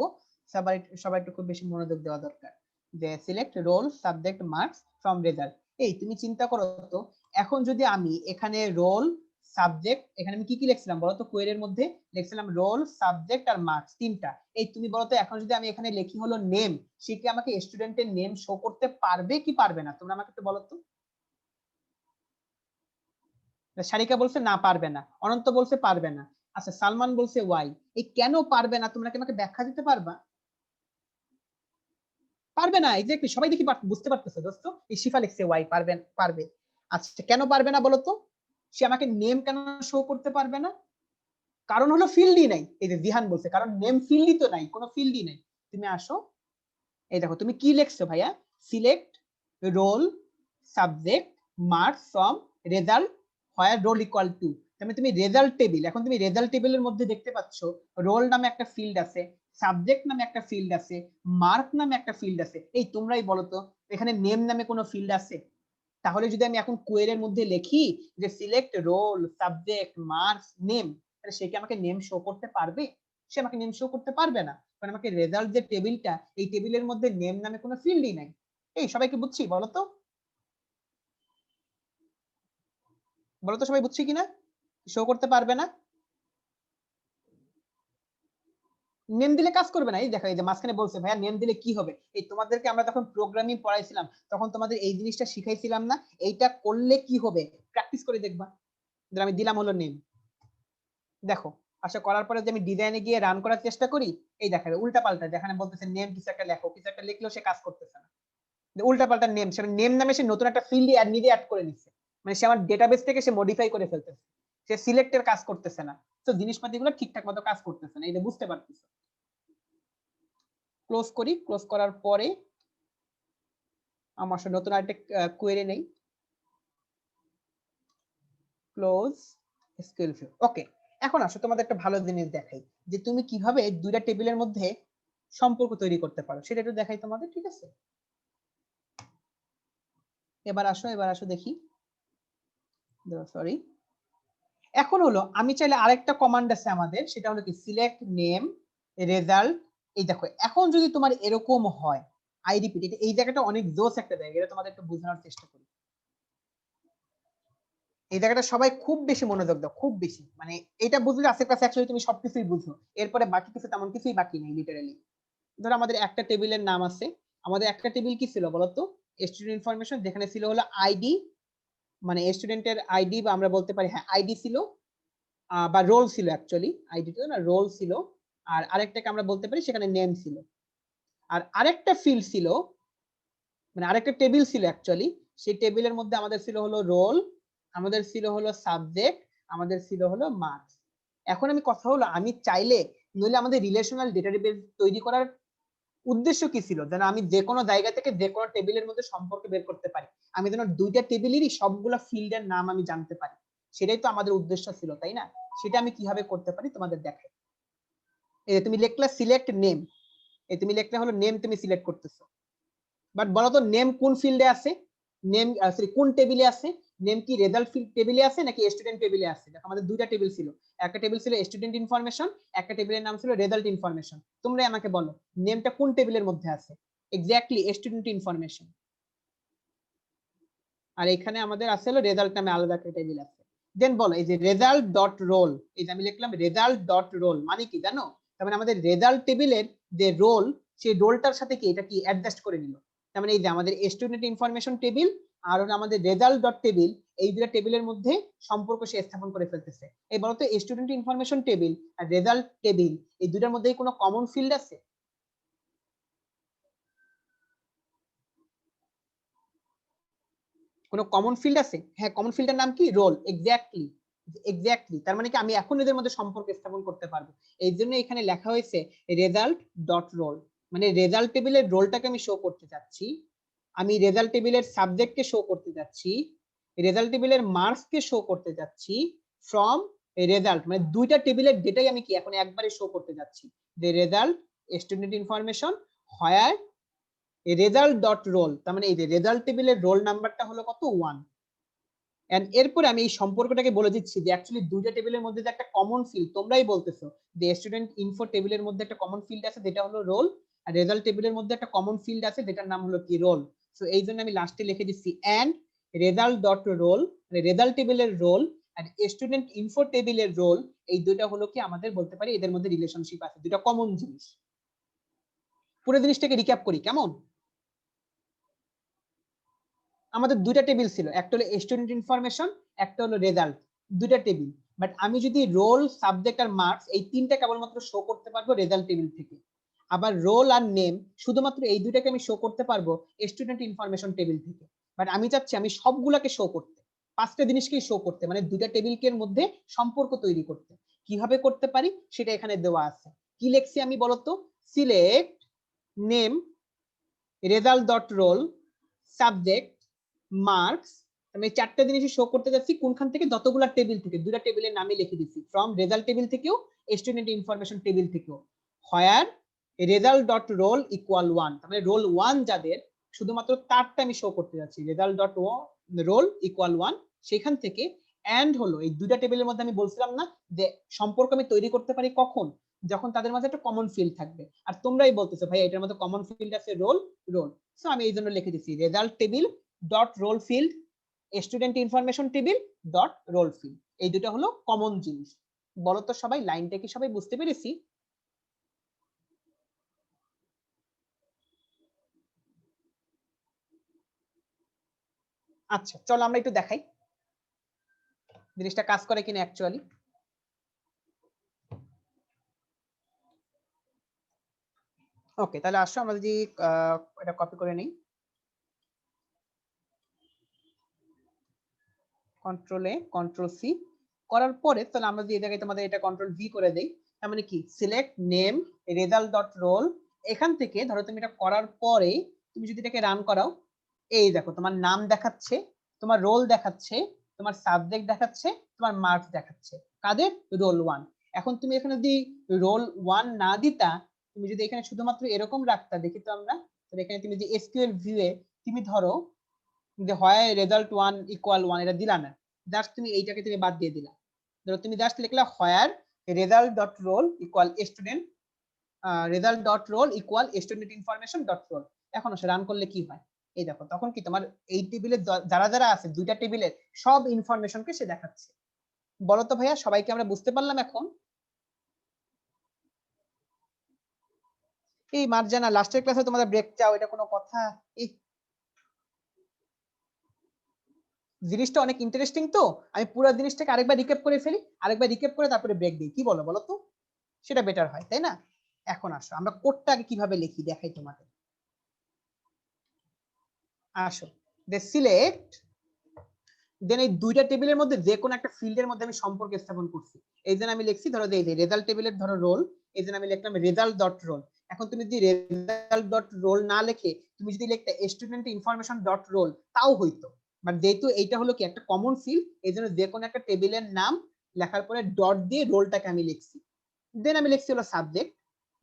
সবাই সবাই একটু খুব বেশি মনোযোগ দেওয়া দরকার। যে select roll subject marks from result, এই তুমি চিন্তা করো তো, এখন যদি আমি এখানে রোল সাবজেক্ট, এখানে আমি কি কি লিখছিলাম বলো তো, কোয়েরির মধ্যে লিখছিলাম রোল সাবজেক্ট আর মার্কস তিনটা, এই তুমি বলো তো এখন যদি আমি এখানে লিখি হলো নেম, সে কি আমাকে স্টুডেন্টের নেম শো করতে পারবে কি পারবে না? তোমরা আমাকে একটু বলো তো। সারিকা বলছে না পারবে না, অনন্ত বলছে পারবে না, আচ্ছা সালমান বলছে ওয়াই। এই কেন পারবে না তোমরা কি আমাকে ব্যাখ্যা দিতে পারবা? পারবে না, এক্স্যাক্টলি সবাই দেখি বুঝতে পারতেছে দোস্ত, এই শিফা লিখছে ওয়াই, পারবে পারবে। আচ্ছা কেন পারবে না বলো তো? সে আমাকে নেম কেন শো করতে পারবে না? কারণ হলো ফিল্ডই নাই, এই যে জিহান বলছে কারণ নেম ফিল্ডই তো নাই, কোনো ফিল্ডই নাই। তুমি আসো, এই দেখো তুমি কি লিখছো ভাইয়া, select roll subject marks from result where roll equal to, মানে তুমি রেজাল্ট টেবিল, এখন তুমি রেজাল্ট টেবিলের মধ্যে দেখতে পাচ্ছ রোল নামে একটা ফিল্ড আছে, সাবজেক্ট নামে একটা ফিল্ড আছে, মার্ক নামে একটা ফিল্ড আছে, এই তোমরাই বলো তো এখানে নেম নামে কোনো ফিল্ড আছে? তাহলে যদি আমি এখন কোয়েরির মধ্যে লিখি যে select roll subject marks name, তাহলে সে কি আমাকে নেম শো করতে পারবে? সে আমাকে নেম শো করতে পারবে না, কারণ আমাকে রেজাল্ট যে টেবিলটা, এই টেবিলের মধ্যে নেম নামে কোনো ফিল্ডই নাই। এই সবাইকে বুঝছি বলো তো, বলো তো সবাই বুঝছি কিনা, শো করতে পারবে না, নেম দিলে কাজ করবে না। এই দেখো এই যে মাঝখানে বলছে ভাইয়া নেম দিলে কি হবে, এই তোমাদেরকে আমরা তখন প্রোগ্রামিং পড়াইছিলাম তখন তোমাদের এই জিনিসটা শিখাইছিলাম না, এইটা করলে কি হবে প্র্যাকটিস করে দেখবা। আমি দিলাম হলো নেম, দেখো আশা করার পরে যে আমি ডিজাইনে গিয়ে রান করার চেষ্টা করি, এই দেখেন উল্টা পাল্টা, যেখানে বলতেছে নেম কিছু একটা লেখো, কিছু একটা লিখলেও সে কাজ করতেছে না, উল্টা পাল্টা নেম, সে নেম নামে সে নতুন একটা ফিল্ড নিজে অ্যাড করে নিচ্ছে, মানে সে আমার ডেটাবেস থেকে সে মডিফাই করে ফেলতেছে, সে সিলেক্টের কাজ করতেছে না, তো জিনিসপাতিগুলো ঠিকঠাক মতো কাজ করতেছে না, এটা বুঝতে পারতেছে। ক্লোজ করি, ক্লোজ করার পরে আমার সাথে নতুন আরেকটা কোয়েরি নেই, ক্লোজ এসকিউএল ভিউ। ওকে, এখন আসো তোমাদের একটা ভালো জিনিস দেখাই যে তুমি কিভাবে দুইটা টেবিলের মধ্যে সম্পর্ক তৈরি করতে পারো, সেটা একটু দেখাই তোমাদের, ঠিক আছে? এবার আসো, এবার আসো দেখি, সরি। এখন হলো আমি চাইলে আরেকটা কমান্ড আছে আমাদের, সেটা হলো কি সিলেক্ট নেম রেজাল্ট। এই দেখো এখন যদি তোমার এরকম হয়, আই রিপিট, এই জায়গাটা অনেক জোস একটা জায়গা, এটা তোমাদের একটু বোঝানোর চেষ্টা করি। এই জায়গাটা সবাই খুব বেশি মনোযোগ দাও, খুব বেশি, মানে এটা বুঝলে আশেপাশে অ্যাকচুয়ালি তুমি সবকিছুই বুঝো, এরপরে বাকি কিছু তেমন কিছুই বাকি নেই লিটারালি। ধরো আমাদের একটা টেবিলের নাম আছে, আমাদের একটা টেবিল কি ছিল বলতো, স্টুডেন্ট ইনফরমেশন, যেখানে ছিল হলো আইডি, মানে স্টুডেন্টের আইডি, বা আমরা বলতে পারি হ্যাঁ আইডি ছিল, বা রোল ছিল, অ্যাকচুয়ালি আইডি তো না, রোল ছিল, আর আরেকটাকে আমরা বলতে পারি সেখানে নেম ছিল, আর আরেকটা ফিল্ড ছিল, মানে আরেকটা টেবিল ছিল অ্যাকচুয়ালি, সেই টেবিলের মধ্যে আমাদের ছিল হলো রোল, আমাদের ছিল হলো সাবজেক্ট, আমাদের ছিল হলো মার্কস। এখন আমি কথা হলো আমি চাইলে, নইলে আমাদের রিলেশনাল ডেটাবেস তৈরি করার উদ্দেশ্য কি ছিল, যেন আমি যে কোনো জায়গা থেকে যে কোনো টেবিলের মধ্যে সম্পর্ক বের করতে পারি, আমি যেন দুইটা টেবিলেরই সবগুলা ফিল্ডের নাম আমি জানতে পারি, সেটাই তো আমাদের উদ্দেশ্য ছিল, তাই না? সেটা আমি কিভাবে করতে পারি তোমাদের দেখাই। এই তুমি লিখলা সিলেক্ট নেম, এই তুমি লিখলে হলো নেম তুমি সিলেক্ট করতেছো, বাট বলো তো নেম কোন ফিল্ডে আছে, নেম সরি কোন টেবিলে আছে, নেম কি রেজাল্ট ফিল্ড টেবিলে আছে নাকি স্টুডেন্ট টেবিলে আছে? দেখো আমাদের দুইটা টেবিল ছিল, একটা টেবিল ছিল স্টুডেন্ট ইনফরমেশন, একটা টেবিলের নাম ছিল রেজাল্ট ইনফরমেশন, তোমরাই আমাকে বলো নেমটা কোন টেবিলের মধ্যে আছে? Exactly student information. আর এখানে আমাদের আছে হলো রেজাল্ট নামে আলাদা একটা টেবিল আছে। দেন বলো এই যে রেজাল্ট ডট রোল, এই যে আমি লিখলাম রেজাল্ট ডট রোল মানে কি জানো? তার মানে আমাদের রেজাল্ট টেবিলের যে রোল, সেই রোলটার সাথে কি এটা কি অ্যাডজাস্ট করে নিল। তার মানে এই যে আমাদের স্টুডেন্ট ইনফরমেশন টেবিল আর আমাদের রেজাল্ট ডট টেবিল, এই দুটো টেবিলের মধ্যে সম্পর্ক সে স্থাপন করে ফেলতেছে। এই বলতো স্টুডেন্ট ইনফরমেশন টেবিল আর রেজাল্ট টেবিল এই দুটার মধ্যে কোনো কমন ফিল্ড আছে? কোনো কমন ফিল্ড আছে? হ্যাঁ, কমন ফিল্ডের নাম কি? রোল। Exactly, exactly. তার মানে কি আমি এখন এদের মধ্যে সম্পর্ক স্থাপন করতে পারবো। এই জন্য এখানে লেখা হয়েছে রেজাল্ট ডট রোল, মানে রেজাল্ট টেবিলের রোলটাকে আমি শো করতে যাচ্ছি, আমি রেজাল্ট টেবিলের সাবজেক্টকে শো করতে যাচ্ছি, রেজাল্ট টেবিলের মার্কসকে শো করতে যাচ্ছি ফ্রম রেজাল্ট, মানে দুইটা টেবিলের ডেটাই আমি কি এখন একবারে শো করতে যাচ্ছি। যে রেজাল্ট স্টুডেন্ট ইনফরমেশন হোয়ার রেজাল্ট ডট রোল, তার মানে এই যে রেজাল্ট টেবিলের রোল নাম্বারটা হলো কত? 1। এন্ড এরপরে আমি এই সম্পর্কটাকে বলে দিচ্ছি যে অ্যাকচুয়ালি দুইটা টেবিলের মধ্যে যে একটা কমন ফিল্ড, তোমরাই বলতেছো যে স্টুডেন্ট ইনফো টেবিলের মধ্যে একটা কমন ফিল্ড আছে যেটা হলো রোল, আর রেজাল্ট টেবিলের মধ্যে একটা কমন ফিল্ড আছে যেটার নাম হলো কি? রোল। সো এই জন্য আমি লাস্টে লিখে দিচ্ছি এন্ড রেজাল্ট ডট রোল, মানে রেজাল্ট টেবিলের রোল আর স্টুডেন্ট ইনফো টেবিলের রোল, এই দুইটা হলো কি আমাদের বলতে পারি এদের মধ্যে রিলেশনশিপ আছে, দুইটা কমন জিনিস। পুরো জিনিসটাকে রিক্যাপ করি কেমন? আমাদের দুইটা টেবিল ছিল, একটা হলো স্টুডেন্ট ইনফরমেশন, একটা হলো রেজাল্ট, দুইটা টেবিল। বাট আমি যদি রোল, সাবজেক্ট আর মার্কস এই তিনটা কেবলমাত্র শো করতে পারবো রেজাল্ট টেবিল থেকে, আবার রোল আর নেম শুধুমাত্র এই দুইটাকে আমি শো করতে পারবো স্টুডেন্ট ইনফরমেশন টেবিল থেকে। বাট আমি চাচ্ছি আমি সবগুলাকে শো করতে, পাঁচটা জিনিসকেই শো করতে, মানে দুইটা টেবিলকে মধ্যে সম্পর্ক তৈরি করতে। কিভাবে করতে পারি সেটা এখানে দেওয়া আছে। কি লিখছি আমি বলতো? Select name result dot roll subject marks, আমি চারটা জিনিসই শো করতে যাচ্ছি কোনখান থেকে? যতগুলা টেবিল থেকে, দুইটা টেবিলের নামই লিখে দিচ্ছি, ফ্রম রেজাল্ট টেবিল থেকেও স্টুডেন্ট ইনফরমেশন টেবিল থেকেও। হোয়ার রেজাল্ট ডট রোল ইকুয়াল 1, মানে রোল 1 যাদের শুধুমাত্র তারটা আমি শো করতে যাচ্ছি, রেজাল্ট ডট রোল ইকুয়াল 1। সেখান থেকে এন্ড হলো এই দুইটা টেবিলের মধ্যে আমি বলছিলাম না যে সম্পর্ক আমি তৈরি করতে পারি কখন? যখন তাদের মাঝে একটা কমন ফিল্ড থাকবে। আর তোমরাই বলতেছো ভাই এটার মধ্যে কমন ফিল্ড আছে রোল, রোল। সো আমি এই জন্য লিখে দিচ্ছি result table dot roll field student information table dot roll field, এই দুটো হলো কমন জিনিস। বলো তো সবাই, লাইনটা কি সবাই বুঝতে পেরেছি? আচ্ছা চলো আমরা একটু দেখাই জিনিসটা কাজ করে কিনা অ্যাকচুয়ালি। ওকে, তাহলে আসো আমরা যদি এটা কপি করে নেই, কন্ট্রোল এ কন্ট্রোল সি করার পরে তাহলে আমরা যদি এই জায়গায় তোমাদের এটা কন্ট্রোল ভি করে দেই, তার মানে কি? Select name result dot roll, এখান থেকে ধরো তুমি এটা করার পরে তুমি যদি এটাকে রান করাও, এই দেখো তোমার নাম দেখাচ্ছে, তোমার রোল দেখাচ্ছে, তোমার সাবজেক্ট দেখাচ্ছে, তোমার মার্কস দেখাচ্ছে, কাদের? রোল 1। এখন তুমি এখানে যদি রোল 1 না দিতা, তুমি যদি এখানে শুধুমাত্র এরকম রাখতা, দেখি তো আমরা, তাহলে এখানে তুমি যে এসকিউএল ভিউ এ তুমি ধরো যে হয় রেজাল্ট 1 ইকুয়াল 1 এটা দিলা না, জাস্ট তুমি এইটাকে তুমি বাদ দিয়ে দিলা। ধরো তুমি জাস্ট লিখলা where result dot roll equal student result dot roll equal student information dot roll. এখন সে রান করলে কি হয়? এই দেখো তখন কি তোমার এই টেবিলে যারা যারা আছে দুইটা টেবিলের সব ইনফরমেশনকে সে দেখাচ্ছে। বলো তো ভাইয়া সবাইকে আমরা বুঝতে পারলাম এখন? এই মার্জানা লাস্টের ক্লাসে তোমাদের ব্রেক চাও, এটা কোনো কথা? এই জিনিসটা অনেক ইন্টারেস্টিং, তো আমি পুরো জিনিসটাকে আরেকবার রিক্যাপ করে ফেলি, আরেকবার রিক্যাপ করে তারপরে ব্রেক দিই, কি বলো বলো তো? সেটা বেটার হয় তাই না? এখন আসো আমরা কোডটা আগে কিভাবে লিখি দেখাই তোমাদের। আসো দে সিলেক্ট, দেন এই দুইটা টেবিলের মধ্যে যে কোনো একটা ফিল্ডের মধ্যে আমি সম্পর্ক স্থাপন করছি। এই জন্য আমি লিখছি ধরো যে রেজাল্ট টেবিলের ধরো রোল, এই জন্য আমি লিখলাম রেজাল্ট ডট রোল। এখন তুমি যদি রেজাল্ট ডট রোল না লিখে তুমি যদি লিখতে স্টুডেন্ট ইনফরমেশন ডট রোল, তাও হইতো। বাট যেহেতু এইটা হলো কি একটা কমন ফিল্ড, এই জন্য যে কোনো একটা টেবিলের নাম লেখার পরে ডট দিয়ে রোলটাকে আমি লিখছি। দেন আমি লিখছি হলো সাবজেক্ট,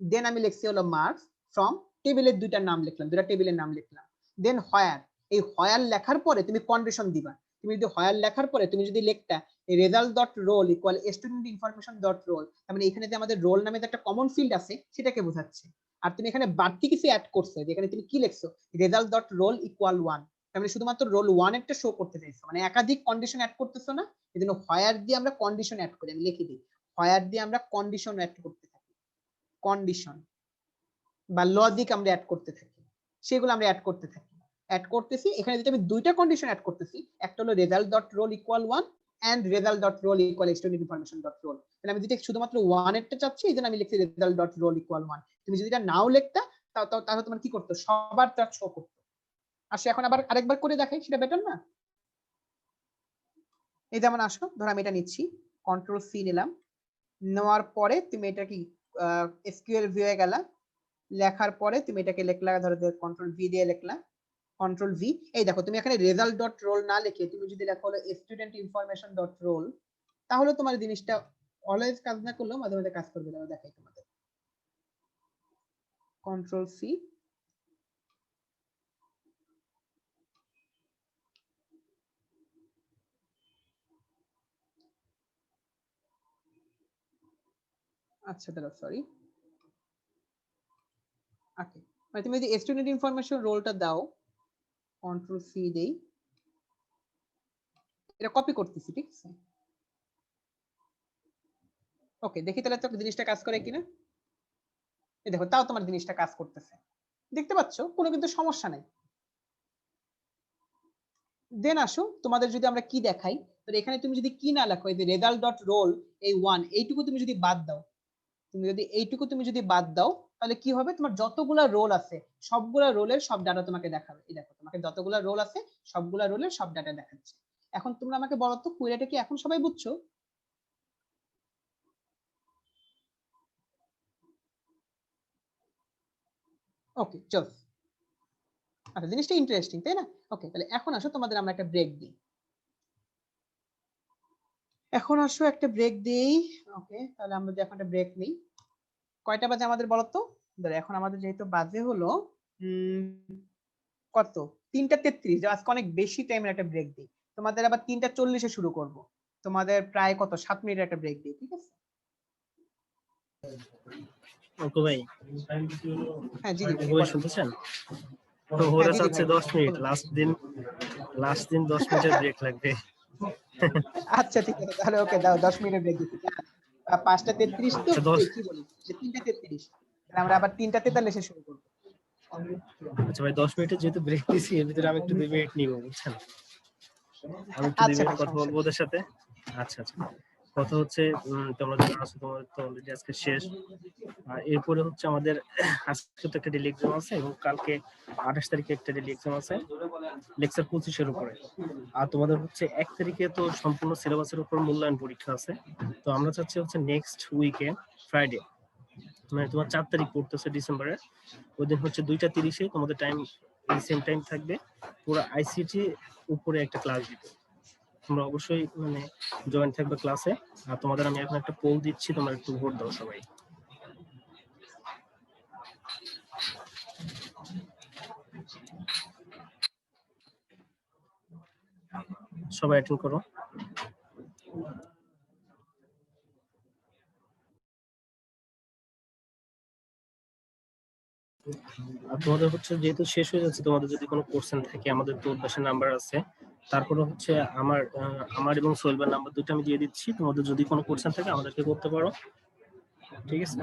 দেন আমি লিখছি হলো মার্কস ফ্রম টেবিলের দুইটার নাম লিখলাম, দুইটা টেবিলের নাম লিখলাম। দেন হোয়ার, এই হোয়ার লেখার পরে তুমি কন্ডিশন দিবা। তুমি যদি হোয়ার লেখার পরে তুমি যদি লিখতা result dot roll equal student information dot roll, তার মানে এখানে যে আমাদের রোল নামে যে একটা কমন ফিল্ড আছে সেটাকে বোঝাচ্ছে। আর তুমি এখানে বাড়তি কিছু অ্যাড করছো, যেখানে তুমি কি লিখছো রেজাল্ট ডট রোল ইকুয়াল 1, তার মানে শুধুমাত্র রোল 1 এরটা শো করতে চাইছো, মানে একাধিক কন্ডিশন অ্যাড করতেছো না, এজন্য হোয়ার দিয়ে আমরা কন্ডিশন অ্যাড করি। আমি লিখে দিই, হোয়ার দিয়ে আমরা কন্ডিশন অ্যাড করতে থাকি, কন্ডিশন বা লজিক আমরা অ্যাড করতে থাকি, সেগুলো আমরা অ্যাড করতে থাকি, অ্যাড করতেছি। এখানে যেটা আমি দুইটা কন্ডিশন অ্যাড করতেছি, একটা হলো result dot roll equal 1 and result dot roll equal student information dot roll. তাহলে আমি যেটা শুধুমাত্র 1 এরটা চাচ্ছি, এইজন্য আমি লিখছি রেজাল্ট ডট রোল ইকুয়াল 1। তুমি যদি এটা নাও লিখতা তাহলে তোমার কি করতে, সবার তার শো করতে। আসো এখন আবার আরেকবার করে দেখাই, সেটা বেটার না? এই যেমন আসো, ধর আমি এটা নিচ্ছি, কন্ট্রোল সি নিলাম, নেওয়ার পরে তুমি এটা কি এসকিউএল ভিউয়ে গেলা, লেখার পরে তুমি এটাকে লিখলা, ধরো কন্ট্রোল ভি দিয়ে লিখলা, কন্ট্রোল ভি। এই দেখো তুমি এখানে রেজাল্ট ডট রোল না লিখে তুমি যদি লেখো হলো স্টুডেন্ট ইনফরমেশন ডট রোল, তাহলে তোমার জিনিসটা অলওয়েজ কাজ না করলেও মাঝে মাঝে কাজ করবে। আমি দেখাই তোমাদের, কন্ট্রোল সি, আচ্ছা দাঁড়াও সরি, ওকে। মানে তুমি যদি স্টুডেন্ট ইনফরমেশন রোলটা দাও, কন্ট্রোল সি দেই, এটা কপি করতেছি, ঠিক আছে? ওকে, দেখি তাহলে তো জিনিসটা কাজ করে কিনা। এই দেখো, তাও তোমার জিনিসটা কাজ করতেছে, দেখতে পাচ্ছ, কোনো কিন্তু সমস্যা নেই। দেন আসো, তোমাদের যদি আমরা কি দেখাই, তো এখানে তুমি যদি কি না লেখো, এই যে রেজাল্ট ডট রোল এই 1 এইটুকু তুমি যদি বাদ দাও, তুমি যদি বাদ দাও, তাহলে কি হবে, তোমার যতগুলা রোল আছে সবগুলা রোলের সব ডাটা তোমাকে দেখাবে। এই দেখো, তোমাকে যতগুলা রোল আছে সবগুলা রোলের সব ডাটা দেখাচ্ছে। এখন তোমরা আমাকে বলো তো, কুইরিটা কি এখন সবাই বুঝছো? ওকে চল, আচ্ছা জিনিসটা ইন্টারেস্টিং তাই না? ওকে, তাহলে এখন আসো তোমাদের আমরা একটা ব্রেক দিই, এখন আসো একটা ব্রেক দিই। ওকে, তাহলে আমরা এখন একটা ব্রেক নিই। কয়টা বাজে আমাদের বলো তো? ধরো এখন আমাদের যেহেতু বাজে হলো কত, 3:33, আজকে অনেক বেশি টাইমের একটা ব্রেক দিই। তোমাদের আবার 3:40-এ শুরু করব, তোমাদের প্রায় কত 7 মিনিটের একটা ব্রেক দিই, ঠিক আছে? ওকে ভাই, হ্যাঁ জি জি ভাই, ওকে ভাই বলেন। শুনতেছেন? তো হ্যাঁ ওরা জি জি চাচ্ছে ভাই, 10 মিনিট, বলুন। লাস্ট দিন 10 মিনিটের ব্রেক লাগবে। আচ্ছা ঠিক আছে, তাহলে ওকে দাও, 10 মিনিটের ব্রেক দিচ্ছি। 5:33 তো, আচ্ছা 10, এই কি বলি, 3:33, তাহলে আমরা আবার 3:43-এ শুরু করব। আচ্ছা ভাই 10 মিনিটের যেহেতু ব্রেক দিছি, এর ভিতরে আমি একটু 2 মিনিট নিব, বুঝছেন? আমি একটু 2 আচ্ছা মিনিট ভাই, কথা সমস্যা বলবো নেই। ওদের সাথে। আচ্ছা আচ্ছা, কথা হচ্ছে তোমরা যারা আছো তোমার তো অলরেডি আজকে শেষ। আর এরপরে হচ্ছে আমাদের আজকে তো একটা ডেলি এক্সাম আছে এবং কালকে 28 তারিখে একটা ডেলি এক্সাম আছে লেকচার 25-এর উপরে। আর তোমাদের হচ্ছে 1 তারিখে তো সম্পূর্ণ সিলেবাসের উপর মূল্যায়ন পরীক্ষা আছে। তো আমরা চাচ্ছি হচ্ছে নেক্সট উইকে ফ্রাইডে, মানে তোমার 4 তারিখ পড়তেছে ডিসেম্বরের, ওই দিন হচ্ছে 2:30-এ তোমাদের টাইম, এই সেম টাইম থাকবে, পুরো আইসিটি উপরে একটা ক্লাস দিতে। তোমরা অবশ্যই মানে জয়েন থাকবে ক্লাসে। আর তোমাদের আমি এখন একটা পোল দিচ্ছি, তোমরা একটু ভোট দাও সবাই। সবাই অ্যাটেন্ড করো। আর তোমাদের হচ্ছে যেহেতু শেষ হয়ে যাচ্ছে, তোমাদের যদি কোনো কোশ্চেন থাকে, আমাদের তো পাশে নাম্বার আছে, তারপরে হচ্ছে আমার এবং সোহেলবার নাম্বার দুটো আমি দিয়ে দিচ্ছি, তোমাদের যদি কোনো কোশ্চেন থাকে আমাদেরকে করতে পারো, ঠিক আছে?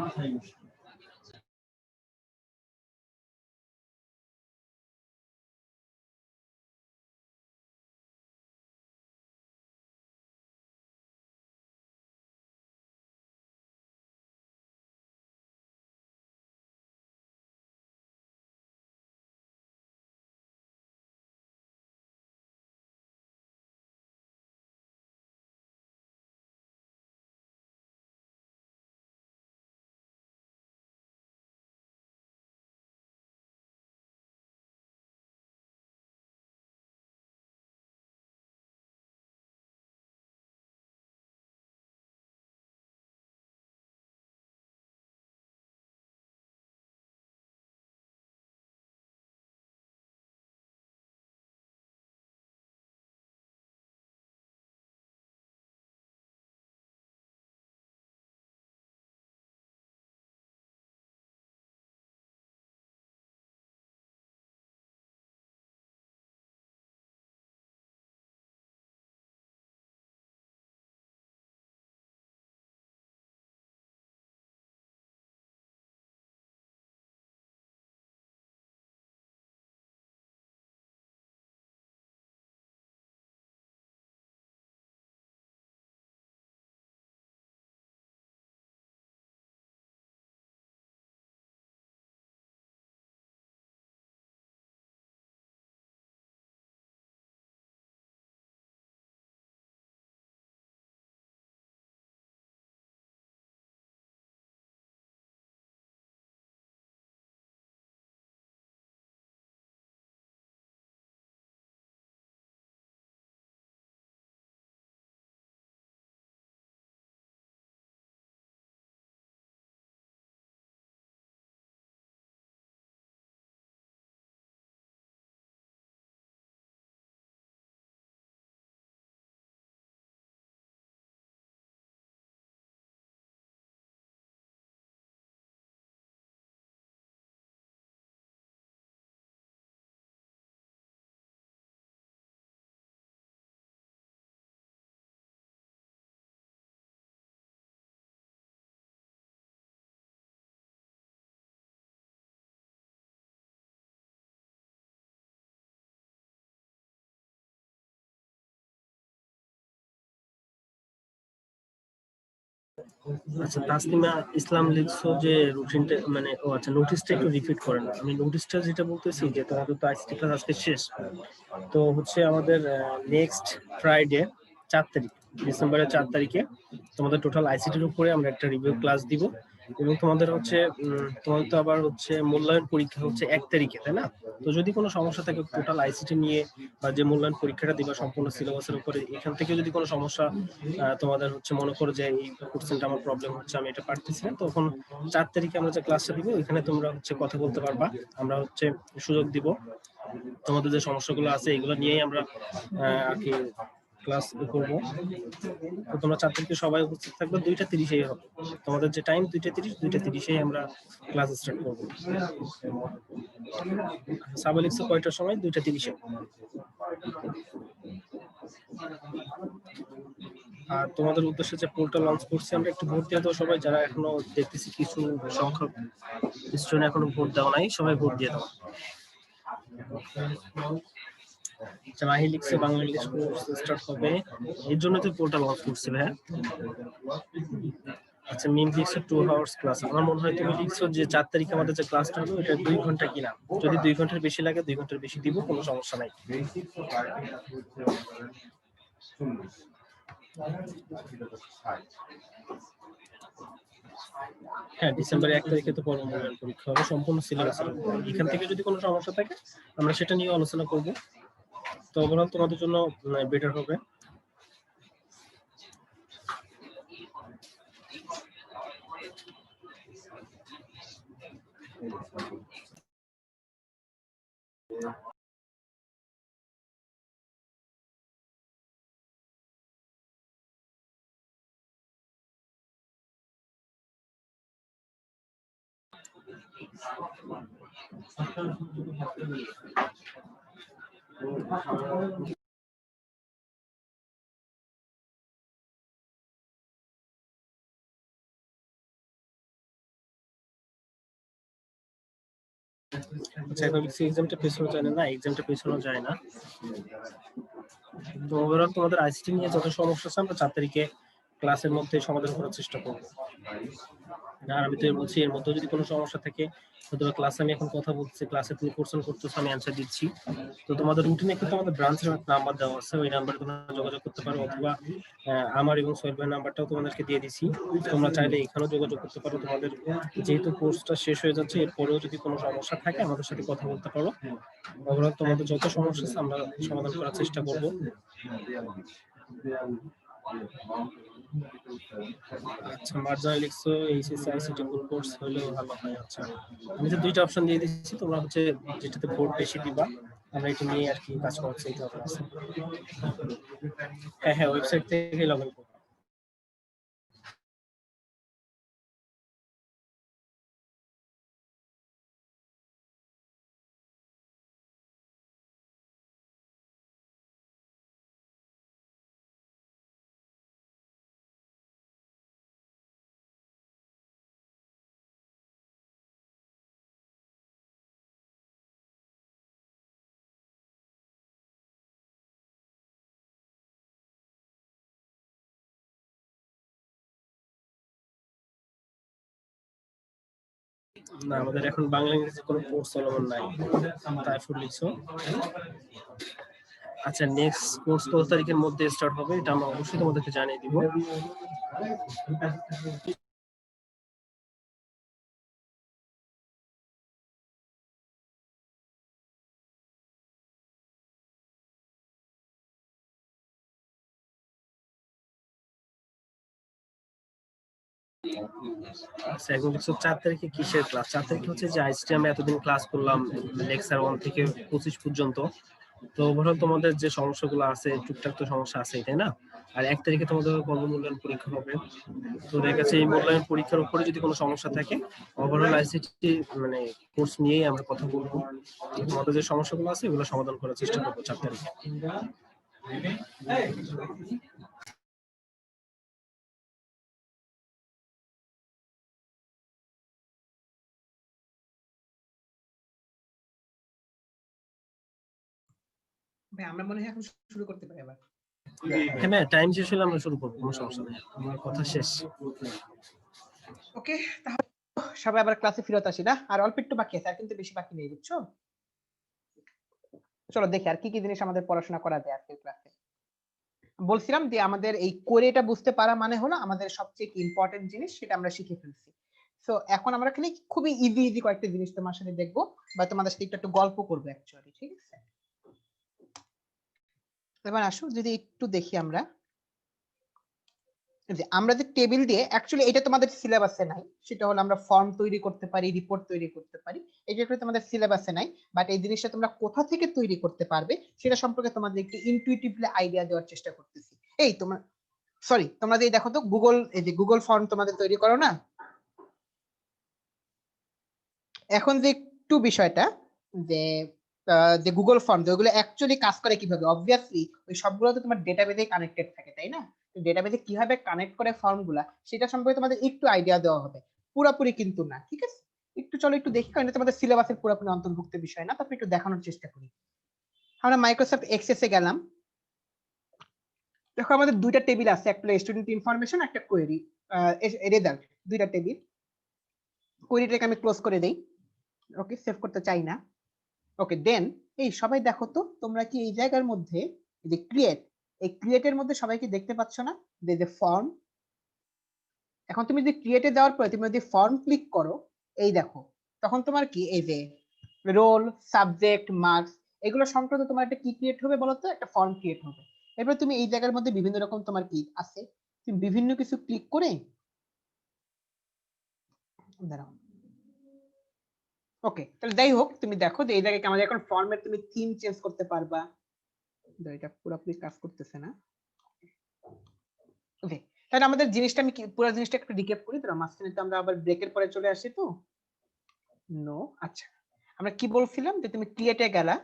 আচ্ছা, তাসনিমা ইসলাম লিখছো যে রুটিনটা মানে ও আচ্ছা নোটিশটা একটু রিপিট করে না। আমি নোটিশটা যেটা বলতেছি যে তোমাদের তো আইসিটি ক্লাস আজকে শেষ, তো হচ্ছে আমাদের নেক্সট ফ্রাইডে 4 তারিখ, ডিসেম্বরের 4 তারিখে তোমাদের টোটাল আইসিটির উপরে আমরা একটা রিভিউ ক্লাস দিব। এবং তোমাদের হচ্ছে তোমাদের তো আবার হচ্ছে মূল্যায়ন পরীক্ষা হচ্ছে 1 তারিখে, তাই না? তো যদি কোনো সমস্যা থাকে টোটাল আইসিটি নিয়ে বা যে মূল্যায়ন পরীক্ষাটা দিবা সম্পূর্ণ সিলেবাসের উপরে, এখান থেকে যদি কোনো সমস্যা তোমাদের হচ্ছে মনে করো যে এই কোশ্চেনটা আমার প্রবলেম হচ্ছে, আমি এটা পারতেছি না, তখন 4 তারিখে আমরা যে ক্লাসটা দিব এখানে তোমরা হচ্ছে কথা বলতে পারবা। আমরা হচ্ছে সুযোগ দিব, তোমাদের যে সমস্যাগুলো আছে এগুলো নিয়েই আমরা আর কি ক্লাস করবো। তো তোমরা 4 তারিখে সবাই উপস্থিত থাকবে, 2টা 30-এই হবে তোমাদের যে টাইম, 2টা 30 আমরা ক্লাস স্টার্ট করবো। সাবালিক্স কয়টার সময়? 2টা 30-এ। আর তোমাদের উদ্দেশ্যে যে পোর্টাল লঞ্চ করছি আমরা, একটু ভোট দিয়ে দাও সবাই, যারা এখনো দেখতেছি কিছু সংখ্যক স্টুডেন্ট এখনো ভোট দেওয়া নাই, সবাই ভোট দিয়ে দাও। মাহি লিখছে বাংলা ইংলিশ কোর্স স্টার্ট হবে, এর জন্য তো পোর্টাল লঞ্চ করছি ভাইয়া। আচ্ছা, মিম লিখছে 2 আওয়ার্স ক্লাস। আমার মনে হয় তুমি লিখছো যে 4 তারিখে আমাদের যে ক্লাসটা হলো এটা 2 ঘন্টা কিনা। যদি 2 ঘন্টার বেশি লাগে 2 ঘন্টার বেশি দিব, কোনো সমস্যা নাই। হ্যাঁ, ডিসেম্বরের 1 তারিখে তো পরম মূল্যায়ন পরীক্ষা হবে সম্পূর্ণ সিলেবাসের উপর। এখান থেকে যদি কোনো সমস্যা থাকে আমরা সেটা নিয়ে আলোচনা করব। তো ওভারঅল তোমাদের জন্য বেটার হবে। আচ্ছা, এখন এক্সামটা পেছানো যায় না? না, এক্সামটা পেছানো যায় না। তো ওভারঅল তোমাদের আইসিটি নিয়ে যত সমস্যা আছে আমরা 4 তারিখে ক্লাসের মধ্যে সমাধান করার চেষ্টা করব। আর আমি তো বলছি এর মধ্যে যদি কোনো সমস্যা থাকে, অথবা ক্লাসে আমি এখন কথা বলছি, ক্লাসে তুমি কোশ্চেন করতেছো, আমি অ্যান্সার দিচ্ছি, তো তোমাদের রুটিনে কিন্তু আমাদের ব্রাঞ্চের নাম্বার দেওয়া আছে, ওই নাম্বারে তোমরা যোগাযোগ করতে পারো, অথবা আমার এবং সোহেল ভাইয়ের নাম্বারটাও তোমাদেরকে দিয়ে দিছি, তোমরা চাইলে এখানেও যোগাযোগ করতে পারো। তোমাদের যেহেতু কোর্সটা শেষ হয়ে যাচ্ছে, এরপরেও যদি কোনো সমস্যা থাকে আমাদের সাথে কথা বলতে পারো। ওভারঅল তোমাদের যত সমস্যা আছে আমরা সমাধান করার চেষ্টা করব। আচ্ছা, মার্জানা লিখছো এইচএসসি আইসিটি ফুল কোর্স হলেও ভালো হয়। আচ্ছা, আমি তো 2টা অপশন দিয়ে দিচ্ছি, তোমরা হচ্ছে যেটাতে ভোট বেশি দিবা আমরা এটা নিয়ে আর কি কাজ করছি। এটা আছে, হ্যাঁ হ্যাঁ, ওয়েবসাইট থেকে লগ ইন করো। না, আমাদের এখন বাংলা ইংরেজি কোনো কোর্স চলমান নাই। তাইফুল লিখছো। আচ্ছা, নেক্সট কোর্স কত তারিখের মধ্যে স্টার্ট হবে এটা আমরা অবশ্যই তোমাদেরকে জানিয়ে দিব। আচ্ছা, এখন লিখছো 4 তারিখে কিসের ক্লাস? 4 তারিখে হচ্ছে যে আইসিটি আমরা এতদিন ক্লাস করলাম লেকচার 1 থেকে 25 পর্যন্ত। তো ওভারঅল তোমাদের যে সমস্যাগুলো আছে টুকটাক তো সমস্যা আছে, তাই না? আর 1 তারিখে তোমাদের কর্মমূল্যায়ন পরীক্ষা হবে। তো দেখা যাচ্ছে এই মূল্যায়ন পরীক্ষার উপরে যদি কোনো সমস্যা থাকে, ওভারঅল আইসিটি মানে কোর্স নিয়েই আমরা কথা বলবো। তোমাদের যে সমস্যাগুলো আছে এগুলো সমাধান করার চেষ্টা করবো 4 তারিখে। ভাই আমরা মনে হয় এখন শুরু করতে পারি আবার। হ্যাঁ ম্যাম, টাইম শেষ হলে আমরা শুরু করবো, কোনো সমস্যা নেই, আমার কথা শেষ। ওকে, তাহলে সবাই আবার ক্লাসে ফেরত আসি না, আর অল্প একটু বাকি আছে, আর কিন্তু বেশি বাকি নেই, বুঝছো? চলো দেখি আর কি কি জিনিস আমাদের পড়াশোনা করা যায় আজকের ক্লাসে। বলছিলাম যে আমাদের এই কোরেটা বুঝতে পারা মানে হলো আমাদের সবচেয়ে ইম্পর্টেন্ট জিনিস, সেটা আমরা শিখে ফেলছি। তো এখন আমরা খালি খুবই ইজি ইজি কয়েকটা জিনিস তোমার সাথে দেখবো, বা তোমাদের সাথে একটু গল্প করবো অ্যাকচুয়ালি, ঠিক আছে? এবার আসো যদি একটু দেখি আমরা, যে আমরা যে টেবিল দিয়ে, অ্যাকচুয়ালি এটা তোমাদের সিলেবাসে নাই, সেটা হলো আমরা ফর্ম তৈরি করতে পারি, রিপোর্ট তৈরি করতে পারি, এটা একটু তোমাদের সিলেবাসে নাই, বাট এই জিনিসটা তোমরা কোথা থেকে তৈরি করতে পারবে সেটা সম্পর্কে তোমাদের একটু ইনটুইটিভলি আইডিয়া দেওয়ার চেষ্টা করতেছি। এই তোমার, সরি, তোমরা যে দেখো তো গুগল, এই যে গুগল ফর্ম তোমাদের তৈরি করো না, এখন যে একটু বিষয়টা, যে যে গুগল ফর্ম ওইগুলো অ্যাকচুয়ালি কাজ করে কিভাবে, অবভিয়াসলি ওই সবগুলো তো তোমার ডেটাবেজে কানেক্টেড থাকে, তাই না? ডেটাবেজে কিভাবে কানেক্ট করে ফর্মগুলা, সেটা সম্পর্কে তোমাদের একটু আইডিয়া দেওয়া হবে, পুরোপুরি কিন্তু না, ঠিক আছে? একটু চলো একটু দেখি, কারণ এটা তোমাদের সিলেবাসের পুরোপুরি অন্তর্ভুক্ত বিষয় না, তারপরে একটু দেখানোর চেষ্টা করি। আমরা মাইক্রোসফট এক্সেসে গেলাম, দেখো আমাদের দুইটা টেবিল আছে, একটা স্টুডেন্ট ইনফরমেশন, একটা কোয়েরি রেজাল্ট, দুইটা টেবিল। কোয়েরিটাকে আমি ক্লোজ করে দেই, ওকে, সেভ করতে চাই না। ওকে, দেন এই সবাই দেখো তো, তোমরা কি এই জায়গার মধ্যে যে ক্রিয়েট, এই ক্রিয়েটের মধ্যে সবাই কি দেখতে পাচ্ছ না যে ফর্ম? এখন তুমি যদি ক্রিয়েটে যাওয়ার পরে তুমি যদি ফর্ম ক্লিক করো, এই দেখো, তখন তোমার কি এই যে রোল, সাবজেক্ট, মার্কস, এগুলো সংক্রান্ত তোমার একটা কি ক্রিয়েট হবে বলো তো? একটা ফর্ম ক্রিয়েট হবে। এরপর তুমি এই জায়গার মধ্যে বিভিন্ন রকম তোমার কি আছে, তুমি বিভিন্ন কিছু ক্লিক করে, দাঁড়াও, ওকে, তাহলে যাই হোক, তুমি দেখো যে এই জায়গায় আমাদের এখন ফর্মের তুমি থিম চেঞ্জ করতে পারবা। এটা পুরোপুরি কাজ করতেছে না, ওকে, তাহলে আমাদের জিনিসটা আমি পুরো জিনিসটা একটু রিক্যাপ করি, তো মাঝখানে তো আমরা আবার ব্রেকের পরে চলে আসি তো। নো, আচ্ছা, আমরা কি বলছিলাম যে তুমি ক্রিয়েটে গেলা,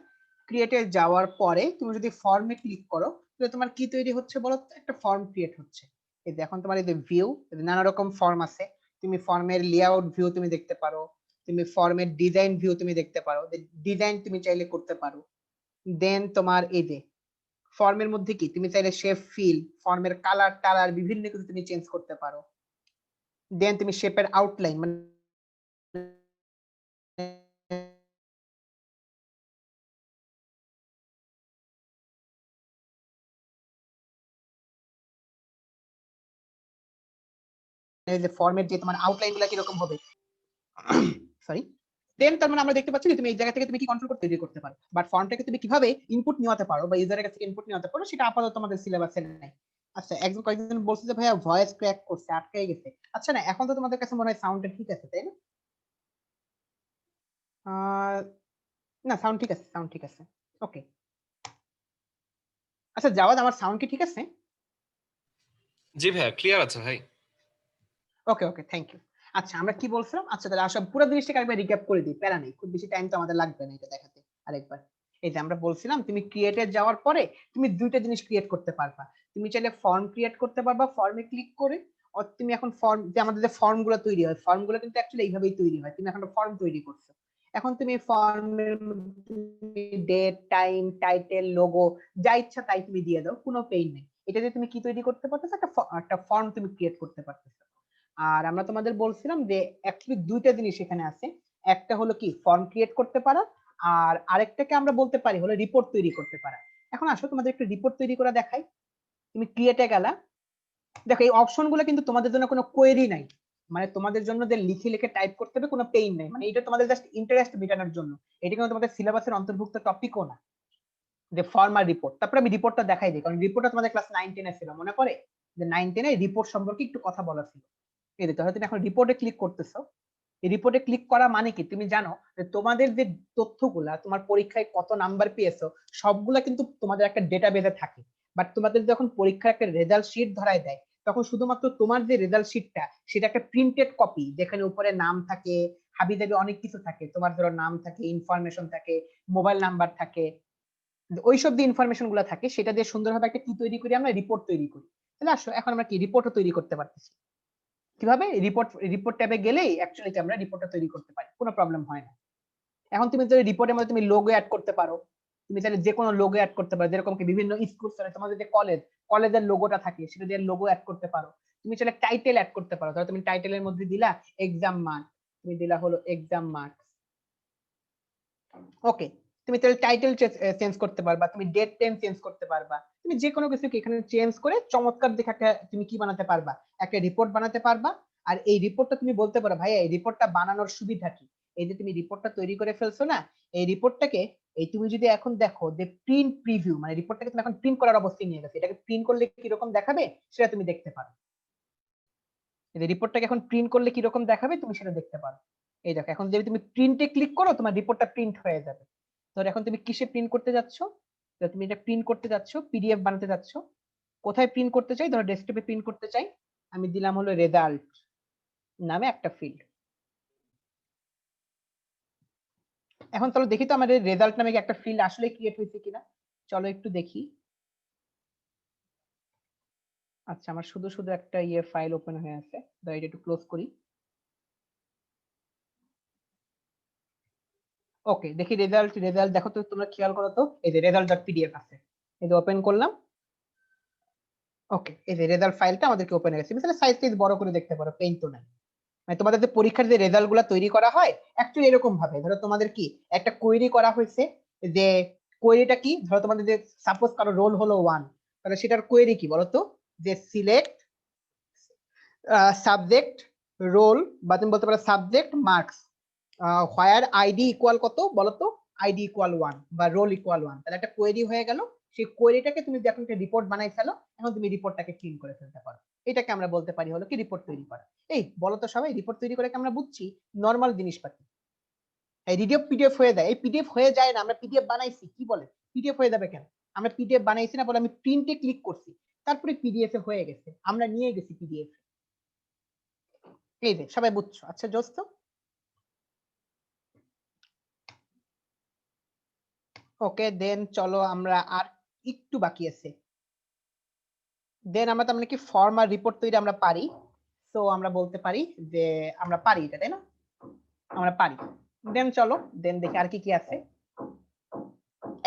ক্রিয়েটে যাওয়ার পরে তুমি যদি ফর্মে ক্লিক করো, তাহলে তোমার কি তৈরি হচ্ছে বলো তো? একটা ফর্ম ক্রিয়েট হচ্ছে। এই যে এখন তোমার এই যে ভিউ, নানা রকম ফর্ম আছে, তুমি ফর্মের লেআউট ভিউ তুমি দেখতে পারো, তুমি ফর্মের ডিজাইন ভিউ তুমি দেখতে পারো, ডিজাইন তুমি চাইলে করতে পারো। দেন তোমার এই যে ফর্মের মধ্যে কি তুমি চাইলে শেপ, ফিল, ফর্মের কালার টালার বিভিন্ন কিছু তুমি চেঞ্জ করতে পারো। দেন তুমি শেপের আউটলাইন, মানে যে ফর্মের যে তোমার আউটলাইন গুলা কিরকম হবে, সরি, দেন তার মানে আমরা দেখতে পাচ্ছি যে তুমি এই জায়গা থেকে তুমি কি কন্ট্রোল করতে তৈরি করতে পারো, বাট ফর্মটাকে তুমি কিভাবে ইনপুট নিতে পারো বা ইউজারের কাছ থেকে ইনপুট নিতে পারো সেটা আপাতত তোমাদের সিলেবাসে নাই। আচ্ছা, একজন কয়েকজন বলছে যে ভাইয়া ভয়েস ক্র্যাক করছে, আটকে গেছে। আচ্ছা, না এখন তো তোমাদের কাছে মনে হয় সাউন্ডটা ঠিক আছে, তাই না? না, সাউন্ড ঠিক আছে, সাউন্ড ঠিক আছে, ওকে। আচ্ছা জাওয়াদ, আমার সাউন্ড কি ঠিক আছে? জি ভাইয়া, ক্লিয়ার আছে ভাই। ওকে ওকে, থ্যাংক ইউ। আচ্ছা, আমরা কি বলছিলাম? আচ্ছা, তাহলে আসলে পুরো জিনিসটাকে আরেকবার রিক্যাপ করে দিই, প্যারা নেই, খুব বেশি টাইম তো আমাদের লাগবে না এটা দেখাতে। আরেকবার, এই যে আমরা বলছিলাম তুমি ক্রিয়েটে যাওয়ার পরে তুমি দুইটা জিনিস ক্রিয়েট করতে পারবা। তুমি চাইলে ফর্ম ক্রিয়েট করতে পারবা ফর্মে ক্লিক করে, আর তুমি এখন ফর্ম, যে আমাদের যে ফর্ম গুলো তৈরি হয়, ফর্ম গুলো কিন্তু অ্যাকচুয়ালি এইভাবেই তৈরি হয়, তুমি এখন ফর্ম তৈরি করছো। এখন তুমি ফর্মের ডেট, টাইম, টাইটেল, লোগো, যা ইচ্ছা তাই তুমি দিয়ে দাও, কোনো পেইন নেই। এটা দিয়ে তুমি কি তৈরি করতে পারতেছো? একটা ফর্ম তুমি ক্রিয়েট করতে পারতেছো। আর আমরা তোমাদের বলছিলাম যে অ্যাকচুয়ালি দুইটা জিনিস এখানে আছে, একটা হলো কি ফর্ম ক্রিয়েট করতে পারা, আর আরেকটাকে আমরা বলতে পারি হলো রিপোর্ট তৈরি করতে পারা। এখন আসো তোমাদের একটু রিপোর্ট তৈরি করে দেখাই। তুমি ক্রিয়েটে গেলা, দেখো এই অপশন গুলো কিন্তু তোমাদের জন্য কোনো কোয়েরি নাই, মানে তোমাদের জন্য যে লিখে লিখে টাইপ করতে হবে কোনো পেইন নাই, মানে এটা তোমাদের জাস্ট ইন্টারেস্ট মেটানোর জন্য, এটা কিন্তু তোমাদের সিলেবাসের অন্তর্ভুক্ত টপিকও না, যে ফর্ম আর রিপোর্ট। তারপরে আমি রিপোর্টটা দেখাই দিই, কারণ রিপোর্টটা তোমাদের ক্লাস 9-10 এ ছিল, মনে পড়ে যে 9-10 এ রিপোর্ট সম্পর্কে একটু কথা বলা ছিল। এই দেখো, তুমি এখন রিপোর্টে ক্লিক করতেছো। এই রিপোর্টে ক্লিক করা মানে কি তুমি জানো যে তোমাদের যে তথ্যগুলা, তোমার পরীক্ষায় কত নাম্বার পেয়েছো সবগুলা কিন্তু তোমাদের একটা ডেটাবেজে থাকে, বাট তোমাদের যখন পরীক্ষার একটা রেজাল্ট শিট ধরায় দেয়, তখন শুধুমাত্র তোমার যে রেজাল্ট শিটটা সেটা একটা প্রিন্টেড কপি, যেখানে উপরে নাম থাকে, হাবিজাবি অনেক কিছু থাকে, তোমার ধরো নাম থাকে, ইনফরমেশন থাকে, মোবাইল নাম্বার থাকে, ওইসব যে ইনফরমেশন গুলো থাকে সেটা দিয়ে সুন্দরভাবে একটা কি তৈরি করি, আমরা রিপোর্ট তৈরি করি। তাহলে আসো এখন আমরা কি রিপোর্টও তৈরি করতে পারতেছি। কিভাবে? রিপোর্ট ট্যাবে গেলেই অ্যাকচুয়ালি আমরা রিপোর্টটা তৈরি করতে পারি, কোনো প্রবলেম হয় না। এখন তুমি যদি রিপোর্টের মধ্যে তুমি লোগো অ্যাড করতে পারো, তুমি চাইলে যে কোনো লোগো অ্যাড করতে পারো, যেরকম কি বিভিন্ন স্কুল তোমাদের যে কলেজের লোগোটা থাকে সেটা দিয়ে লোগো অ্যাড করতে পারো। তুমি চাইলে টাইটেল অ্যাড করতে পারো, ধরো তুমি টাইটেলের মধ্যে দিলা এক্সাম মার্ক, তুমি দিলা হলো এক্সাম মার্কস। ওকে, তুমি তাহলে টাইটেল চেঞ্জ করতে পারবা, তুমি ডেট টাইম চেঞ্জ করতে পারবা, তুমি যে কোনো কিছু এখানে চেঞ্জ করে চমৎকার দেখে একটা তুমি কি বানাতে পারবা, একটা রিপোর্ট বানাতে পারবা। আর এই রিপোর্টটা তুমি বলতে পারো ভাইয়া এই রিপোর্টটা বানানোর সুবিধা কি, এই যে তুমি রিপোর্টটা তৈরি করে ফেলছো না, এই রিপোর্টটাকে এই তুমি যদি এখন দেখো যে প্রিন্ট প্রিভিউ, মানে রিপোর্টটাকে তুমি এখন প্রিন্ট করার অবস্থায় নিয়ে গেছে, এটাকে প্রিন্ট করলে কিরকম দেখাবে সেটা তুমি দেখতে পারো। এই রিপোর্টটাকে এখন প্রিন্ট করলে কিরকম দেখাবে তুমি সেটা দেখতে পারো। এই দেখো এখন যদি তুমি প্রিন্টে ক্লিক করো তোমার রিপোর্টটা প্রিন্ট হয়ে যাবে। ধর এখন তুমি কিসে প্রিন্ট করতে যাচ্ছ, তুমি এটা প্রিন্ট করতে যাচ্ছ, পিডিএফ বানাতে যাচ্ছ, কোথায় প্রিন্ট করতে চাই, ধরো ডেস্কটপে প্রিন্ট করতে চাই, আমি দিলাম হলো রেজাল্ট নামে একটা ফিল্ড। এখন চলো দেখি তো আমাদের রেজাল্ট নামে একটা ফিল্ড আসলে ক্রিয়েট হয়েছে কিনা, চলো একটু দেখি। আচ্ছা আমার শুধু শুধু একটা ফাইল ওপেন হয়ে আছে, দাঁড়া এটা একটু ক্লোজ করি। ওকে দেখি রেজাল্ট দেখো তো তোমরা খেয়াল করো তো, এই যে result.pdf আছে, এই যে ওপেন করলাম। ওকে এই যে রেজাল্ট ফাইলটা আমাদেরকে ওপেন হয়ে গেছে, মিসালে সাইজ বড় করে দেখতে পারো, পেইন তো নাই। মানে তোমাদের যে পরীক্ষার যে রেজাল্ট গুলা তৈরি করা হয় অ্যাকচুয়ালি এরকম ভাবে, ধরো তোমাদের কি একটা কোয়েরি করা হয়েছে, যে কোয়েরিটা কি, ধরো তোমাদের যে সাপোজ কারো রোল হলো 1, তাহলে সেটার কোয়েরি কি বলতো, যে সিলেক্ট সাবজেক্ট রোল, বা তুমি বলতে পারো subject marks where ID equal কত বলতো, আইডি ইকুয়াল 1 বা রোল ইকুয়াল 1, তাহলে একটা কোয়েরি হয়ে গেল। সেই কোয়েরিটাকে তুমি যখন একটা রিপোর্ট বানাই ফেলো, এখন তুমি রিপোর্টটাকে ক্লিন করে ফেলতে পারো, এটাকে আমরা বলতে পারি হলো কি রিপোর্ট তৈরি করা। এই বলো তো সবাই রিপোর্ট তৈরি করে আমরা বুঝছি নরমাল জিনিসপাতি, এই পিডিএফ হয়ে যায়, এই পিডিএফ হয়ে যায় না, আমরা পিডিএফ বানাইছি কি বলে পিডিএফ হয়ে যাবে কেন, আমরা পিডিএফ বানাইছি না বলে আমি প্রিন্টে ক্লিক করছি, তারপরে পিডিএফ এ হয়ে গেছে, আমরা নিয়ে গেছি পিডিএফ। এই যে সবাই বুঝছো, আচ্ছা দোস্ত। ওকে দেন চলো আমরা আর একটু বাকি আছে, দেন আমরা তার মানে কি ফর্ম আর রিপোর্ট তৈরি আমরা পারি, তো আমরা বলতে পারি যে আমরা পারি এটা, তাই না, আমরা পারি। দেন চলো দেন দেখি আর কি কি আছে।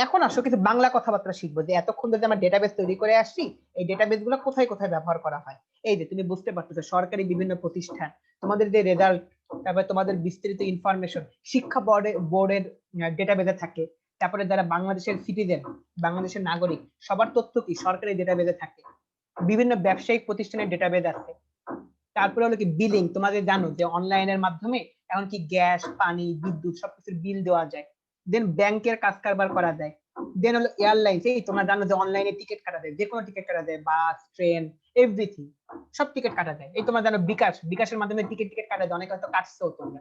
এখন আসো কিছু বাংলা কথাবার্তা শিখবো, যে এতক্ষণ ধরে আমরা ডেটাবেস তৈরি করে আসছি, এই ডেটাবেস গুলো কোথায় কোথায় ব্যবহার করা হয়। এই যে তুমি বুঝতে পারতেছো সরকারি বিভিন্ন প্রতিষ্ঠান, তোমাদের যে রেজাল্ট, তারপরে তোমাদের বিস্তারিত ইনফরমেশন শিক্ষা বোর্ডের ডেটাবেসে থাকে, তারপরে যারা বাংলাদেশের সিটিজেন, বাংলাদেশের নাগরিক, সবার তথ্য কি সরকারি ডেটাবেসে থাকে, বিভিন্ন ব্যবসায়িক প্রতিষ্ঠানের ডেটাবেস আছে। তারপরে হলো কি বিলিং, তোমাদের জানো যে অনলাইনের মাধ্যমে এখন কি গ্যাস পানি বিদ্যুৎ সবকিছুর বিল দেওয়া যায়। দেন ব্যাংকের কাজ কারবার করা যায়। দেন হলো এয়ারলাইন্স, এই তোমরা জানো যে অনলাইনে টিকিট কাটা যায়, যে কোনো টিকিট কাটা যায়, বাস ট্রেন এভরিথিং সব টিকিট কাটা যায়। এই তোমরা জানো বিকাশের মাধ্যমে টিকিট কাটা যায়, অনেকে হয়তো কাটছো তোমরা,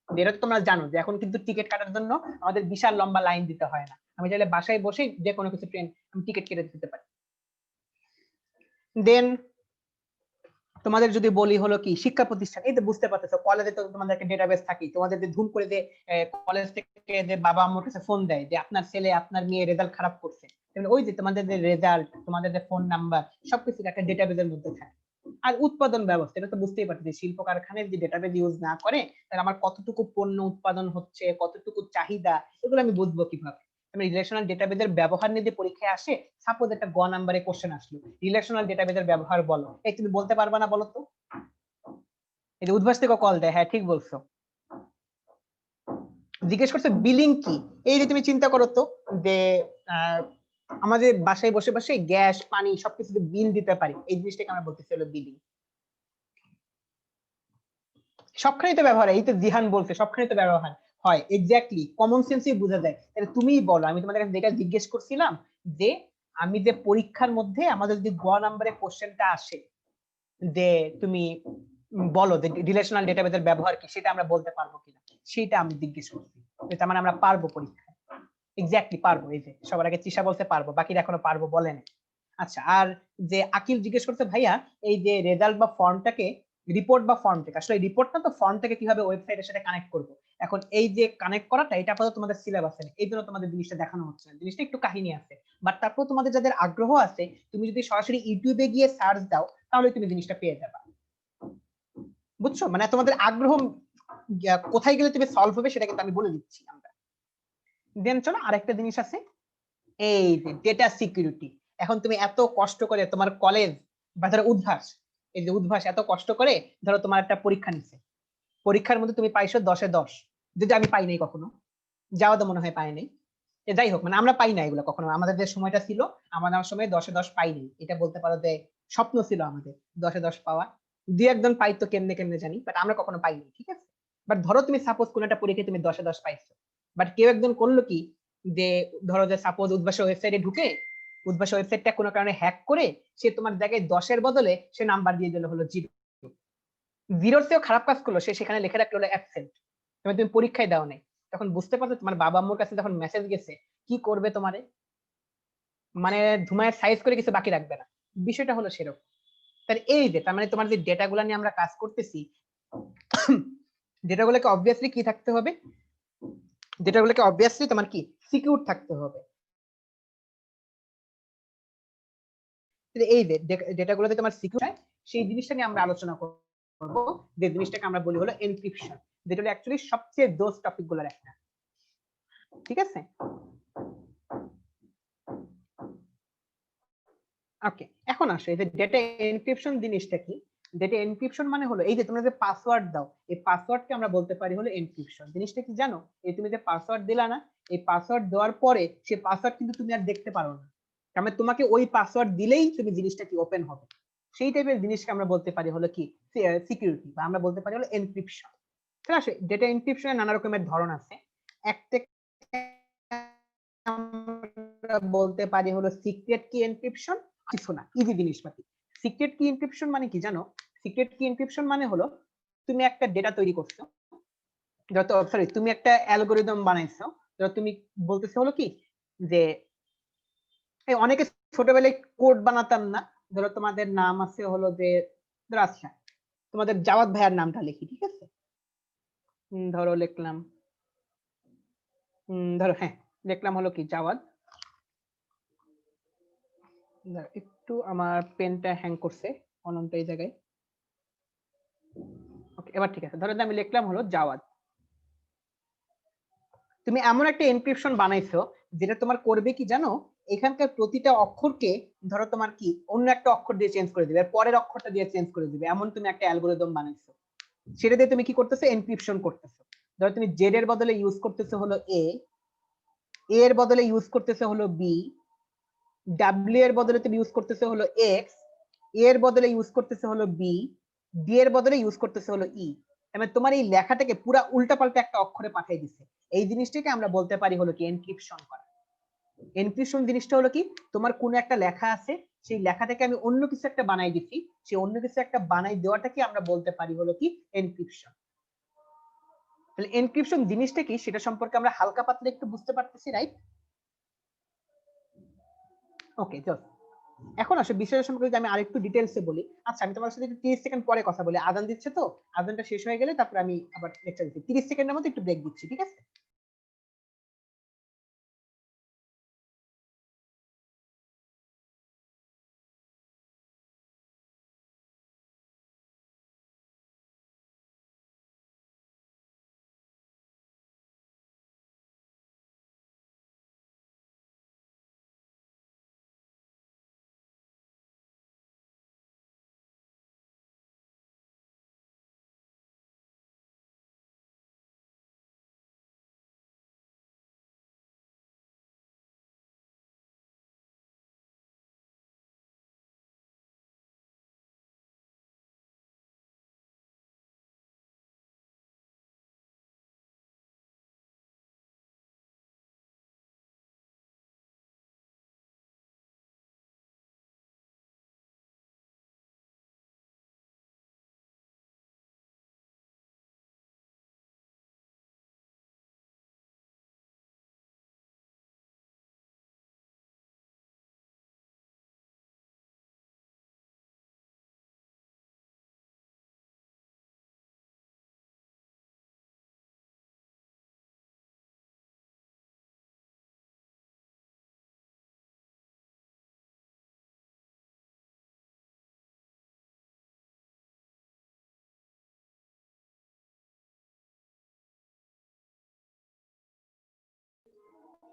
এটা তোমরা জানো যে এখন কিন্তু টিকিট কাটার জন্য আমাদের বিশাল লম্বা লাইন দিতে হয় না, আমি চাইলে বাসায় বসেই যে কোনো কিছু ট্রেন আমি টিকিট কেটে দিতে পারি। দেন তোমাদের যদি বলি হলো কি শিক্ষা প্রতিষ্ঠান, এই তো বুঝতে পারতেছো কলেজে তো তোমাদের একটা ডেটাবেস থাকে, তোমাদের যে ধুম করে যে কলেজ থেকে যে বাবা আম্মুর কাছে ফোন দেয় যে আপনার ছেলে আপনার মেয়ে রেজাল্ট খারাপ করছে, ওই যে তোমাদের যে রেজাল্ট তোমাদের যে ফোন নাম্বার সবকিছু একটা ডেটাবেসের মধ্যে থাকে। আর উৎপাদন ব্যবস্থা, এটা তো বুঝতেই পারছি শিল্প কারখানায় যে ডেটাবেস ইউজ না করে তাহলে আমার কতটুকু পণ্য উৎপাদন হচ্ছে, কতটুকু চাহিদা, এগুলো আমি বুঝবো কিভাবে। আমি রিলেশনাল ডেটাবেসের ব্যবহার নিয়ে যে পরীক্ষায় আসে, সাপোজ একটা গ নাম্বারে কোশ্চেন আসলো রিলেশনাল ডেটাবেসের ব্যবহার বলো, এই তুমি বলতে পারবা না বলো তো, এই যে উদ্ভাস থেকে কল দেয়, হ্যাঁ ঠিক বলছো। জিজ্ঞেস করছে বিলিং কি, এই যে তুমি চিন্তা করো তো যে আমাদের বাসায় বসে বসে গ্যাস পানি সবকিছু বিল দিতে পারি, এই জিনিসটাকে আমরা বলতেছি হলো বিলিং। সবখানেই তো ব্যবহার হয়, এই তো জিহান বলছে সবখানেই তো ব্যবহার হয়, এক্স্যাক্টলি কমন সেন্সই বোঝা যায়। তাহলে তুমিই বলো, আমি তোমাদের কাছে যেটা জিজ্ঞেস করছিলাম যে আমি যে পরীক্ষার মধ্যে আমাদের যদি গ নাম্বারে কোশ্চেনটা আসে যে তুমি বলো যে রিলেশনাল ডেটাবেসের ব্যবহার কি, সেটা আমরা বলতে পারবো কিনা, সেটা আমি জিজ্ঞেস করছি, তার মানে আমরা পারবো পরীক্ষায়, এক্স্যাক্টলি পারবো। এই যে সবার আগে চিশা বলতে পারবো, বাকিরা এখনো পারবো বলেন। আচ্ছা আর যে আকিল জিজ্ঞেস করতে ভাইয়া এই যে রেজাল্ট বা ফর্মটাকে রিপোর্ট বা ফর্ম থেকে, আসলে রিপোর্টটা তো ফর্ম থেকে কিভাবে ওয়েবসাইটের সাথে কানেক্ট করব, এখন এই যে কানেক্ট করাটা এটা আপাতত তোমাদের সিলেবাসে নেই, এই জন্য তোমাদের জিনিসটা দেখানো হচ্ছে না, জিনিসটা একটু কাহিনী আছে, বাট তারপর তোমাদের যাদের আগ্রহ আছে তুমি যদি সরাসরি ইউটিউবে গিয়ে সার্চ দাও তাহলে তুমি জিনিসটা পেয়ে যাবে, বুঝছো, মানে তোমাদের আগ্রহ কোথায় গেলে তুমি সলভ হবে সেটা কিন্তু আমি বলে দিচ্ছি আমরা। দেন চলো আরেকটা জিনিস আছে, এই যে ডেটা সিকিউরিটি। এখন তুমি এত কষ্ট করে তোমার কলেজ বা ধরো উদ্ভাস, এই যে উদ্ভাস এত কষ্ট করে ধরো তোমার একটা পরীক্ষা নিচ্ছে, পরীক্ষার মধ্যে তুমি পাইছো 10-এ 10, যদি আমি পাই নাই কখনো, যাওয়া তো মনে হয় পাই নাই, যাই হোক মানে আমরা পাই না এগুলো কখনো, আমাদের যে সময়টা ছিল আমাদের সময় 10-এ 10 পাইনি, এটা বলতে পারো যে স্বপ্ন ছিল আমাদের 10-এ 10 পাওয়া, দুই একজন পাইতো কেমনে কেমনে জানি, বাট আমরা কখনো পাইনি, ঠিক আছে। বাট ধরো তুমি সাপোজ কোন একটা পরীক্ষায় তুমি 10-এ 10 পাইছো, বাট কেউ একজন করলো কি, যে ধরো যে সাপোজ উদ্ভাসের ওয়েবসাইটে ঢুকে উদ্ভাসের ওয়েবসাইটটা কোনো কারণে হ্যাক করে সে তোমার জায়গায় 10-এর বদলে সে নাম্বার দিয়ে দিল হলো 0, 0-র চেয়েও খারাপ কাজ করলো, সে সেখানে লিখে রাখলো হলো অ্যাবসেন্ট, তুমি পরীক্ষায় দাও নাই, তখন বুঝতে পারছো তোমার বাবা আম্মুর কাছে যখন মেসেজ গেছে কি করবে তোমারে, মানে ধুমায়ের সাইজ করে কিছু বাকি রাখবে না, বিষয়টা হলো সেরকম। তাহলে এই যে তার মানে তোমার যে ডেটাগুলো নিয়ে আমরা কাজ করতেছি, ডেটাগুলোকে অবভিয়াসলি কি থাকতে হবে, ডেটাগুলোকে অবভিয়াসলি তোমার কি সিকিউর থাকতে হবে। এই যে ডেটাগুলোতে তোমার সিকিউর হয় সেই জিনিসটা নিয়ে আমরা আলোচনা করব, যে জিনিসটাকে আমরা বলি হলো এনক্রিপশন, যেটা হলো অ্যাকচুয়ালি সবচেয়ে দোষ টপিক গুলোর একটা, ঠিক আছে। ওকে, এখন আসো এই যে ডেটা এনক্রিপশন জিনিসটা কি। ডেটা এনক্রিপশন মানে হলো এই যে তোমরা যে পাসওয়ার্ড দাও, এই পাসওয়ার্ডকে আমরা বলতে পারি হলো এনক্রিপশন। জিনিসটা কি জানো, এই তুমি যে পাসওয়ার্ড দিলা না, এই পাসওয়ার্ড দেওয়ার পরে সেই পাসওয়ার্ড কিন্তু তুমি আর দেখতে পারো না, তার মানে তোমাকে ওই পাসওয়ার্ড দিলেই তুমি জিনিসটা কি ওপেন হবে, সেই টাইপের জিনিসকে আমরা বলতে পারি হলো কি সিকিউরিটি, বা আমরা বলতে পারি হলো এনক্রিপশন। ঠিক আছে, ডেটা এনক্রিপশনের নানা রকমের ধরন আছে, একটা আমরা বলতে পারি হলো সিক্রেট কি এনক্রিপশন, কিছু না ইজি জিনিসপাতি। সিক্রেট কি এনক্রিপশন মানে কি জানো, সিক্রেট কি এনক্রিপশন মানে হলো তুমি একটা ডেটা তৈরি করছো, যত সরি তুমি একটা অ্যালগরিদম বানাইছো, ধরো তুমি বলতেছো হলো কি যে এই অনেকে ছোটবেলায় কোড বানাতাম না, ধরো তোমাদের নাম আছে হলো যে ধরো আচ্ছা তোমাদের জাওয়াদ ভাইয়ার নামটা লিখি, ঠিক আছে, ধরো লিখলাম ধরো হ্যাঁ লিখলাম হলো কি জাওয়াদ, একটু আমার পেনটা হ্যাং করছে অনন্ত এই জায়গায়, ওকে এবার ঠিক আছে, ধরো যে আমি লিখলাম হলো জাওয়াদ। তুমি এমন একটা এনক্রিপশন বানাইছো যেটা তোমার করবে কি জানো, এখানকার প্রতিটা অক্ষরকে ধরো তোমার কি অন্য একটা অক্ষর দিয়ে চেঞ্জ করে দিবে, পরের অক্ষরটা দিয়ে চেঞ্জ করে দিবে, এমন তুমি একটা অ্যালগরিদম বানাইছো, সেটা দিয়ে তুমি কি করতেছো এনক্রিপশন করতেছো। ধরো তুমি জেড এর বদলে ইউজ করতেছো হলো এ, এর বদলে ইউজ করতেছো হলো বি, ডাব্লিউ এর বদলে তুমি ইউজ করতেছো হলো এক্স, এর বদলে ইউজ করতেছো হলো বি, ডি এর বদলে ইউজ করতেছো হলো ই, মানে তোমার এই লেখাটাকে পুরো উল্টাপাল্টা একটা অক্ষরে পাঠিয়ে দিছে। এই জিনিসটাকে আমরা বলতে পারি হলো কি এনক্রিপশন করা। এনক্রিপশন জিনিসটা হলো কি, তোমার কোনো একটা লেখা আছে, সেই লেখাটাকে আমি অন্য কিছু একটা বানাই দিচ্ছি, সেই অন্য কিছু একটা বানাই দেওয়াটাকে আমরা বলতে পারি হলো কি এনক্রিপশন। তাহলে এনক্রিপশন জিনিসটা কি সেটা সম্পর্কে আমরা হালকা পাতলা একটু বুঝতে পারতেছি, রাইট? ওকে চল, এখন আসলে বিষয় সম্পর্কে যদি আমি আরেকটু ডিটেইলসে বলি। আচ্ছা আমি তোমার সাথে একটু 30 সেকেন্ড পরে কথা বলি, আজান দিচ্ছে তো, আজানটা শেষ হয়ে গেলে তারপর আমি আবার লেকচার দিচ্ছি, 30 সেকেন্ডের মতো একটু ব্রেক দিচ্ছি, ঠিক আছে।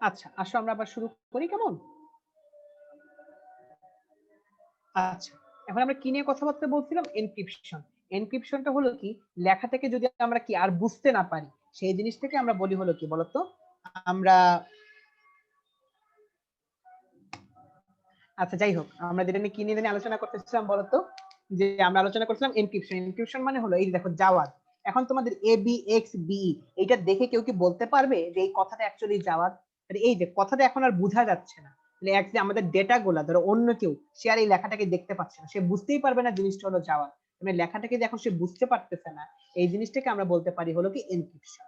আচ্ছা, আসো আমরা আবার শুরু করি, কেমন? আচ্ছা, এখন আমরা কি নিয়ে কথাবার্তা বলছিলাম? এনক্রিপশন। এনক্রিপশনটা হলো কি, লেখাটাকে যদি আমরা কি আর বুঝতে না পারি, সেই জিনিসটাকে আমরা বলি হলো কি বলতো, আমরা আচ্ছা যাই হোক, আমরা যেটা নিয়ে কি নিয়ে জানি আলোচনা করতেছিলাম বলতো, যে আমরা আলোচনা করছিলাম এনক্রিপশন। এনক্রিপশন মানে হলো এই যে দেখো জাওয়াদ, এখন তোমাদের এ বি এক্স বি, এটা দেখে কেউ কি বলতে পারবে যে এই কথাটা অ্যাকচুয়ালি জাওয়াদ? এই যে কথাটা এখন আর বোঝা যাচ্ছে না, তাহলে এক যে আমাদের ডেটা গুলা ধরো অন্য কেউ, সে আর এই লেখাটাকে দেখতে পাচ্ছে না, সে বুঝতেই পারবে না জিনিসটা হলো জাওয়াদ, মানে লেখাটাকে যে এখন সে বুঝতে পারতেছে না, এই জিনিসটাকে আমরা বলতে পারি হলো কি এনক্রিপশন।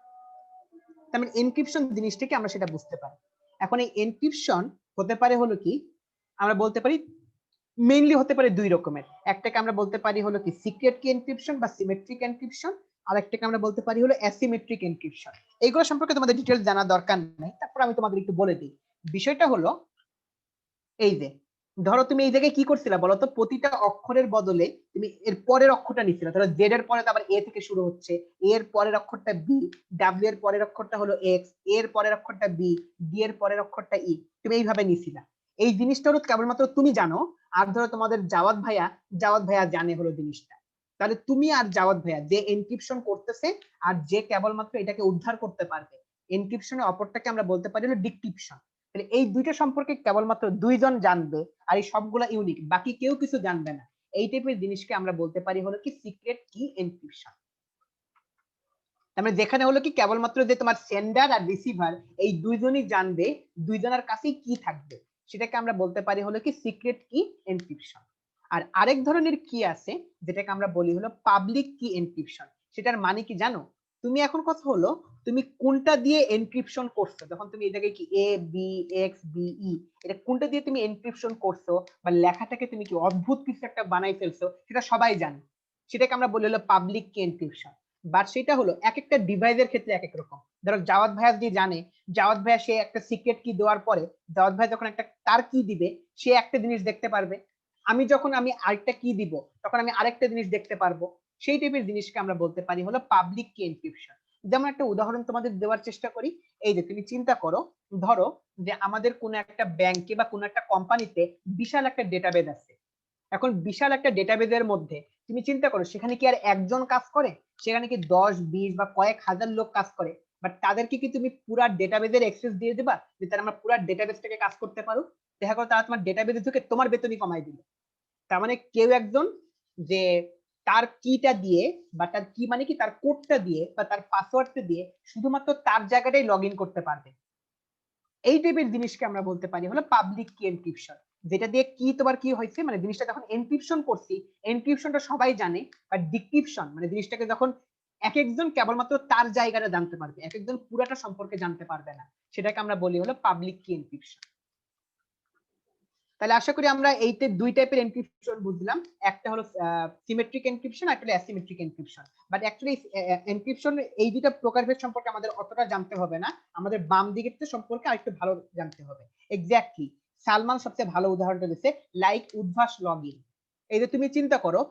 তার মানে এনক্রিপশন জিনিসটাকে আমরা সেটা বুঝতে পারি। এখন এই এনক্রিপশন হতে পারে হলো কি, আমরা বলতে পারি মেইনলি হতে পারে দুই রকমের। একটাকে আমরা বলতে পারি হলো কি সিক্রেট কি এনক্রিপশন বা সিমেট্রিক এনক্রিপশন, আর একটাকে আমরা বলতে পারি হলো অ্যাসিমেট্রিক এনক্রিপশন। এইগুলো সম্পর্কে তোমাদের ডিটেইলস জানা দরকার নেই, তারপর আমি তোমাদের একটু বলে দিই। বিষয়টা হলো এই যে ধরো তুমি এই জায়গায় কি করছিলা বলো তো, প্রতিটা অক্ষরের বদলে তুমি এর পরের অক্ষরটা নিচ্ছিলা। ধরো জেড এর পরে তো আবার এ থেকে শুরু হচ্ছে, এ এর পরের অক্ষরটা বি, ডাব্লিউ এর পরের অক্ষরটা হলো এক্স, এর পরের অক্ষরটা বি, ডি এর পরের অক্ষরটা ই, তুমি এইভাবে নিছিলা। এই জিনিসটা হলো কেবলমাত্র তুমি জানো, আর ধরো তোমাদের জাওয়াদ ভাইয়া, জাওয়াদ ভাইয়া জানে হলো জিনিসটা। তাহলে তুমি আর জাওয়াদ ভাইয়া যে এনক্রিপশন করতেছে আর যে কেবলমাত্র এটাকে উদ্ধার করতে পারবে, এনক্রিপশনের অপরটাকে আমরা বলতে পারি হলো ডিক্রিপশন। তাহলে এই দুইটা সম্পর্কে কেবলমাত্র দুইজন জানবে, আর এই সবগুলা ইউনিক, বাকি কেউ কিছু জানবে না। এই টাইপের জিনিসকে আমরা বলতে পারি হলো কি সিক্রেট কি এনক্রিপশন। তার মানে যেখানে হলো কি কেবলমাত্র যে তোমার সেন্ডার আর রিসিভার এই দুইজনই জানবে, দুইজনের কাছেই কি থাকবে, সেটাকে আমরা বলতে পারি হলো কি সিক্রেট কি এনক্রিপশন। আর আরেক ধরনের কি আছে যেটাকে আমরা বলি হলো পাবলিক কি এনক্রিপশন। সেটার মানে কি জানো? তুমি এখন কথা হলো তুমি কোনটা দিয়ে এনক্রিপশন করছো, যখন তুমি এই জায়গায় কি A B x B E, এটা কোনটা দিয়ে তুমি এনক্রিপশন করছো বা লেখাটাকে তুমি কি অদ্ভুত কিছু একটা বানাই ফেলছো, সেটা সবাই জানে, সেটাকে আমরা বলি হলো পাবলিক কি এনক্রিপশন। বাট সেটা হলো এক একটা ডিভাইসের ক্ষেত্রে এক এক রকম। ধরো জাওয়াদ ভাইয়া যে জানে, জাওয়াদ ভাইয়া সে একটা সিক্রেট কি দেওয়ার পরে জাওয়াদ ভাই যখন একটা তার কি দিবে, সে একটা জিনিস দেখতে পারবে। আমি যখন আমি আরেকটা কি দিব, তখন আমি আরেকটা জিনিস দেখতে পারবো। সেই টাইপের জিনিসকে আমরা বলতে পারি হলো পাবলিক কি এনক্রিপশন। যেমন একটা উদাহরণ তোমাদের দেওয়ার চেষ্টা করি। এই যে তুমি চিন্তা করো, ধরো যে আমাদের কোনো একটা ব্যাংকে বা কোনো একটা কোম্পানিতে বিশাল একটা ডেটাবেজ আছে। এখন বিশাল একটা ডেটাবেজের মধ্যে তুমি চিন্তা করো, সেখানে কি আর একজন কাজ করে? সেখানে কি 10 20 বা কয়েক হাজার লোক কাজ করে। বাট তাদেরকে কি তুমি পুরা ডেটাবেজের অ্যাক্সেস দিয়ে দেবা যে তারা আমরা পুরা ডেটাবেজটাকে কাজ করতে পারো? দেখা গেলো তারা তোমার ডেটাবেজে ঢুকে তোমার বেতনই কমাই দিল। তার মানে কেউ একজন যে তার কিটা দিয়ে বা তার কি মানে কি তার কোডটা দিয়ে বা তার পাসওয়ার্ডটা দিয়ে শুধুমাত্র তার জায়গাটাই লগ ইন করতে পারবে। এই টাইপের জিনিসকে আমরা বলতে পারি হলো পাবলিক কি এনক্রিপশন। যেটা দিয়ে কি তোমার কি হয়েছে, মানে জিনিসটা যখন এনক্রিপশন করছি, এনক্রিপশনটা সবাই জানে, বাট ডিক্রিপশন মানে জিনিসটাকে যখন এক একজন কেবলমাত্র তার জায়গাটা জানতে পারবে, এক একজন পুরাটা সম্পর্কে জানতে পারবে না, সেটাকে আমরা বলি হলো পাবলিক কি এনক্রিপশন। তাহলে আশা করি আমরা এইতে দুই টাইপের এনক্রিপশন বুঝলাম, একটা হলো সিমেট্রিক এনক্রিপশন, একটা হলো asymmetric encryption. But actually encryption এই দুইটা প্রকারভেদ সম্পর্কে আমাদের অতটা জানতে হবে না, আমাদের বাম দিকের সম্পর্কে আরেকটু ভালো জানতে হবে। এক্স্যাক্টলি সালমান সবচেয়ে ভালো উদাহরণটা দিচ্ছে, লাইক উদ্ভাস লগইন। এই যে তুমি চিন্তা করো,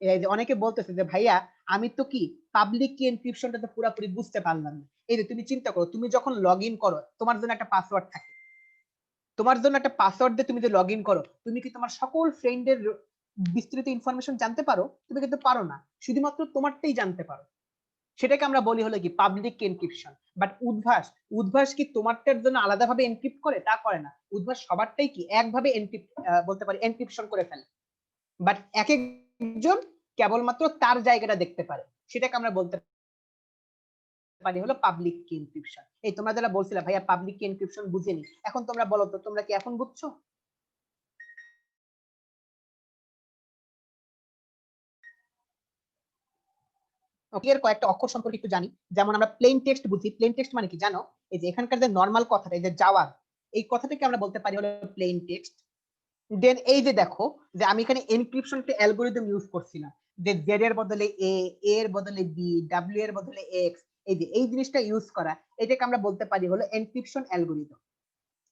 এই যে অনেকে বলতেছে যে ভাইয়া আমি তো কি পাবলিক কি এনক্রিপশনটা তো পুরোপুরি বুঝতে পারলাম না। এই যে তুমি চিন্তা করো, তুমি যখন লগ ইন করো তোমার জন্য একটা পাসওয়ার্ড থাকে, তোমার জন্য একটা পাসওয়ার্ড দিয়ে তুমি যে লগ ইন করো, তুমি কি তোমার সকল ফ্রেন্ডের বিস্তৃত ইনফরমেশন জানতে পারো? তুমি কিন্তু পারো না, শুধুমাত্র তোমারটাই জানতে পারো। সেটাকে আমরা বলি হলো কি public encryption. But Udvash, Udvash কি তোমারটার জন্য আলাদাভাবে এনক্রিপ্ট করে? তা করে না, উদ্ভাস সবারটাই কি একভাবে এনক্রিপ্ট বলতে পারি এনক্রিপশন করে ফেলে। বাট এক একজন কেবলমাত্র তার জায়গাটা দেখতে পারে, সেটাকে আমরা বলতে পারি হলো পাবলিক কি এনক্রিপশন। এই তোমরা যারা বলছিলে ভাইয়া পাবলিক কি এনক্রিপশন বুঝিনি, এখন তোমরা বলো তো তোমরা কি এখন বুঝছো? ওকে, এর কয়েকটা অক্ষর সম্পর্কে একটু জানি। যেমন আমরা প্লেন টেক্সট বুঝি, প্লেন টেক্সট মানে কি জানো? এই যে এখানকার যে নরমাল কথাটা, এই যে যাওয়ার, এই কথাটাকে আমরা বলতে পারি হলো প্লেন টেক্সট। দেন এই যে দেখো যে আমি এখানে এনক্রিপশন একটা অ্যালগরিদম ইউজ করছি না, যে জেড এর বদলে এ, এর বদলে বি, ডাব্লিউ এর বদলে এক্স, এই যে এই জিনিসটা ইউজ করা, এটাকে আমরা বলতে পারি হলো এনক্রিপশন অ্যালগরিদম।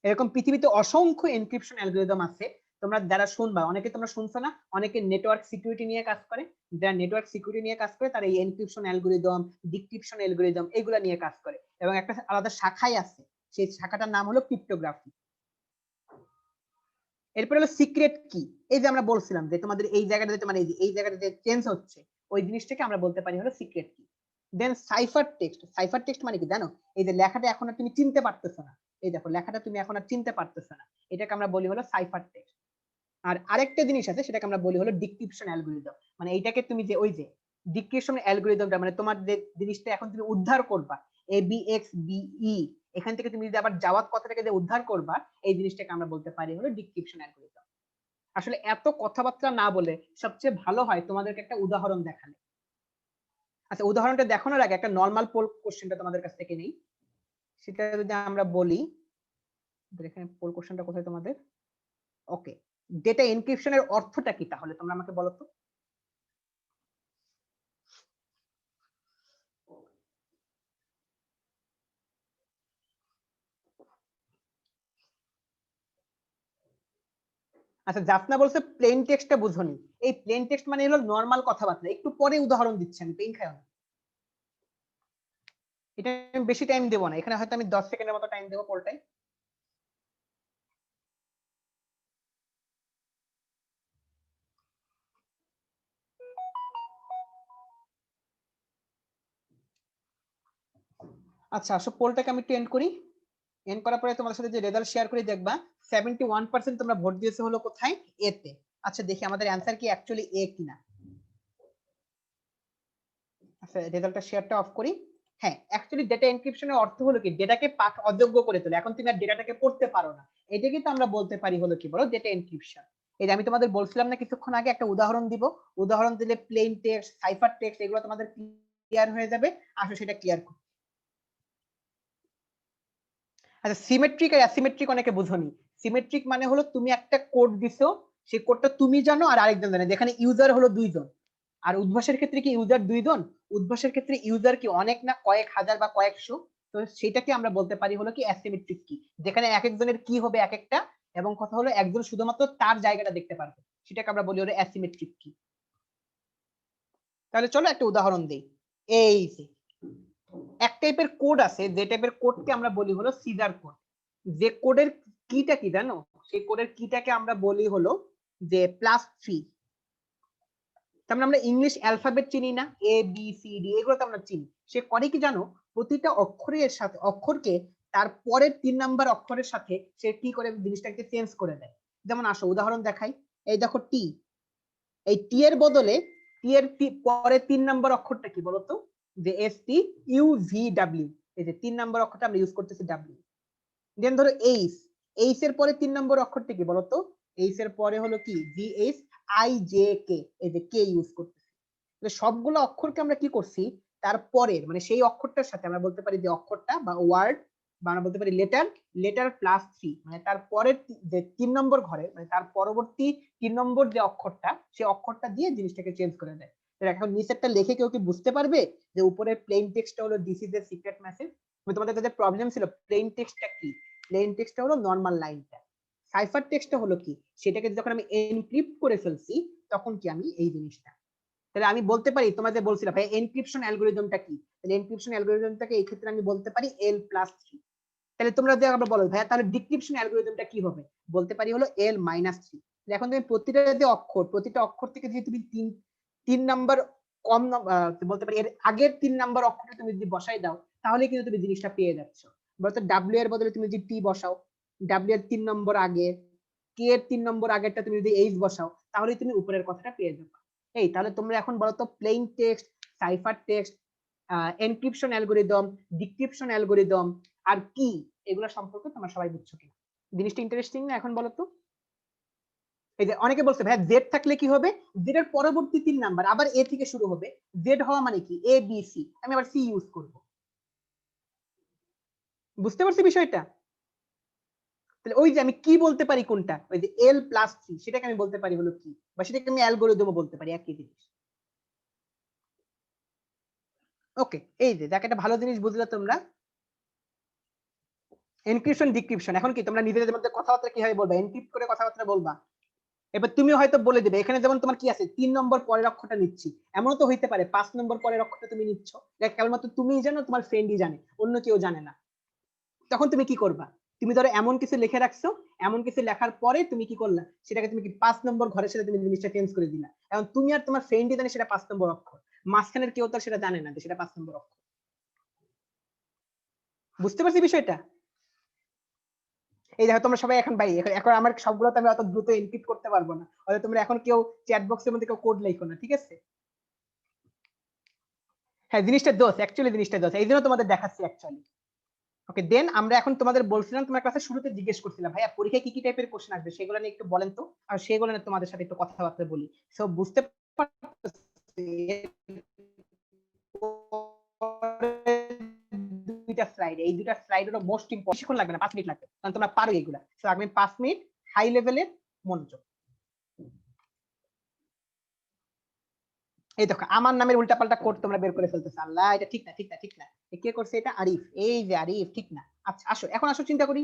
এরকম পৃথিবীতে অসংখ্য এনক্রিপশন অ্যালগরিদম আছে। তোমরা যারা শুনবা, অনেকে তোমরা শুনছো না, অনেকে নেটওয়ার্ক সিকিউরিটি নিয়ে কাজ করে, যারা নেটওয়ার্ক সিকিউরিটি নিয়ে কাজ করে তারা এই এনক্রিপশন অ্যালগরিদম, ডিক্রিপশন অ্যালগরিদম এগুলা নিয়ে কাজ করে, এবং একটা আলাদা শাখাই আছে সেই শাখাটার নাম হলো ক্রিপ্টোগ্রাফি। এরপর হলো সিক্রেট কি। এই যে আমরা বলছিলাম যে তোমাদের এই জায়গাটাতে মানে এই জায়গাটাতে চেঞ্জ হচ্ছে, ওই জিনিসটাকে আমরা বলতে পারি হলো সিক্রেট কি। দেন সাইফার টেক্সট। সাইফার টেক্সট মানে কি জানো? এই যে লেখাটা এখন আর তুমি চিনতে পারতেছো না, এই দেখো লেখাটা তুমি এখন আর চিনতে পারতেছো না, এটাকে আমরা বলি হলো সাইফার টেক্সট। আর আরেকটা জিনিস আছে, সেটাকে আমরা বলি হলো ডিক্রিপশন অ্যালগরিদম। মানে এইটাকে তুমি যে ওই যে ডিক্রিপশন অ্যালগরিদমটা মানে তোমার যে জিনিসটা এখন তুমি উদ্ধার করবা, A B x B E, এখান থেকে তুমি যদি আবার যাওয়ার কথাটাকে যে উদ্ধার করবা, এই জিনিসটাকে আমরা বলতে পারি হলো ডিক্রিপশন অ্যালগরিদম। আসলে এত কথাবার্তা না বলে সবচেয়ে ভালো হয় তোমাদেরকে একটা উদাহরণ দেখালে। আচ্ছা, উদাহরণটা দেখানোর আগে একটা নরমাল পোল কোশ্চেনটা তোমাদের কাছ থেকে নেই। সেটা যদি আমরা বলি, এখানে পোল কোশ্চেনটা কোথায় তোমাদের? ওকে, ডেটা এনক্রিপশনের অর্থটা কি তাহলে তোমরা আমাকে বলো তো। আচ্ছা, জাফনা বলছে প্লেন টেক্সটটা বুঝোনি। এই প্লেন টেক্সট মানে হলো নরমাল কথাবার্তা। একটু পরে উদাহরণ দিচ্ছি আমি, পেইন খাও না। এটা আমি বেশি টাইম দেবো না, এখানে হয়তো আমি 10 সেকেন্ডের মতো টাইম দেবো পোলটাই। আচ্ছা, আসো পোলটাকে আমি একটু এন্ড করি। এন্ড করার পরে তোমাদের সাথে যে রেজাল্ট শেয়ার করে দেখবা 71% তোমরা ভোট দিয়েছো হলো কোথায়? এ তে। আচ্ছা, দেখি আমাদের অ্যানসার কি অ্যাকচুয়ালি এ কিনা। আচ্ছা, রেজাল্টটা শেয়ারটা অফ করি। হ্যাঁ, অ্যাকচুয়ালি ডেটা এনক্রিপশনের অর্থ হলো কি ডেটাকে পাঠ অযোগ্য করে তোলে। এখন তুমি আর ডেটাটাকে পড়তে পারো না, এটাকে তো আমরা বলতে পারি হলো কি বলো ডেটা এনক্রিপশন। এই যে আমি তোমাদের বলছিলাম না কিছুক্ষণ আগে একটা উদাহরণ দিব, উদাহরণ দিলে প্লেন টেক্সট, সাইফার টেক্সট এগুলো তোমাদের ক্লিয়ার হয়ে যাবে। আসলে সেটা ক্লিয়ার করো। আচ্ছা, সিমেট্রিক আর অ্যাসিমেট্রিক অনেকে বুঝোনি। সিমেট্রিক মানে হলো তুমি একটা কোড দিছো, সেই কোডটা তুমি জানো আর আরেকজন জানে, যেখানে ইউজার হলো দুইজন। আর উদ্ভাসের ক্ষেত্রে কি ইউজার দুইজন? উদ্ভাসের ক্ষেত্রে ইউজার কি অনেক না কয়েক হাজার বা কয়েকশো। তো সেটাকে আমরা বলতে পারি হলো কি অ্যাসিমেট্রিক কি, যেখানে এক একজনের কি হবে এক একটা, এবং কথা হলো একজন শুধুমাত্র তার জায়গাটা দেখতে পারবে, সেটাকে আমরা বলি হলো অ্যাসিমেট্রিক কি। তাহলে চলো একটা উদাহরণ দেই। এই যে এক টাইপের কোড আছে, যে টাইপের কোডকে আমরা বলি হলো সিজার কোড। যে কোডের কিটা কি জানো? সেই কোডের কিটাকে আমরা বলি হলো যে +3। তার মানে আমরা ইংলিশ অ্যালফাবেট চিনি না, এ বি সি ডি, এগুলো তো আমরা চিনি। সে করে কি জানো? প্রতিটা অক্ষরের সাথে অক্ষরকে তার পরের 3 নাম্বার অক্ষরের সাথে সে কি করে জিনিসটাকে চেঞ্জ করে দেয়। যেমন আসো উদাহরণ দেখাই। এই দেখো টি, এই টি এর বদলে টি এর পরের 3 নাম্বার অক্ষরটা কি বলতো? যে S T U V W. এই যে 3 নাম্বার অক্ষরটা আমরা ইউজ করতেছি ডাব্লিউ। দেন ধরো এইচ, এইচ এর পরে 3 নম্বর অক্ষরটা কি বলতো? এইচ এর পরে হলো কি G H I J K, এই যে কে ইউজ করতেছি। তাহলে সবগুলো অক্ষরকে আমরা কি করছি, তার পরের মানে সেই অক্ষরটার সাথে আমরা বলতে পারি যে অক্ষরটা বা ওয়ার্ড, বা আমরা বলতে পারি লেটার, লেটার +3, মানে তার পরের যে 3 নম্বর ঘরে মানে তার পরবর্তী 3 নম্বর যে অক্ষরটা, সেই অক্ষরটা দিয়ে জিনিসটাকে চেঞ্জ করে দেয়। এখন নিচেরটা লিখে কেউ কি বুঝতে পারবে যে উপরের প্লেন টেক্সটটা হলো this is a secret message? তোমাদের কাছে প্রবলেম ছিল প্লেন টেক্সটটা কি? প্লেন টেক্সটটা হলো নরমাল লাইনটা। সাইফার টেক্সটটা হলো কি, সেটাকে যখন আমি এনক্রিপ্ট করে ফেলছি তখন কি আমি এই জিনিসটা, তাহলে আমি বলতে পারি তোমাদের বলছিলাম ভাই এনক্রিপশন অ্যালগরিদমটা কি, তাহলে এনক্রিপশন অ্যালগরিদমটাকে এই ক্ষেত্রে আমি বলতে পারি L+3। তাহলে তোমরা যদি আবার বলো ভাইয়া তাহলে ডিক্রিপশন অ্যালগরিদমটা কি হবে, বলতে পারি হলো L-3। এখন তুমি প্রতিটা যে অক্ষর, প্রতিটা অক্ষর থেকে যদি তুমি তিন নাম্বার কম বলতে পারি এর আগের 3 নাম্বার অক্ষরটা তুমি যদি বসাই দাও, তাহলে কিন্তু তুমি জিনিসটা পেয়ে যাচ্ছ। বলতো ডাব্লিউ এর বদলে তুমি যদি টি বসাও, ডাব্লিউ এর 3 নম্বর আগে, কে এর 3 নম্বর আগেরটা তুমি যদি এইচ বসাও, তাহলে তুমি উপরের কথাটা পেয়ে যাবে। এই তাহলে তোমরা এখন বলো তো plain text, cipher text, encryption algorithm, decryption algorithm আর কি, এগুলো সম্পর্কে তোমরা সবাই বুঝছো কিনা? জিনিসটা ইন্টারেস্টিং না এখন বলো তো? এই যে অনেকে বলছে ভাই জেড থাকলে কি হবে? জেড এর পরবর্তী 3 নাম্বার আবার এ থেকে শুরু হবে। জেড হওয়া মানে কি এ বি সি, আমি আবার সি ইউজ করব। বুঝতে পারছি বিষয়টা? তাহলে ওই যে আমি কি বলতে পারি কোনটা, ওই যে L+3 সেটাকে আমি বলতে পারি হলো কি, বা সেটাকে আমি অ্যালগরিদমও বলতে পারি, একই জিনিস। ওকে, এই যে দেখ একটা ভালো জিনিস বুঝলে তোমরা। এনক্রিপশন ডিক্রিপশন, এখন কি তোমরা নিজেদের মধ্যে কথাবার্তা কিভাবে বলবা, এনক্রিপ্ট করে কথাবার্তা বলবা। এবার তুমি হয়তো বলে দেবে এখানে যেমন তোমার কি আছে 3 নম্বর পরের অক্ষরটা নিচ্ছি, এমনও তো হইতে পারে 5 নম্বর পরের অক্ষরটা তুমি নিচ্ছ, এটা কেবলমাত্র তুমিই জানো, তোমার ফ্রেন্ডই জানে, অন্য কেউ জানে না। তখন তুমি কি করবা? তুমি ধরো এমন কিছু লিখে রাখছো, এমন কিছু লেখার পরে তুমি কি করলা, সেটাকে তুমি কি 5 নম্বর ঘরের সাথে তুমি জিনিসটা চেঞ্জ করে দিলা। এখন তুমি আর তোমার ফ্রেন্ডই জানে সেটা 5 নম্বর অক্ষর, মাঝখানের কেউ তো সেটা জানে না যে সেটা 5 নম্বর অক্ষর। বুঝতে পারছি বিষয়টা? এই দেখো তোমরা সবাই এখন ভাই, এখন আমার সবগুলো তো আমি অত দ্রুত এনক্রিপ্ট করতে পারবো না, হয়তো তোমরা এখন কেউ চ্যাট বক্সের মধ্যে কেউ কোড লিখো না, ঠিক আছে? হ্যাঁ, জিনিসটা দোষ, অ্যাকচুয়ালি জিনিসটা দোষ, এই জন্য তোমাদের দেখাচ্ছি অ্যাকচুয়ালি। ওকে, দেন আমরা এখন তোমাদের বলছিলাম, তোমার ক্লাসের শুরুতে জিজ্ঞেস করছিলাম ভাইয়া পরীক্ষায় কি কি টাইপের কোশ্চেন আসবে সেগুলো নিয়ে একটু বলেন তো, আর সেগুলো নিয়ে তোমাদের সাথে একটু কথাবার্তা বলি। সো বুঝতে পারতেছি দুইটা স্লাইড, এই দুইটা স্লাইড হলো মোস্ট ইম্পর্টেন্ট, বেশিক্ষণ লাগবে না, 5 মিনিট লাগবে, কারণ তোমরা পারো এগুলা। সো আমি 5 মিনিট হাই লেভেলের মনোযোগ। এই দেখো আমার নামের উল্টাপাল্টা কোড তোমরা বের করে ফেলতেছ, আল্লাহ এটা ঠিক না ঠিক না ঠিক না, কে করছে এটা? আরিফ, এই যে আরিফ, ঠিক না। আচ্ছা আসো, এখন আসো চিন্তা করি।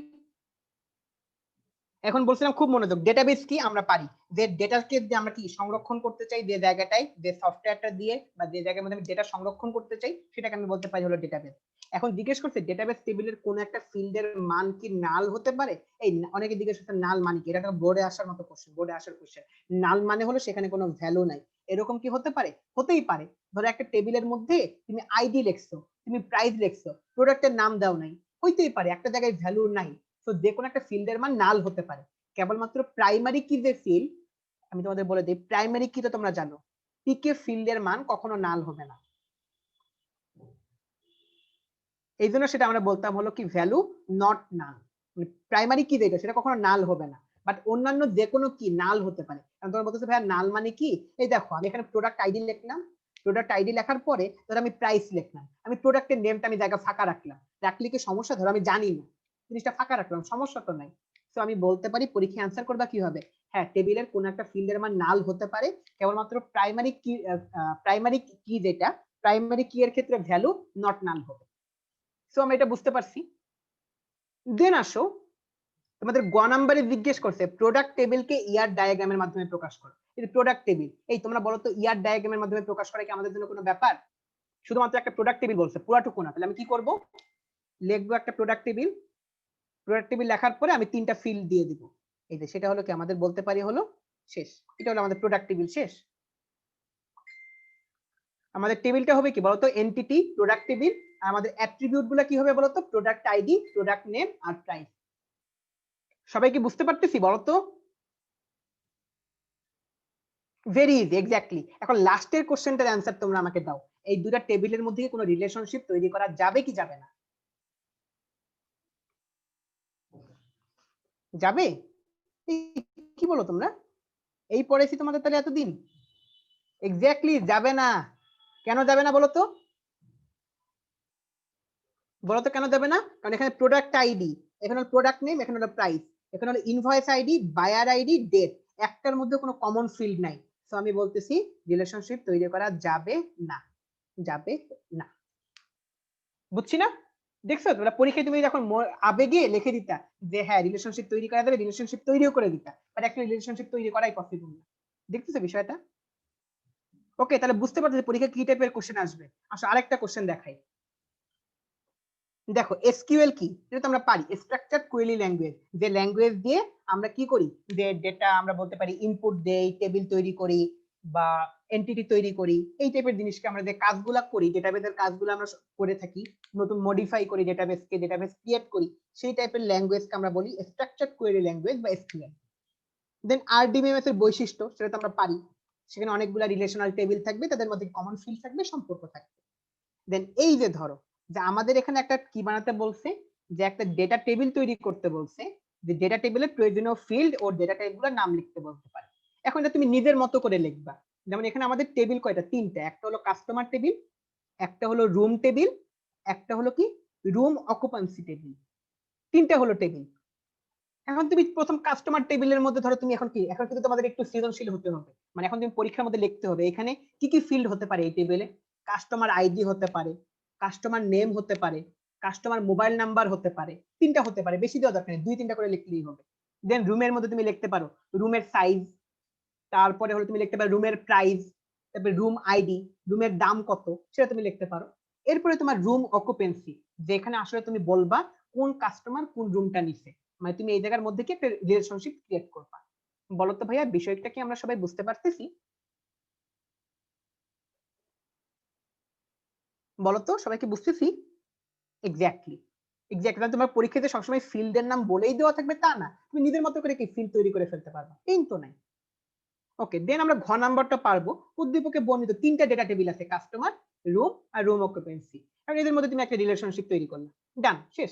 এখন বলছিলাম খুব মনোযোগ, ডেটাবেস কি আমরা পারি, যে ডেটাকে যে আমরা কি সংরক্ষণ করতে চাই, যে জায়গাটায় যে সফটওয়্যারটা দিয়ে বা যে জায়গার মধ্যে আমি ডেটা সংরক্ষণ করতে চাই সেটাকে আমি বলতে পারি হলো ডেটাবেস। এখন জিজ্ঞেস করছে ডেটাবেস টেবিলের কোন একটা ফিল্ডের মান কি নাল হতে পারে। এই অনেকে জিজ্ঞেস করছে নাল মানে কি, এটা একটা বোর্ডে আসার মতো কোশ্চেন, বোর্ডে আসার কোশ্চেন। নাল মানে হলো সেখানে কোনো ভ্যালু নাই, এরকম কি হতে পারে? হতেই পারে। ধরো একটা টেবিলের মধ্যে তুমি আইডি লিখছো, তুমি প্রাইস লিখছো, প্রোডাক্টের নাম দাও নাই, হইতেই পারে একটা জায়গায় ভ্যালু নাই। তো যে কোনো একটা ফিল্ডের মান নাল হতে পারে। কেবলমাত্র প্রাইমারি কি যে ফিল্ড, আমি তোমাদের বলে দিই, প্রাইমারি কি তো তোমরা জানো, পিকে ফিল্ডের মান কখনো নাল হবে না। এই জন্য সেটা আমরা বলতাম হলো কি ভ্যালু নট নাল, প্রাইমারি কি যেটা সেটা কখনো নাল হবে না, বাট অন্যান্য যে কোনো কি নাল হতে পারে। কারণ তোমরা বলতেছো ভাইয়া নাল মানে কি, এই দেখো আমি এখানে প্রোডাক্ট আইডি লিখলাম, প্রোডাক্ট আইডি লেখার পরে ধর আমি প্রাইস লিখলাম, আমি প্রোডাক্টের নেমটা আমি জায়গা ফাঁকা রাখলাম, রাখলে কি সমস্যা? ধরো আমি জানি না, জিনিসটা ফাঁকা রাখলাম, সমস্যা তো নাই। তো আমি বলতে পারি পরীক্ষা অ্যান্সার করবা কিভাবে, হ্যাঁ টেবিলের কোন একটা ফিল্ডের মান নাল হতে পারে, কেবলমাত্র প্রাইমারি কি যেটা, প্রাইমারি কি এর ক্ষেত্রে ভ্যালু নট নাল হবে। সো আমরা এটা বুঝতে পারছি। দেন আসো, তোমাদের গ নাম্বারে জিজ্ঞেস করছে প্রোডাক্ট টেবিলকে ইয়ার ডায়াগ্রামের মাধ্যমে প্রকাশ করো। এই প্রোডাক্ট টেবিল, এই তোমরা বলো তো ইয়ার ডায়াগ্রামের মাধ্যমে প্রকাশ করা কি আমাদের জন্য কোনো ব্যাপার? শুধুমাত্র একটা প্রোডাক্ট টেবিল বলছে, পুরাটুকু না। তাহলে আমি কি করব, লিখবো একটা প্রোডাক্ট টেবিল, প্রোডাক্ট টেবিল লেখার পরে আমি 3টা ফিল্ড দিয়ে দিব। এই যে সেটা হলো কি আমাদের বলতে পারি হলো শেষ, এটা হলো আমাদের প্রোডাক্ট টেবিল শেষ। আমাদের টেবিলটা হবে কি বলতো, এন্টিটি প্রোডাক্ট টেবিল, আর আমাদের অ্যাট্রিবিউট গুলো কি হবে বলতো, প্রোডাক্ট আইডি, প্রোডাক্ট নেম আর প্রাইস। সবাই কি বুঝতে পারতেছি বলতো? Very easy, exactly. এখন লাস্টের কোশ্চেনটার অ্যান্সার তোমরা আমাকে দাও, এই দুটা টেবিলের মধ্যে কি কোনো রিলেশনশিপ তৈরি করা যাবে কি যাবে না? যাবে? কি বলো তোমরা? এই পড়েছি তোমাদের তাহলে এতদিন, এক্স্যাক্টলি যাবে না। কেন যাবে না বলো তো? বলো তো কেন যাবে না? কারণ এখানে প্রোডাক্ট আইডি, এখানে হলো প্রোডাক্ট নেম, এখানে হলো প্রাইস, এখানে হলো invoice ID, buyer ID, date, একটার মধ্যে কোনো কমন ফিল্ড নাই। সো আমি বলতেছি রিলেশনশিপ তৈরি করা যাবে না, যাবে না। বুঝছি না? দেখছো তোমরা পরীক্ষায় তুমি যখন আবেগে লিখে দিতা যে হ্যাঁ রিলেশনশিপ তৈরি করা যাবে, রিলেশনশিপ তৈরিও করে দিতা, বাট অ্যাকচুয়ালি রিলেশনশিপ তৈরি করাই পসিবল না। দেখতেছো বিষয়টা? ওকে, তাহলে বুঝতে পারছো যে পরীক্ষা কি টাইপের কোশ্চেন আসবে। আসলে আরেকটা কোশ্চেন দেখাই। দেখো এসকিউএল কি, এটা তো আমরা পারি, স্ট্রাকচারড কোয়েরি ল্যাঙ্গুয়েজ, যে ল্যাঙ্গুয়েজ দিয়ে আমরা কি করি, যে ডেটা আমরা বলতে পারি ইনপুট দেই, টেবিল তৈরি করি বা এন্টিটি তৈরি করি, এই টাইপের জিনিসকে আমরা যে কাজগুলো করি, ডেটাবেসের কাজগুলো আমরা করে থাকি, নতুন মডিফাই করি ডেটাবেসকে, ডেটাবেস ক্রিয়েট করি, সেই টাইপের ল্যাঙ্গুয়েজকে আমরা বলি স্ট্রাকচারড কোয়েরি ল্যাঙ্গুয়েজ বা এসকিউএল। দেন আরডিবিএমএস এর বৈশিষ্ট্য, সেটা তো আমরা পারি, সেখানে অনেকগুলা রিলেশনাল টেবিল থাকবে, তাদের মধ্যে কমন ফিল্ড থাকবে, সম্পর্ক থাকবে। দেন এই যে ধরো যে আমাদের এখানে একটা কি বানাতে বলছে, যে একটা ডেটা টেবিল তৈরি করতে বলছে, যে ডেটা টেবিলের প্রয়োজনীয় ফিল্ড ও ডেটা টাইপগুলোর নাম লিখতে বলতে পারে। এখন এটা তুমি নিজের মতো করে লিখবা। যেমন এখানে আমাদের টেবিল কয়টা, 3টা, একটা হলো কাস্টমার টেবিল, একটা হলো রুম টেবিল, একটা হলো কি রুম অকুপেন্সি টেবিল, 3টা হলো টেবিল। এখন তুমি প্রথম কাস্টমার টেবিলের মধ্যে ধরো তুমি এখন কি, এখন কিন্তু তোমাদের একটু সৃজনশীল হতে হবে, মানে এখন তুমি পরীক্ষার মধ্যে লিখতে হবে এখানে কি কি ফিল্ড হতে পারে এই টেবিলে। কাস্টমার আইডি হতে পারে, কাস্টমার নেম হতে পারে, কাস্টমার মোবাইল নাম্বার হতে পারে, 3টা হতে পারে, বেশি দেওয়া দরকার নেই, 2-3টা করে লিখলেই হবে। দেন রুমের মধ্যে তুমি লিখতে পারো রুমের সাইজ, তারপরে হলো তুমি লিখতে পারো রুমের প্রাইস, তারপরে রুম আইডি, রুমের দাম কত সেটা তুমি লিখতে পারো। এরপরে তোমার রুম অকুপেন্সি, যেখানে আসলে তুমি বলবা কোন কাস্টমার কোন রুমটা নিছে, মানে তুমি এই জায়গার মধ্যে কি একটা রিলেশনশিপ ক্রিয়েট করবা। বলো তো ভাইয়া বিষয়টা কি আমরা সবাই বুঝতে পারতেছি? বলো তো সবাই কি বুঝতেছি? এক্স্যাক্টলি এক্স্যাক্টলি তোমার পরীক্ষাতে সবসময় ফিল্ডের নাম বলেই দেওয়া থাকবে তা না, তুমি নিজের মতো করে কি ফিল্ড তৈরি করে ফেলতে পারবা, এই তো নাই। ওকে দেন আমরা ঘ নাম্বারটা পারবো। উদ্দীপকে বর্ণিত তিনটা ডেটা টেবিল আছে, কাস্টমার, রুম আর রুম অকুপেন্সি, আর এদের মধ্যে তুমি একটা রিলেশনশিপ তৈরি করলে ডান শেষ।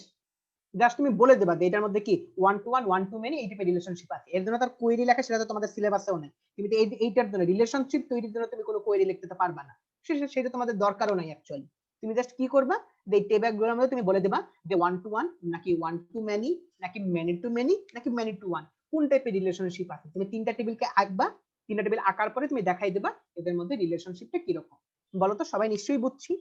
জাস্ট তুমি বলে দেবা যে এটার মধ্যে কি one to one, one to many এই টাইপের রিলেশনশিপ আছে। এর জন্য তার কোয়েরি লেখা সেটা তো তোমাদের সিলেবাসেও নেই, তুমি তো এইটার জন্য রিলেশনশিপ তৈরির জন্য তুমি কোনো কোয়েরি লিখতে তো পারবা না, সেটা তোমাদের দরকারও নাই অ্যাকচুয়ালি। তুমি জাস্ট কি করবা যে টেবিলগুলোর মধ্যে তুমি বলে দেবা যে ওয়ান টু ওয়ান নাকি ওয়ান টু মেনি নাকি মেনি টু মেনি নাকি মেনি টু ওয়ান, কোন টাইপের রিলেশনশিপ আছে। তুমি তিনটা টেবিলকে আঁকবা, তিনটা টেবিল আঁকার পরে তুমি দেখাই দেবা এদের মধ্যে রিলেশনশিপটা কিরকম। বলো তো সবাই নিশ্চয়ই বুঝছি।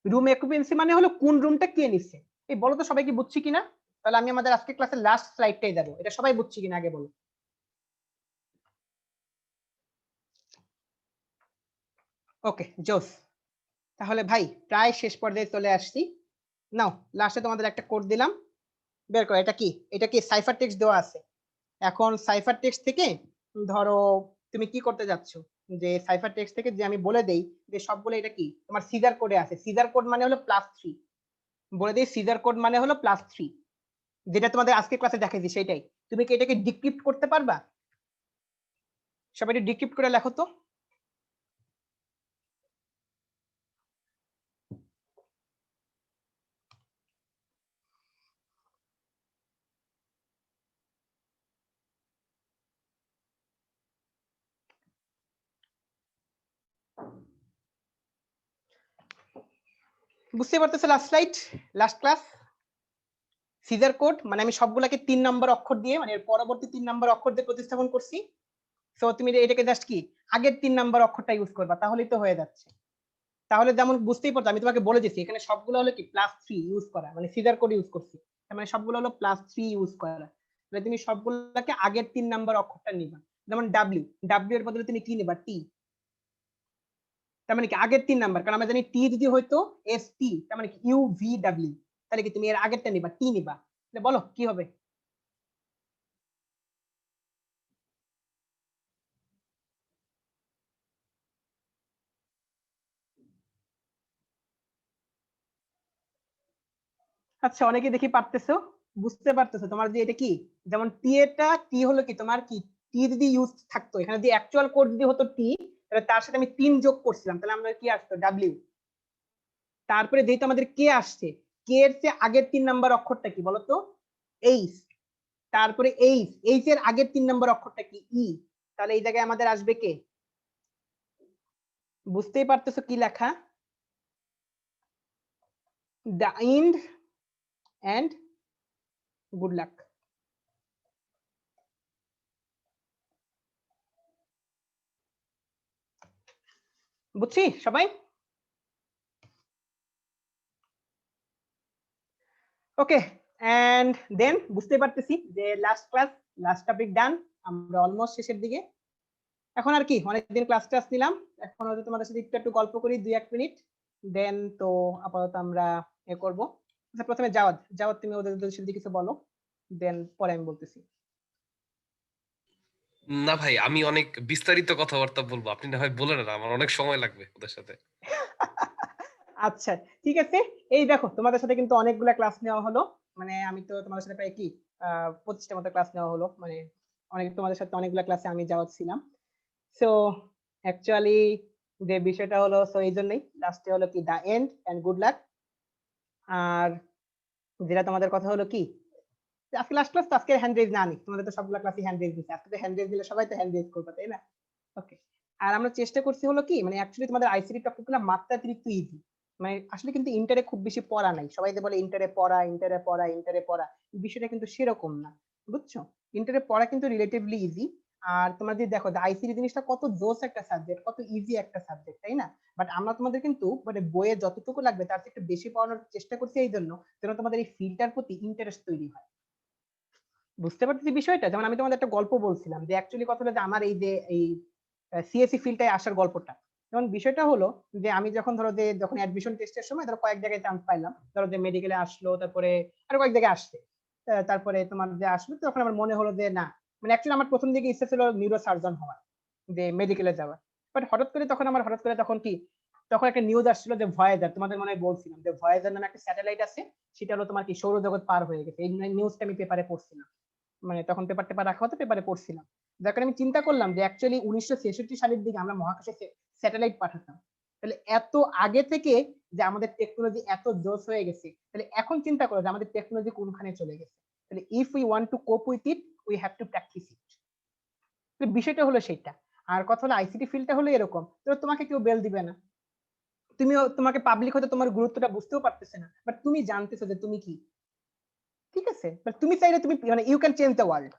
রুম অকুপেন্সি মানে হলো কোন রুমটা কে নিচ্ছে, এই বলো তো সবাই কি বুঝছি কিনা। তাহলে আমি আমাদের আজকে ক্লাসের লাস্ট স্লাইডটাই দেবো, এটা সবাই বুঝছি কিনা আগে বলো। ওকে জোস, তাহলে ভাই প্রায় শেষ পর্যায়ে চলে আসছি। নাও লাস্টে তোমাদের একটা কোড দিলাম, বের করো। এটা কি সাইফার টেক্সট দেওয়া আছে। এখন সাইফার টেক্সট থেকে ধরো তুমি কি করতে যাচ্ছ, যে সাইফার টেক্সট থেকে যে আমি বলে দেই যে সবগুলো এটা কি তোমার সিজার কোডে আছে। সিজার কোড মানে হলো +3, বলে দেই সিজার কোড মানে হলো +3, যেটা তোমাদের আজকে ক্লাসে দেখাইছি সেটাই। তুমি কি এটাকে ডিক্রিপ্ট করতে পারবা? সবাই একটু ডিক্রিপ্ট করে লেখো তো। বুঝতে পারতেছো? Last slide, last class. Caesar code মানে আমি সবগুলাকে 3 নম্বর অক্ষর দিয়ে, মানে এর পরবর্তী 3 নম্বর অক্ষর দিয়ে প্রতিস্থাপন করছি। সো তুমি এটাকে জাস্ট কি আগের 3 নম্বর অক্ষরটা ইউজ করবা, তাহলেই তো হয়ে যাচ্ছে। তাহলে যেমন বুঝতেই পারছো আমি তোমাকে বলে দিচ্ছি এখানে সবগুলো হলো কি +3 ইউজ করা, মানে সিজার কোড ইউজ করছি, তার মানে সবগুলো হলো +3 ইউজ করা। তাহলে তুমি সবগুলোকে আগের 3 নম্বর অক্ষরটা নিবা। যেমন ডাব্লিউ, ডাব্লিউ এর বদলে তুমি কি নিবা? টি। তার মানে কি আগের 3 নাম্বার, কারণ আমরা জানি টি যদি হয়তো এস টি, তার মানে কি ইউ ভি ডাব্লিউ, তাহলে কি তুমি এর আগেরটা নিবা, টি নিবা। তাহলে বলো কি হবে? আচ্ছা অনেকে দেখি পারতেছো, বুঝতে পারতেছো তোমার যে এটা কি, যেমন টি এটা টি হলো কি তোমার কি টি যদি ইউজ থাকতো এখানে যদি অ্যাকচুয়াল কোড যদি হতো টি, তাহলে তার সাথে আমি 3 যোগ করছিলাম, তাহলে আমাদের কি আসতো ডাব্লিউ। তারপরে যেহেতু আমাদের কে আসছে, কে এর চেয়ে আগের 3 নাম্বার অক্ষরটা কি বলতো? এইচ। তারপরে এইচ, এইচ এর আগের 3 নাম্বার অক্ষরটা কি? ই। তাহলে এই জায়গায় আমাদের আসবে কে? বুঝতেই পারতেছো কি লেখা? The end and good luck. বুঝছি সবাই? ওকে এন্ড দেন বুঝতে পারতেছি যে last class, last topic done, আমরা অলমোস্ট শেষের দিকে। এখন আর কি অনেকদিন ক্লাস টাস নিলাম, এখন হয়তো তোমাদের সাথে একটু গল্প করি 2-1 মিনিট, দেন তো আপাতত আমরা এ করব। আচ্ছা প্রথমে জাওয়াদ, জাওয়াদ তুমি ওদের সাথে কিছু বলো, দেন পরে আমি বলতেছি। না ভাই, আমি অনেক বিস্তারিত কথাবার্তা বলবো, আপনি না হয় বলেন, না আমার অনেক সময় লাগবে ওদের সাথে। আচ্ছা ঠিক আছে, এই দেখো তোমাদের সাথে কিন্তু অনেকগুলা ক্লাস নেওয়া হলো, মানে আমি তো তোমাদের সাথে প্রায় কি 25টা মতো ক্লাস নেওয়া হলো, মানে অনেক তোমাদের সাথে অনেকগুলা ক্লাসে আমি যাওয়া ছিলাম। সো অ্যাকচুয়ালি যে বিষয়টা হলো, সো এই জন্যই লাস্টে হলো কি the end and good luck. আর যেটা তোমাদের কথা হলো কি আজকে লাস্ট ক্লাস, তো আজকে হ্যান্ড রেজ না আনি, তোমাদের তো সবগুলা ক্লাসে হ্যান্ড রেজ দিচ্ছে, আজকে তো হ্যান্ড রেজ দিলে সবাই তো হ্যান্ড রেজ করবে তাই না? ওকে। আর আমরা চেষ্টা করছি হলো কি মানে অ্যাকচুয়ালি তোমাদের আইসিটি টপিকগুলো মাত্রাতিরিক্ত ইজি, মানে আসলে কিন্তু ইন্টারে খুব বেশি পড়া নাই, সবাই যে বলে ইন্টারে পড়া ইন্টারে পড়া ইন্টারে পড়া, বিষয়টা কিন্তু সেরকম না, বুঝছো? ইন্টারে পড়া কিন্তু রিলেটিভলি ইজি। আর তোমরা যদি দেখো যে আইসিটি জিনিসটা কত জোস একটা সাবজেক্ট, কত ইজি একটা সাবজেক্ট, তাই না? বাট আমরা তোমাদের কিন্তু মানে বইয়ে যতটুকু লাগবে তার থেকে একটু বেশি পড়ানোর চেষ্টা করছি, এই জন্য যেন তোমাদের এই ফিল্ডটার প্রতি ইন্টারেস্ট তৈরি হয়। বুঝতে পারতেছি বিষয়টা? যেমন আমি তোমাদের একটা গল্প বলছিলাম যে অ্যাকচুয়ালি কথা হলো যে আমার এই যে এই সিএসসি ফিল্ডটায় আসার গল্পটা, যেমন বিষয়টা হলো যে আমি যখন ধরো যে যখন অ্যাডমিশন টেস্টের সময় ধরো কয়েক জায়গায় চান্স পাইলাম, ধরো যে মেডিকেলে আসলো, তারপরে আরো কয়েক জায়গায় আসছে, তারপরে তোমার যে আসলো, তখন আমার মনে হলো যে না, মানে অ্যাকচুয়ালি আমার প্রথম দিকে ইচ্ছা ছিল নিউরো সার্জন হওয়ার, যে মেডিকেলে যাওয়ার। বাট হঠাৎ করে তখন কি, তখন একটা নিউজ আসছিল যে ভয়েজার, তোমাদের মনে হয় বলছিলাম যে ভয়েজার নামে একটা স্যাটেলাইট আছে, সেটা হলো তোমার কি সৌরজগৎ পার হয়ে গেছে। এই নিউজটা আমি পেপারে পড়ছিলাম, মানে তখন পেপার রাখা হতো, পেপারে পড়ছিলাম। যার কারণে আমি চিন্তা করলাম যে অ্যাকচুয়ালি 1966 সালের দিকে আমরা মহাকাশে স্যাটেলাইট পাঠাতাম, তাহলে এত আগে থেকে যে আমাদের টেকনোলজি এত জোস হয়ে গেছে, তাহলে এখন চিন্তা করো যে আমাদের টেকনোলজি কোনখানে চলে গেছে। তাহলে if we want to cope with it, we have to practise it. বিষয়টা হলো সেটা। আর কথা হলো আইসিটি ফিল্ডটা হলো এরকম, তো তোমাকে কেউ বেল দিবে না, তোমাকে পাবলিক হয়তো তোমার গুরুত্বটা বুঝতেও পারতেছে না, বাট তুমি জানতেছো যে তুমি কি, ঠিক আছে, বাট তুমি চাইলে তুমি মানে you can change the world,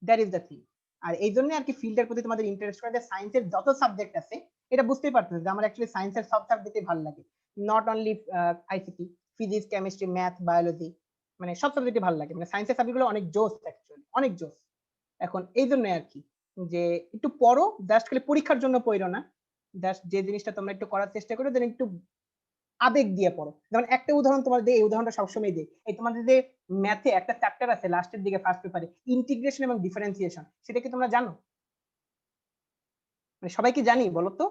that is the thing. আর এই জন্য আর কি ফিল্ডের প্রতি তোমাদের ইন্টারেস্ট করে, সায়েন্সের যত সাবজেক্ট আছে এটা বুঝতেই পারতেছে যে আমার অ্যাকচুয়ালি সায়েন্সের সব সাবজেক্টই ভালো লাগে, not only ICT, physics, chemistry, math, biology, মানে সব সাবজেক্টই ভালো লাগে, মানে সায়েন্সের সাবজেক্টগুলো অনেক জোস, অ্যাকচুয়ালি অনেক জোস। এখন এই জন্য আর কি যে একটু পড়ো, জাস্ট খালি পরীক্ষার জন্য পড়ো না, জাস্ট যে জিনিসটা তোমরা একটু করার চেষ্টা করো, যেন একটু আবেগ দিয়ে পড়ো। যেমন একটা উদাহরণ তোমার দিই, এই উদাহরণটা সবসময় দিই, এই তোমাদের যে ম্যাথে একটা চ্যাপ্টার আছে লাস্টের দিকে ফার্স্ট পেপারে, ইন্টিগ্রেশন এবং ডিফারেন্সিয়েশন, সেটা কি তোমরা জানো? মানে সবাই কি জানি বলো তো?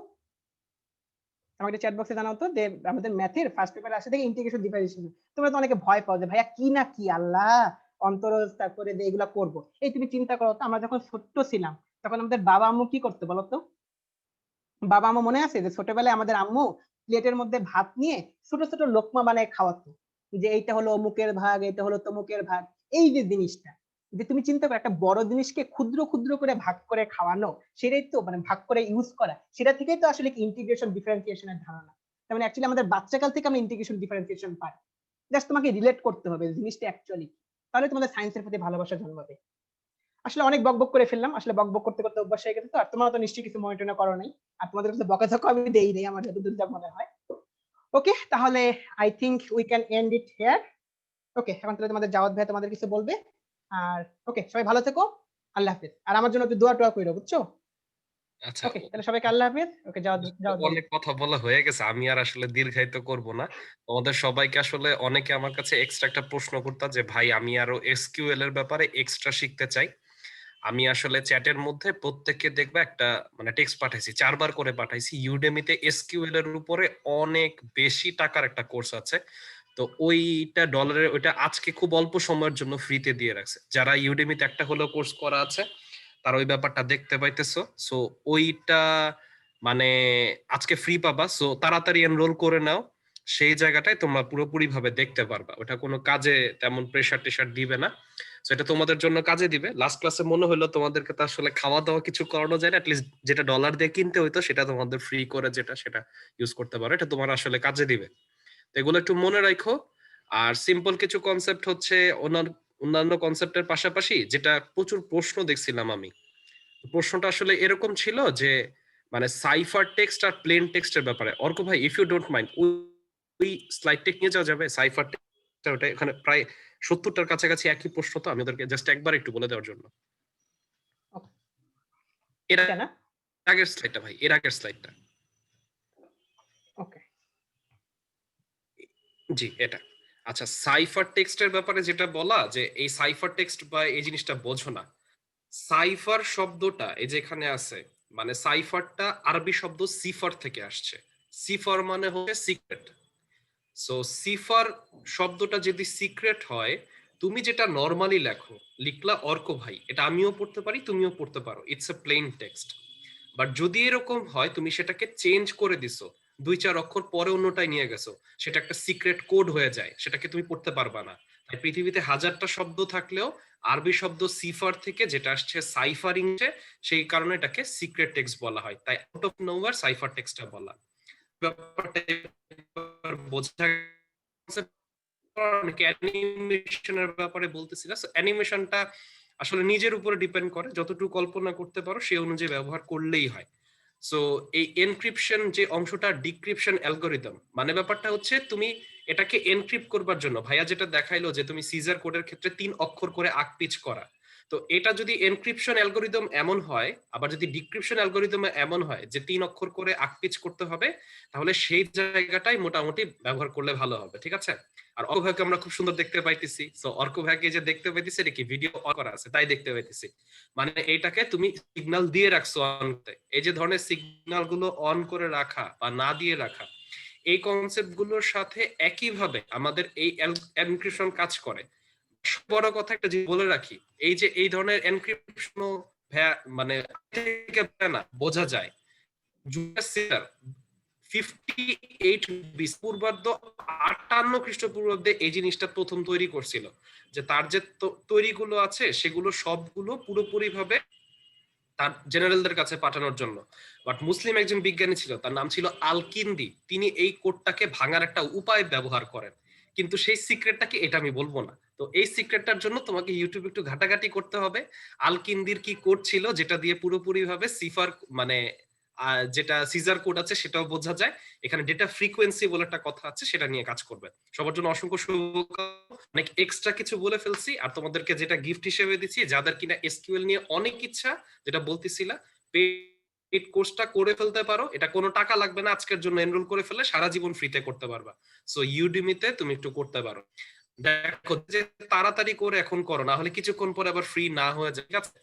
আমাকে চ্যাট বক্সে জানাও তো যে আমাদের ম্যাথের ফার্স্ট পেপারে আসে থেকে ইন্টিগ্রেশন ডিফারেন্সিয়েশন। তোমরা তো অনেকে ভয় পাও যে ভাইয়া কি না কি, আল্লাহ অন্তরজ, তারপরে যে এগুলা করবো। এই তুমি চিন্তা করো তো, আমরা যখন ছোট্ট ছিলাম তখন আমাদের বাবা আম্মু কি করতো বলো তো? বাবা আম্মু মনে আছে যে ছোটবেলায় আমাদের আম্মু প্লেটের মধ্যে ভাত নিয়ে ছোট ছোট লোকমা বানায় খাওয়াতো, যে এইটা হলো অমুকের ভাগ, এটা হলো তমুকের ভাগ। এই যে জিনিসটা, যে তুমি চিন্তা করো একটা বড় জিনিসকে ক্ষুদ্র ক্ষুদ্র করে ভাগ করে খাওয়ানো, সেটাই তো মানে ভাগ করে ইউজ করা, সেটা থেকেই তো আসলে ইন্টিগ্রেশন ডিফারেন্সিয়েশনের ধারণা। তার মানে অ্যাকচুয়ালি আমাদের বাচ্চাকাল থেকে আমরা ইন্টিগ্রেশন ডিফারেন্সিয়েশন পাই, জাস্ট তোমাকে রিলেট করতে হবে জিনিসটা অ্যাকচুয়ালি, তাহলে তোমাদের সায়েন্সের প্রতি ভালোবাসা জন্মাবে। আসলে অনেক বকবক করে ফেললাম, আসলে বকবক করতে করতে অভ্যাস হয়ে গেছে তো, আর তোমরা তো নিশ্চয়ই কিছু মনে টনে করো নাই, আর তোমাদের কাছে বকাঝকা আমি দেই নাই আমার যতদূর যা মনে হয়। ওকে, তাহলে I think we can end it here. Okay, এখন তাহলে তোমাদের জাওয়াত ভাই তোমাদের কিছু বলবে, আর ওকে সবাই ভালো থেকো, আল্লাহ হাফেজ। আর আমার জন্য একটু দোয়া টোয়া কইরো, বুঝছো? আচ্ছা, ওকে, তাহলে সবাইকে আল্লাহ হাফেজ। ওকে, জাওয়াত জাওয়াত ভাই। অনেক কথা বলা হয়ে গেছে, আমি আর আসলে দীর্ঘায়িত করব না। তোমাদের সবাইকে আসলে অনেকে আমার কাছে এক্সট্রা একটা প্রশ্ন করতা যে ভাই আমি আরো এসকিউএল এর ব্যাপারে এক্সট্রা শিখতে চাই। আমি আসলে চ্যাটের মধ্যে প্রত্যেককে দেখবে একটা মানে টেক্সট পাঠাইছি, 4 বার করে পাঠাইছি। ইউডেমিতে এসকিউএল এর উপরে অনেক বেশি টাকার একটা কোর্স আছে, তো ওইটা ডলারের, ওইটা আজকে খুব অল্প সময়ের জন্য ফ্রিতে দিয়ে রাখছে। যারা ইউডেমিতে একটা হলেও কোর্স করা আছে তারা ওই ব্যাপারটা দেখতে পাইতেছো। সো ওইটা মানে আজকে ফ্রি পাবা, সো তাড়াতাড়ি এনরোল করে নাও। সেই জায়গাটায় তোমরা পুরোপুরি ভাবে দেখতে পারবা, ওটা কোনো কাজে তেমন প্রেসার টেসার দিবে না। সো এটা তোমাদের জন্য কাজে দিবে। লাস্ট ক্লাসে মনে হলো তোমাদেরকে তো আসলে খাওয়া দাওয়া কিছু করানো যায় না, অ্যাটলিস্ট যেটা ডলার দিয়ে কিনতে হইতো সেটা তোমাদের ফ্রি করে যেটা, সেটা ইউজ করতে পারো, এটা তোমার আসলে কাজে দিবে। তো এগুলো একটু মনে রাখো। আর সিম্পল কিছু কনসেপ্ট হচ্ছে অন্যান্য কনসেপ্টের পাশাপাশি, যেটা প্রচুর প্রশ্ন দেখছিলাম আমি, প্রশ্নটা আসলে এরকম ছিল যে মানে সাইফার টেক্সট আর প্লেন টেক্সটের ব্যাপারে। অর্ক ভাই, ইফ ইউ ডোন্ট মাইন্ড, ওই স্লাইড টেক নিয়ে যাওয়া যাবে? সাইফার টেক্সট ওটা এখানে প্রায় 70টার কাছাকাছি একই প্রশ্ন, তো আমি ওদেরকে জাস্ট একবার একটু বলে দেওয়ার জন্য। এর এটা না? আগের স্লাইডটা ভাই, এর আগের স্লাইডটা। ওকে, জি, এটা। আচ্ছা, সাইফার টেক্সটের ব্যাপারে যেটা বলা, যে এই সাইফার টেক্সট বা এই জিনিসটা বোঝো না। সাইফার শব্দটা এই যে এখানে আছে, মানে সাইফারটা আরবি শব্দ সিফার থেকে আসছে। সিফার মানে হচ্ছে সিক্রেট। সো সিফার শব্দটা যদি সিক্রেট হয়, তুমি যেটা নরমালি লেখো, লিখলা অর্ক ভাই, এটা আমিও পড়তে পারি, তুমিও পড়তে পারো, it's a plane text. But যদি এরকম হয় তুমি সেটাকে চেঞ্জ করে দিছো, 2-4 অক্ষর পরে অন্যটাই নিয়ে গেছো, সেটা একটা সিক্রেট কোড হয়ে যায়, সেটাকে তুমি পড়তে পারবা না। তাই পৃথিবীতে হাজারটা শব্দ থাকলেও আরবি শব্দ সিফার থেকে যেটা আসছে সাইফার ইংলিশে, সেই কারণে এটাকে সিক্রেট টেক্সট বলা হয়। তাই আউট অফ নোওয়্যার সাইফার টেক্সটটা বলা। ব্যাপারটা বোঝা গেছে? অনেকে অ্যানিমেশনের ব্যাপারে বলতেছিল, সো অ্যানিমেশনটা আসলে নিজের উপরে ডিপেন্ড করে, যতটুকু কল্পনা করতে পারো সেই অনুযায়ী ব্যবহার করলেই হয়। সো এই এনক্রিপশন যে অংশটা, ডিক্রিপশন অ্যালগরিদম, মানে ব্যাপারটা হচ্ছে তুমি এটাকে এনক্রিপ্ট করবার জন্য, ভাইয়া যেটা দেখাইলো যে তুমি সিজার কোডের ক্ষেত্রে 3 অক্ষর করে আকপিচ করা, তো এটা যদি এনক্রিপশন অ্যালগোরিদম এমন হয়, আবার যদি ডিক্রিপশন অ্যালগোরিদম এমন হয় যে 3 অক্ষর করে আকপিচ করতে হবে, তাহলে সেই জায়গাটাই মোটামুটি ব্যবহার করলে ভালো হবে, ঠিক আছে? আর অর্ক ভাইকে আমরা খুব সুন্দর দেখতে পাইতেছি। সো অর্ক ভাইকে যে দেখতে পাইতেছি এটা কি ভিডিও অন করা আছে তাই দেখতে পাইতেছি, মানে এইটাকে তুমি সিগন্যাল দিয়ে রাখছো অন করতে। এই যে ধরনের সিগন্যাল গুলো অন করে রাখা বা না দিয়ে রাখা, এই কনসেপ্ট গুলোর সাথে একইভাবে আমাদের এই এনক্রিপশন কাজ করে। বড় কথা একটা যে বলে রাখি, এই যে এই ধরনের এনক্রিপশন মানে না বোঝা যায় জুলিয়াস সিজার 58 BC পূর্বাব্দ 58 খ্রিস্টপূর্বাব্দে এই জিনিসটা প্রথম তৈরি করছিল, যে তার যে তৈরিগুলো আছে সেগুলো সবগুলো পুরোপুরি ভাবে তার জেনারেলদের কাছে পাঠানোর জন্য। বাট মুসলিম একজন বিজ্ঞানী ছিল, তার নাম ছিল আল-কিন্দি, তিনি এই কোডটাকে ভাঙার একটা উপায় ব্যবহার করেন, কিন্তু সেই সিক্রেটটা কি এটা আমি বলবো না। তো এই সিক্রেটটার জন্য তোমাকে ইউটিউবে একটু ঘাটাঘাটি করতে হবে। আল-কিন্দির কি কোড ছিল যেটা দিয়ে পুরোপুরি ভাবে সিফার মানে যেটা সিজার কোড আছে সেটাও বোঝা যায়। এখানে ডেটা ফ্রিকোয়েন্সি বলে একটা কথা আছে, সেটা নিয়ে কাজ করবে। সবার জন্য অসংখ্য শুভকামনা। অনেক এক্সট্রা কিছু বলে ফেলছি, আর তোমাদেরকে যেটা গিফট হিসেবে দিচ্ছি, যাদের কিনা এসকিউএল নিয়ে অনেক ইচ্ছা, যেটা বলতেছিলা, পেইড কোর্সটা করে ফেলতে পারো, এটা কোনো টাকা লাগবে না, আজকের জন্য এনরোল করে ফেললে সারা জীবন ফ্রিতে করতে পারবা। সো ইউডেমিতে তুমি একটু করতে পারো। দেখো যে তাড়াতাড়ি করে এখন করো, না হলে কিছুক্ষণ পরে আবার ফ্রি না হয়ে যায়, ঠিক আছে?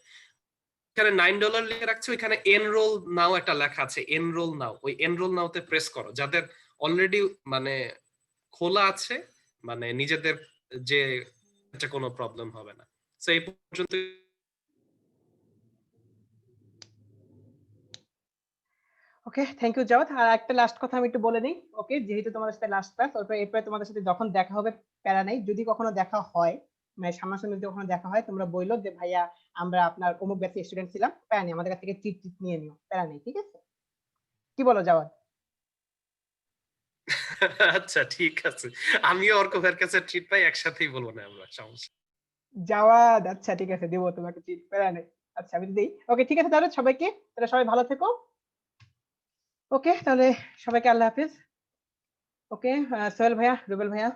এখানে $9 লিখে রাখছে, ওইখানে এনরোল নাও একটা লেখা আছে, এনরোল নাও, ওই এনরোল নাওতে প্রেস করো। যাদের অলরেডি মানে খোলা আছে, মানে নিজেদের যে কোনো প্রবলেম হবে না। সো এই পর্যন্ত। ওকে, থ্যাংক ইউ জাওয়াদ। আর একটা লাস্ট কথা আমি একটু বলে নিই। ওকে, যেহেতু তোমাদের সাথে লাস্ট ক্লাস, এরপরে তোমাদের সাথে যখন দেখা হবে প্যারা নাই, যদি কখনো দেখা হয় মানে সামনাসামনি যদি কখনো দেখা হয়, তোমরা বললো যে ভাইয়া আমরা আপনার অমুক ব্যাচের স্টুডেন্ট ছিলাম, প্যারা নেই, আমাদের কাছ থেকে চিট টিট নিয়ে নিও, প্যারা নেই, ঠিক আছে? কি বলো জাওয়াদ? আচ্ছা ঠিক আছে, আমিও অর্ক ভাইয়ের কাছে ট্রিট পাই, একসাথেই বলবো না আমরা, সমস্যা। জাওয়াদ আচ্ছা ঠিক আছে, দেবো তোমাকে চিট, প্যারা নেই। আচ্ছা আমি দিই। ওকে ঠিক আছে, তাহলে সবাইকে, তাহলে সবাই ভালো থেকো। ওকে তাহলে সবাইকে আল্লাহ হাফিজ। ওকে, সোহেল ভাইয়া, রুবেল ভাইয়া।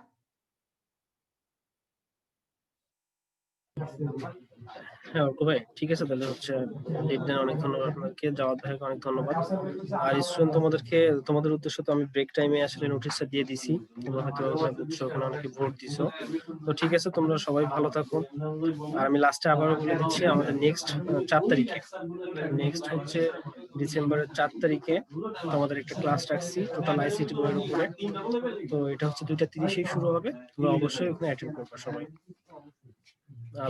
হ্যাঁ অর্ক ভাই, ঠিক আছে তাহলে হচ্ছে লিডনের অনেক ধন্যবাদ আপনাকে, জাওয়াদ ভাইকে অনেক ধন্যবাদ। আর স্টুডেন্ট তোমাদের উদ্দেশ্য তো আমি ব্রেক টাইমে আসলে নোটিশটা দিয়ে দিছি, তোমরা হয়তো বুঝছো, ওখানে অনেকে ভোট দিছো। তো ঠিক আছে, তোমরা সবাই ভালো থাকো। আর আমি লাস্টে আবারও বলে দিচ্ছি, আমাদের নেক্সট 4 তারিখে, নেক্সট হচ্ছে ডিসেম্বরের 4 তারিখে তোমাদের একটা ক্লাস রাখছি টোটাল আইসিটি বইয়ের উপরে। তো এটা হচ্ছে 2:30 শুরু হবে, তোমরা অবশ্যই ওখানে অ্যাটেন্ড করবে সবাই।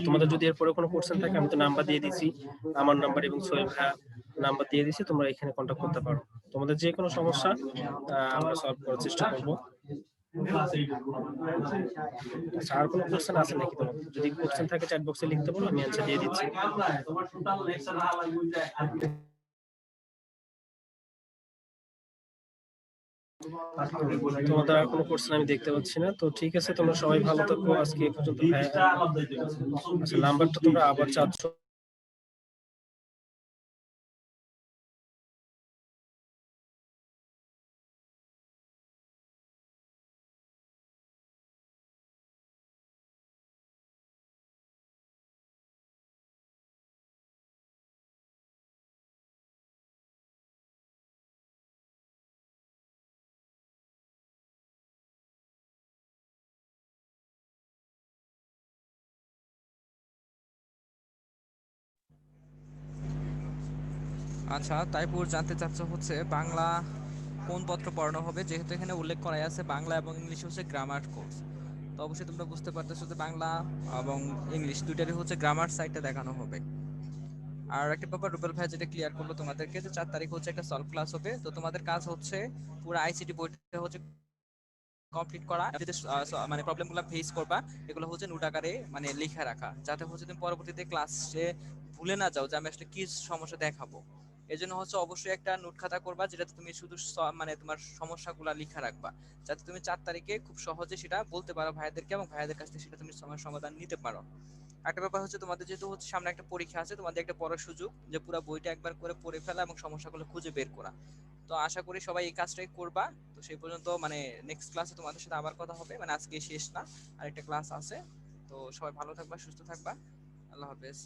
তোমাদের যদি এরপরে কোনো কোশ্চেন থাকে, আমি তো নাম্বার দিয়ে দিছি, আমার নাম্বার এবং সোহেল ভাইয়া নাম্বার দিয়ে দিছি, তোমরা এখানে কন্ট্যাক্ট করতে পারো। তোমাদের যে কোনো সমস্যা আমরা সলভ করার চেষ্টা করবো। আচ্ছা, আর কোনো কোশ্চেন আছে নাকি তোমার? যদি কোশ্চেন থাকে চ্যাট বক্সে লিখতে বলো, আমি অ্যানসার দিয়ে দিচ্ছি। তোমাদের আর কোনো কোশ্চেন আমি দেখতে পাচ্ছি না। তো ঠিক আছে, তোমরা সবাই ভালো থাকো। আজকে এই পর্যন্ত। আচ্ছা, নাম্বারটা তোমরা আবার চাচ্ছ? আচ্ছা, তাইপুর জানতে চাচ্ছে হচ্ছে বাংলা কোন পত্র পড়ানো হবে, যেহেতু এখানে উল্লেখ করাই আছে বাংলা এবং ইংলিশ হচ্ছে গ্রামার কোর্স। তো অবশ্যই তোমরা বুঝতে পারতেছো যে বাংলা এবং ইংলিশ দুইটারই হচ্ছে গ্রামার সাইডটা দেখানো হবে। আর একটা ব্যাপার রুবেল ভাই যেটা ক্লিয়ার করলো তোমাদেরকে, যে 4 তারিখ হচ্ছে একটা সলভ ক্লাস হবে। তো তোমাদের কাজ হচ্ছে পুরো আইসিটি বইটা হচ্ছে কমপ্লিট করা, যেটা মানে প্রবলেমগুলো ফেস করবা এগুলো হচ্ছে নোট আকারে মানে লিখে রাখা, যাতে হচ্ছে তুমি পরবর্তীতে ক্লাসে ভুলে না যাও যে আমি আসলে কি সমস্যা দেখাবো। এই জন্য হচ্ছে অবশ্যই একটা নোট খাতা করবা, যেটাতে তুমি শুধু মানে তোমার সমস্যাগুলো লিখে রাখবা, যাতে তুমি 4 তারিখে খুব সহজে সেটা বলতে পারো ভাইয়াদেরকে, এবং ভাইয়াদের কাছ থেকে সেটা তুমি সমস্যার সমাধান নিতে পারো। একটা ব্যাপার হচ্ছে তোমাদের যেহেতু হচ্ছে সামনে একটা পরীক্ষা আছে, তোমাদের একটা বড় সুযোগ যে পুরো বইটা একবার করে পড়ে ফেলা এবং সমস্যাগুলো খুঁজে বের করা। তো আশা করি সবাই এই কাজটাই করবা। তো সেই পর্যন্ত মানে নেক্সট ক্লাসে তোমাদের সাথে আবার কথা হবে, মানে আজকে শেষ না, আরেকটা ক্লাস আছে। তো সবাই ভালো থাকবা, সুস্থ থাকবা। আল্লাহ হাফেজ।